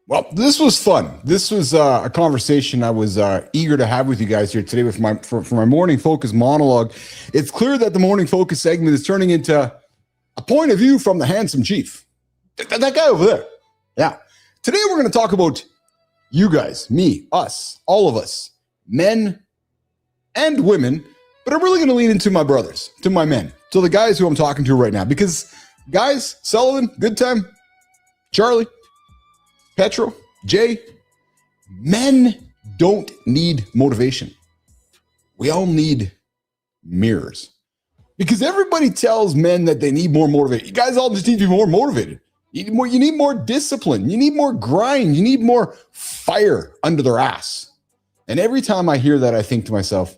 Well, this was fun. This was a conversation I was eager to have with you guys here today with for my morning focus monologue. It's clear that the morning focus segment is turning into a point of view from the handsome chief. That guy over there. Yeah. Today we're going to talk about you guys, me, us, all of us, men and women, but I'm really going to lean into my brothers, to my men, to the guys who I'm talking to right now. Because guys, Sullivan, Good Time, Charlie, Petro, Jay, men don't need motivation. We all need mirrors. Because everybody tells men that they need more motivation. You guys all just need to be more motivated. You need more discipline. You need more grind. You need more fire under their ass. And every time I hear that, I think to myself,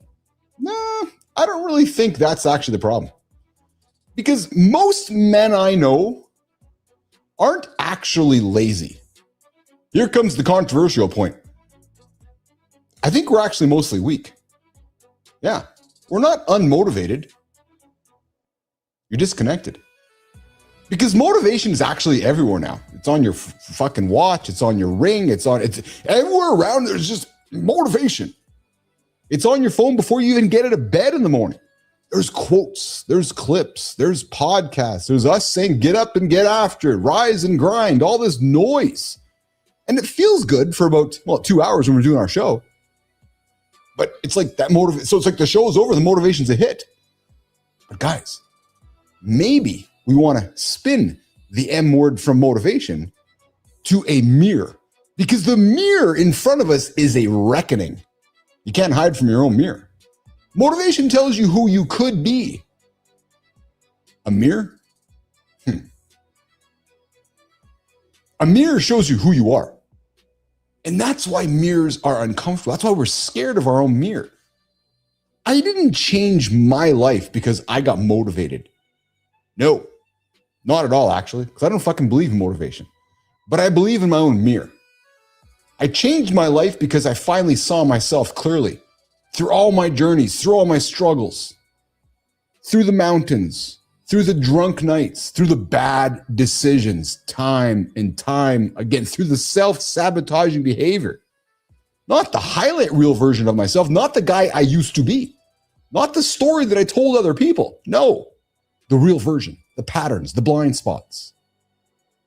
nah, I don't really think that's actually the problem. Because most men I know aren't actually lazy. Here comes the controversial point. I think we're actually mostly weak. Yeah, we're not unmotivated. You're disconnected. Because motivation is actually everywhere now. It's on your fucking watch. It's on your ring. It's everywhere around. There's just motivation. It's on your phone before you even get out of bed in the morning. There's quotes. There's clips. There's podcasts. There's us saying, get up and get after it. Rise and grind. All this noise. And it feels good for about, 2 hours when we're doing our show. But it's like that motivation. So it's like the show's over. The motivation's a hit. But guys, maybe we want to spin the M word from motivation to a mirror, because the mirror in front of us is a reckoning. You can't hide from your own mirror. Motivation tells you who you could be. A mirror? A mirror shows you who you are. And that's why mirrors are uncomfortable. That's why we're scared of our own mirror. I didn't change my life because I got motivated. No, not at all, actually, because I don't fucking believe in motivation. But I believe in my own mirror. I changed my life because I finally saw myself clearly through all my journeys, through all my struggles, through the mountains, through the drunk nights, through the bad decisions, time and time again, through the self-sabotaging behavior. Not the highlight reel version of myself, not the guy I used to be, not the story that I told other people. No, the real version, the patterns, the blind spots,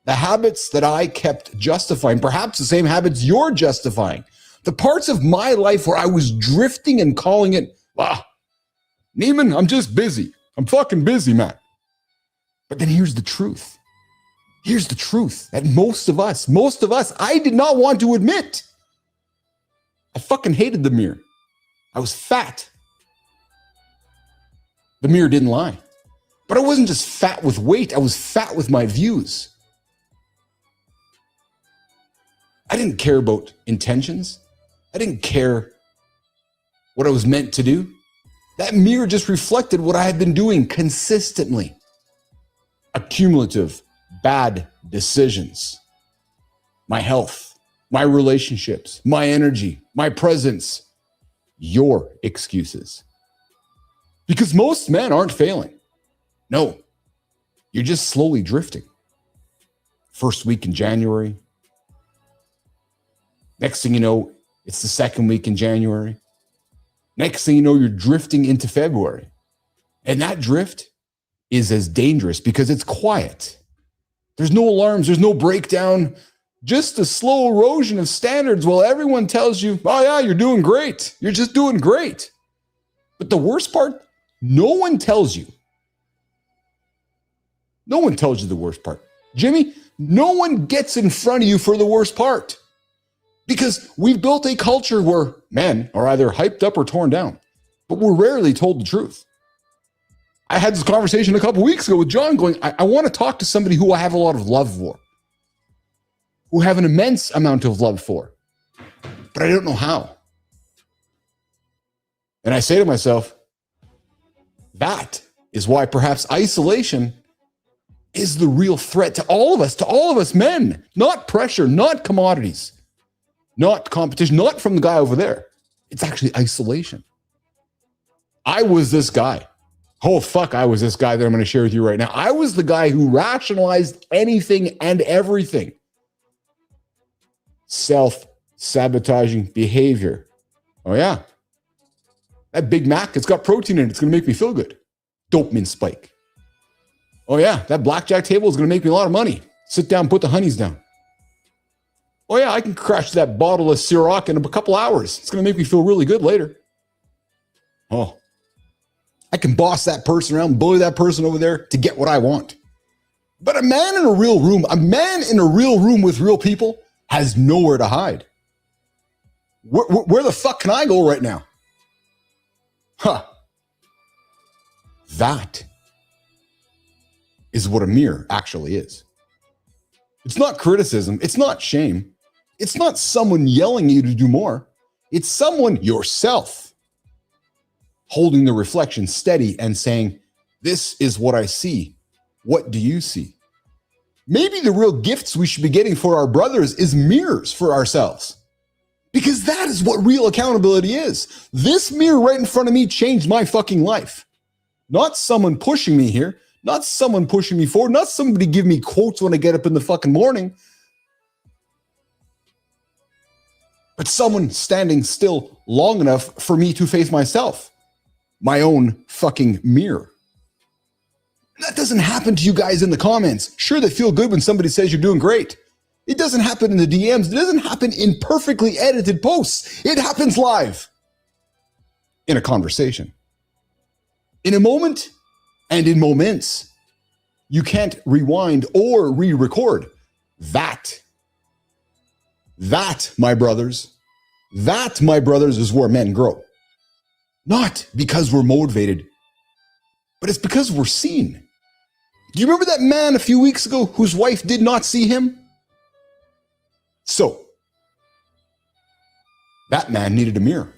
the habits that I kept justifying, perhaps the same habits you're justifying, the parts of my life where I was drifting and calling it, Neiman, I'm just busy. I'm fucking busy, man. But then here's the truth. Here's the truth that most of us, I did not want to admit. I fucking hated the mirror. I was fat. The mirror didn't lie. But I wasn't just fat with weight. I was fat with my views. I didn't care about intentions. I didn't care what I was meant to do. That mirror just reflected what I had been doing consistently. Accumulative, bad decisions. My health, my relationships, my energy, my presence, your excuses. Because most men aren't failing. No, you're just slowly drifting. First week in January. Next thing you know, it's the second week in January. Next thing you know, you're drifting into February. And that drift is as dangerous because it's quiet. There's no alarms, there's no breakdown, just a slow erosion of standards while everyone tells you, oh yeah, you're doing great. You're just doing great. But the worst part, no one tells you. No one tells you the worst part. Jimmy, no one gets in front of you for the worst part. Because we've built a culture where men are either hyped up or torn down, but we're rarely told the truth. I had this conversation a couple weeks ago with John going, I want to talk to somebody who I have a lot of love for, who have an immense amount of love for, but I don't know how. And I say to myself, that is why perhaps isolation is the real threat to all of us men, not pressure, not commodities, not competition, not from the guy over there. It's actually isolation. I was this guy. Oh, fuck, I was this guy that I'm going to share with you right now. I was the guy who rationalized anything and everything. Self-sabotaging behavior. Oh, yeah. That Big Mac, it's got protein in it. It's going to make me feel good. Dopamine spike. Oh, yeah, that blackjack table is going to make me a lot of money. Sit down, put the honeys down. Oh, yeah, I can crash that bottle of Ciroc in a couple hours. It's going to make me feel really good later. Oh, I can boss that person around, bully that person over there to get what I want. But a man in a real room with real people has nowhere to hide. Where the fuck can I go right now? Huh. That is what a mirror actually is. It's not criticism. It's not shame. It's not someone yelling at you to do more. It's someone, yourself, holding the reflection steady and saying, this is what I see. What do you see? Maybe the real gifts we should be getting for our brothers is mirrors for ourselves. Because that is what real accountability is. This mirror right in front of me changed my fucking life. Not someone pushing me here, not someone pushing me forward, not somebody give me quotes when I get up in the fucking morning, but someone standing still long enough for me to face myself, my own fucking mirror. That doesn't happen to you guys in the comments. Sure, they feel good when somebody says you're doing great. It doesn't happen in the DMs. It doesn't happen in perfectly edited posts. It happens live in a conversation. In a moment and in moments, you can't rewind or re-record. That, my brothers, is where men grow. Not because we're motivated, but it's because we're seen. Do you remember that man a few weeks ago whose wife did not see him? So, that man needed a mirror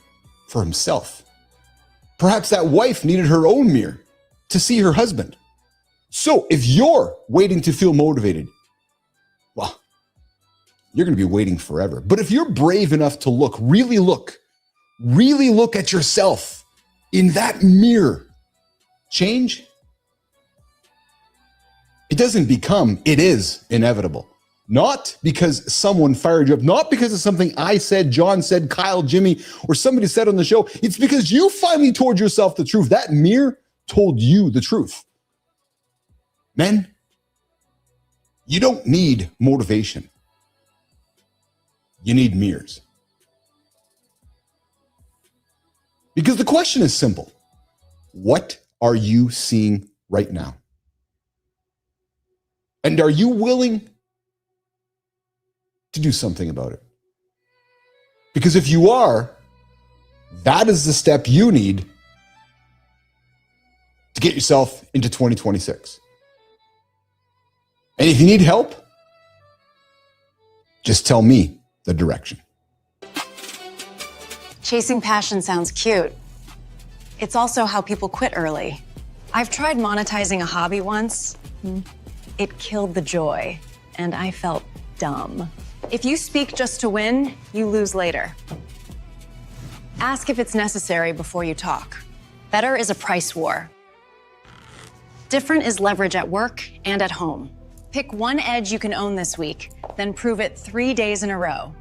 for himself. Perhaps that wife needed her own mirror to see her husband. So, if you're waiting to feel motivated, well, you're going to be waiting forever. But if you're brave enough to really look at yourself in that mirror, change, it doesn't become, it is inevitable. Not because someone fired you up, not because of something I said, John said, Kyle, Jimmy, or somebody said on the show. It's because you finally told yourself the truth. That mirror told you the truth. Men, you don't need motivation. You need mirrors. Because the question is simple. What are you seeing right now? And are you willing to do something about it? Because if you are, that is the step you need to get yourself into 2026. And if you need help, just tell me the direction. Chasing passion sounds cute. It's also how people quit early. I've tried monetizing a hobby once. it killed the joy, and I felt dumb. If you speak just to win, you lose later. Ask if it's necessary before you talk. Better is a price war. Different is leverage at work and at home. Pick one edge you can own this week, then prove it 3 days in a row.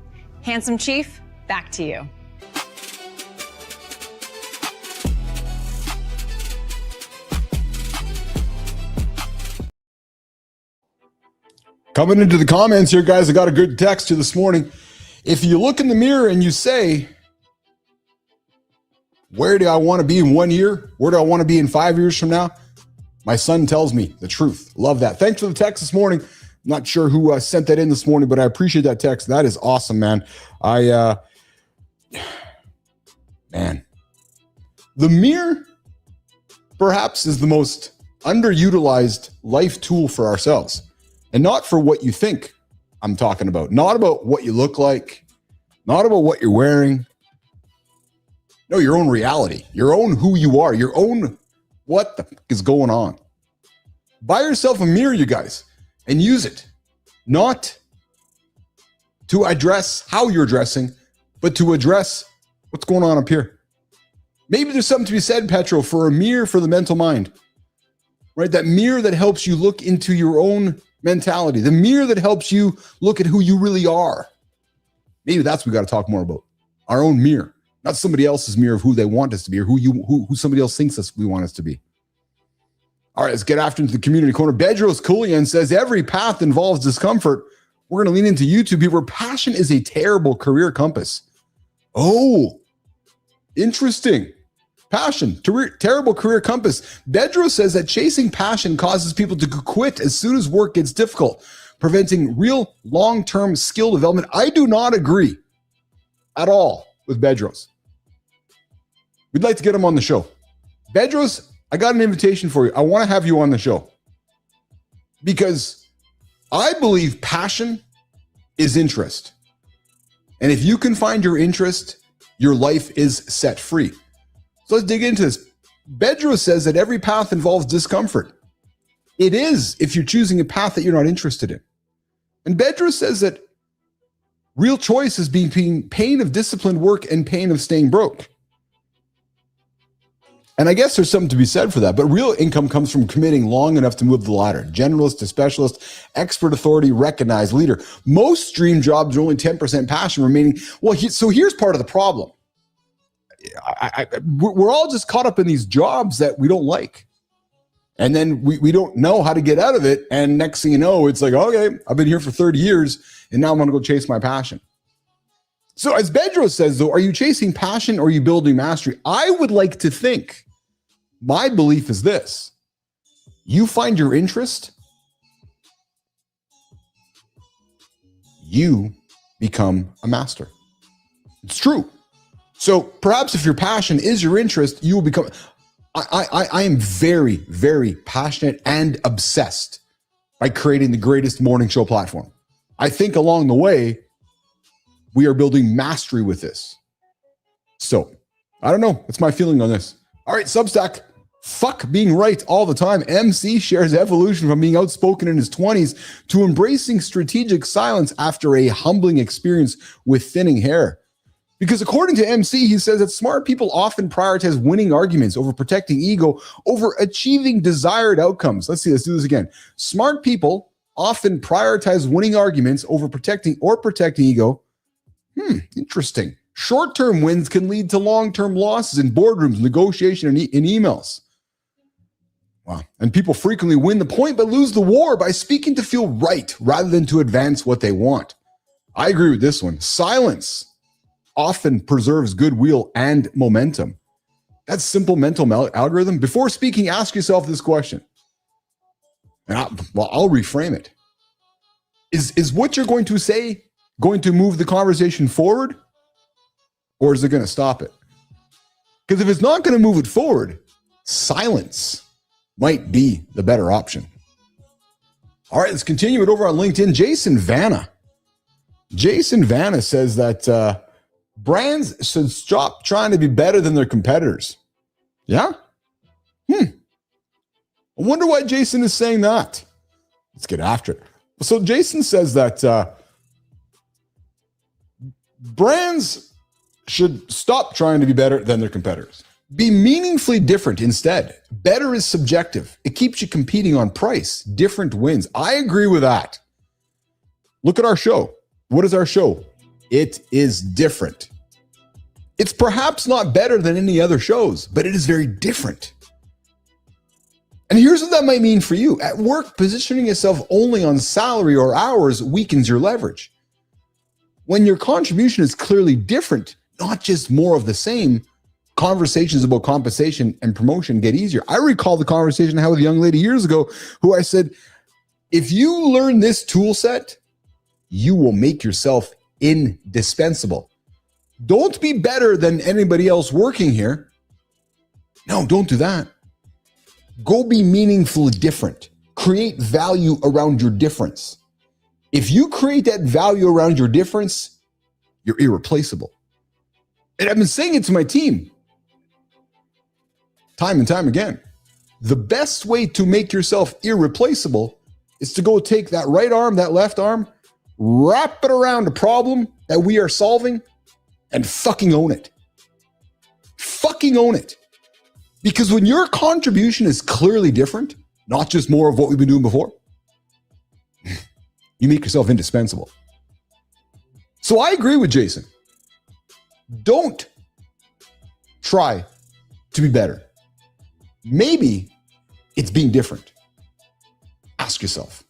Handsome Chief, back to you. Coming into the comments here, guys, I got a good text to this morning. If you look in the mirror and you say, where do I want to be in 1 year? Where do I want to be in 5 years from now? My son tells me the truth. Love that. Thanks for the text this morning. Not sure who sent that in this morning, but I appreciate that text. That is awesome, man. Man, the mirror perhaps is the most underutilized life tool for ourselves. And not for what you think I'm talking about. Not about what you look like. Not about what you're wearing. No, your own reality. Your own who you are. Your own what the fuck is going on. Buy yourself a mirror, you guys, and use it. Not to address how you're dressing, but to address what's going on up here. Maybe there's something to be said, Petro, for a mirror for the mental mind. Right? That mirror that helps you look into your own mentality, the mirror that helps you look at who you really are. Maybe that's what we got to talk more about. Our own mirror, not somebody else's mirror of who they want us to be or who somebody else thinks we want us to be. All right, let's get after into the community corner. Bedros Koulian says every path involves discomfort. We're going to lean into YouTube here where passion is a terrible career compass. Oh, interesting. Passion, terrible career compass. Bedros says that chasing passion causes people to quit as soon as work gets difficult, preventing real long-term skill development. I do not agree at all with Bedros. We'd like to get him on the show. Bedros, I got an invitation for you. I want to have you on the show because I believe passion is interest. And if you can find your interest, your life is set free. So let's dig into this. Bedros says that every path involves discomfort. It is if you're choosing a path that you're not interested in. And Bedros says that real choice is being pain of disciplined work and pain of staying broke. And I guess there's something to be said for that, but real income comes from committing long enough to move the ladder. Generalist to specialist, expert authority, recognized leader. Most dream jobs are only 10% passion remaining. Well, so here's part of the problem. We're all just caught up in these jobs that we don't like. And then we don't know how to get out of it. And next thing you know, it's like, okay, I've been here for 30 years and now I'm going to go chase my passion. So as Bedros says, though, are you chasing passion or are you building mastery? I would like to think, my belief is this. You find your interest, you become a master. It's true. So perhaps if your passion is your interest, you will become. I am very, very passionate and obsessed by creating the greatest morning show platform. I think along the way, we are building mastery with this. So I don't know. That's my feeling on this. All right, Substack. Fuck being right all the time. MC shares evolution from being outspoken in his 20s to embracing strategic silence after a humbling experience with thinning hair. Because according to MC, he says that smart people often prioritize winning arguments over protecting ego, over achieving desired outcomes. Let's do this again. Smart people often prioritize winning arguments over protecting ego. Interesting. Short-term wins can lead to long-term losses in boardrooms, negotiation, and in emails. Wow. And people frequently win the point but lose the war by speaking to feel right rather than to advance what they want. I agree with this one. Silence often preserves goodwill and momentum. That's simple mental algorithm. Before speaking, ask yourself this question. And I'll reframe it. Is what you're going to say going to move the conversation forward? Or is it going to stop it? Because if it's not going to move it forward, silence might be the better option. All right, let's continue it over on LinkedIn. Jason Vanna says that brands should stop trying to be better than their competitors. Yeah? I wonder why Jason is saying that. Let's get after it. So Jason says that brands should stop trying to be better than their competitors. Be meaningfully different instead. Better is subjective. It keeps you competing on price. Different wins. I agree with that. Look at our show. What is our show? It is different. It's perhaps not better than any other shows, but it is very different. And here's what that might mean for you. At work, positioning yourself only on salary or hours weakens your leverage. When your contribution is clearly different, not just more of the same, conversations about compensation and promotion get easier. I recall the conversation I had with a young lady years ago who I said, if you learn this tool set, you will make yourself indispensable. Don't be better than anybody else working here. No, don't do that. Go be meaningfully different. Create value around your difference. If you create that value around your difference, you're irreplaceable. And I've been saying it to my team time and time again. The best way to make yourself irreplaceable is to go take that right arm, that left arm, wrap it around a problem that we are solving, and fucking own it. Fucking own it. Because when your contribution is clearly different, not just more of what we've been doing before, you make yourself indispensable. So I agree with Jason. Don't try to be better. Maybe it's being different. Ask yourself,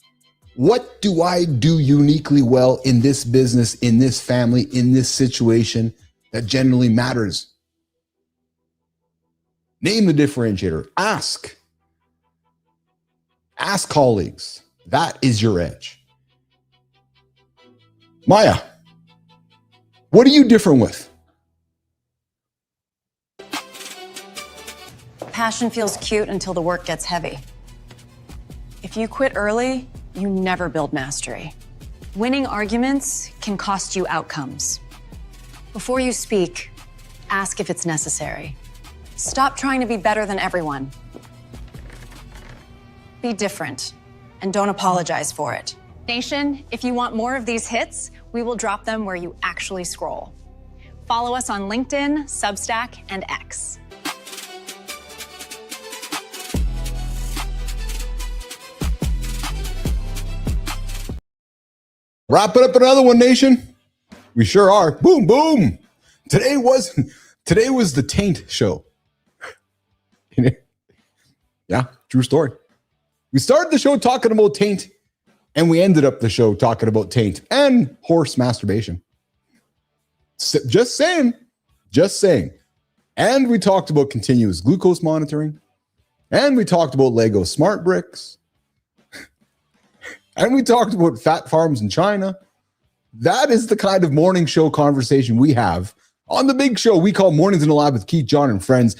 what do I do uniquely well in this business, in this family, in this situation that generally matters? Name the differentiator. Ask. Ask colleagues. That is your edge. Maya, what are you different with? Passion feels cute until the work gets heavy. If you quit early, you never build mastery. Winning arguments can cost you outcomes. Before you speak, ask if it's necessary. Stop trying to be better than everyone. Be different, and don't apologize for it. Nation, if you want more of these hits, we will drop them where you actually scroll. Follow us on LinkedIn, Substack, and X. Wrap it up another one, nation. We sure are. Boom, boom. Today was the Taint show. Yeah, true story. We started the show talking about taint, and we ended up the show talking about taint and horse masturbation. Just saying. And we talked about continuous glucose monitoring, and we talked about Lego smart bricks, and we talked about fat farms in China. That is the kind of morning show conversation we have on the big show we call Mornings in the Lab with Keith, John, and Friends.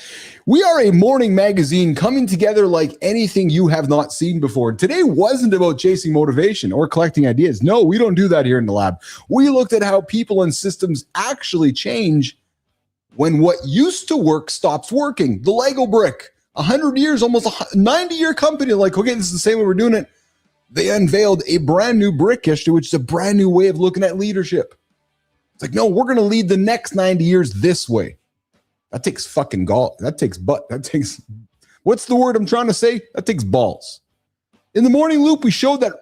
We are a morning magazine coming together like anything you have not seen before. Today wasn't about chasing motivation or collecting ideas. No, we don't do that here in the lab. We looked at how people and systems actually change when what used to work stops working. The Lego brick, 100 years, almost a 90-year company, like, okay, this is the same way we're doing it. They unveiled a brand new brick yesterday, which is a brand new way of looking at leadership. It's like, no, we're going to lead the next 90 years this way. That takes fucking gall. That takes butt. That takes, what's the word I'm trying to say? That takes balls. In the morning loop, we showed that,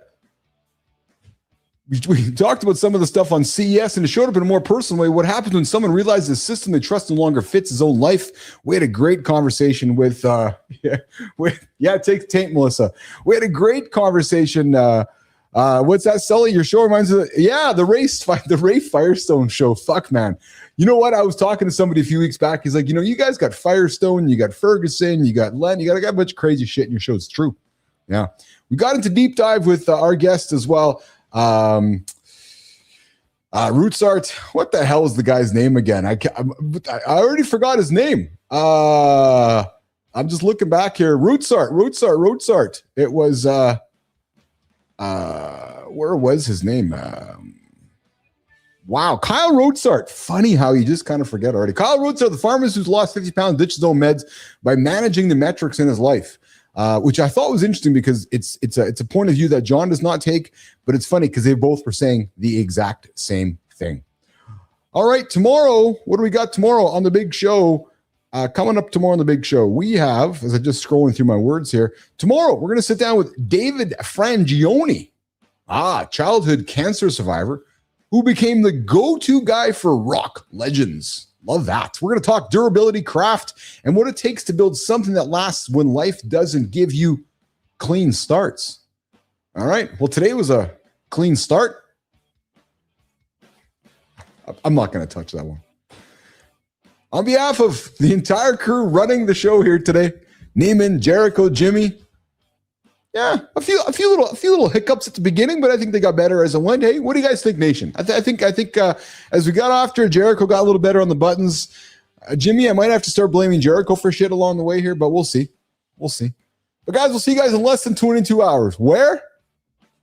we talked about some of the stuff on CES, and it showed up in a more personal way. What happens when someone realizes the system they trust no longer fits his own life? We had a great conversation with, take taint, Melissa. We had a great conversation. What's that, Sully? Your show reminds me of, the Ray Firestone show. Fuck, man. You know what? I was talking to somebody a few weeks back. He's like, you guys got Firestone, you got Ferguson, you got Len, you got a bunch of crazy shit in your show. It's true. Yeah. We got into deep dive with our guest as well. Roots Art. What the hell is the guy's name again? I already forgot his name. I'm just looking back here. Roots Art. It was, where was his name? Wow, Kyle Roadsart. Funny how you just kind of forget already. Kyle Roadsart, the pharmacist who's lost 50 pounds, ditched his own meds by managing the metrics in his life. which I thought was interesting because it's a point of view that John does not take, but it's funny because they both were saying the exact same thing. All right, tomorrow, what do we got tomorrow on the big show? Coming up tomorrow on the big show, we have, as I'm just scrolling through my words here, tomorrow we're going to sit down with David Frangione, childhood cancer survivor, who became the go-to guy for rock legends. Love that. We're going to talk durability, craft, and what it takes to build something that lasts when life doesn't give you clean starts. All right. Well, today was a clean start. I'm not going to touch that one. On behalf of the entire crew running the show here today, Neiman, Jericho, Jimmy, a few little hiccups at the beginning, but I think they got better as it went. Hey, what do you guys think, Nation? I think as we got after, Jericho got a little better on the buttons. Jimmy, I might have to start blaming Jericho for shit along the way here, but we'll see. But guys, we'll see you guys in less than 22 hours. Where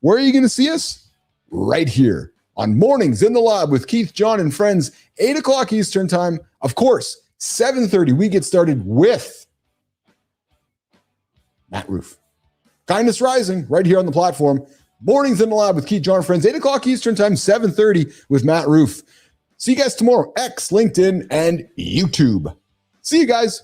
are you going to see us? Right here on Mornings in the Lab with Keith, John, and friends, 8 o'clock Eastern time. Of course, 7:30, we get started with Matt Roof. Kindness Rising, right here on the platform. Mornings in the Lab with Keith, John, and friends, 8 o'clock Eastern time, 7:30 with Matt Roof. See you guys tomorrow, X, LinkedIn, and YouTube. See you guys.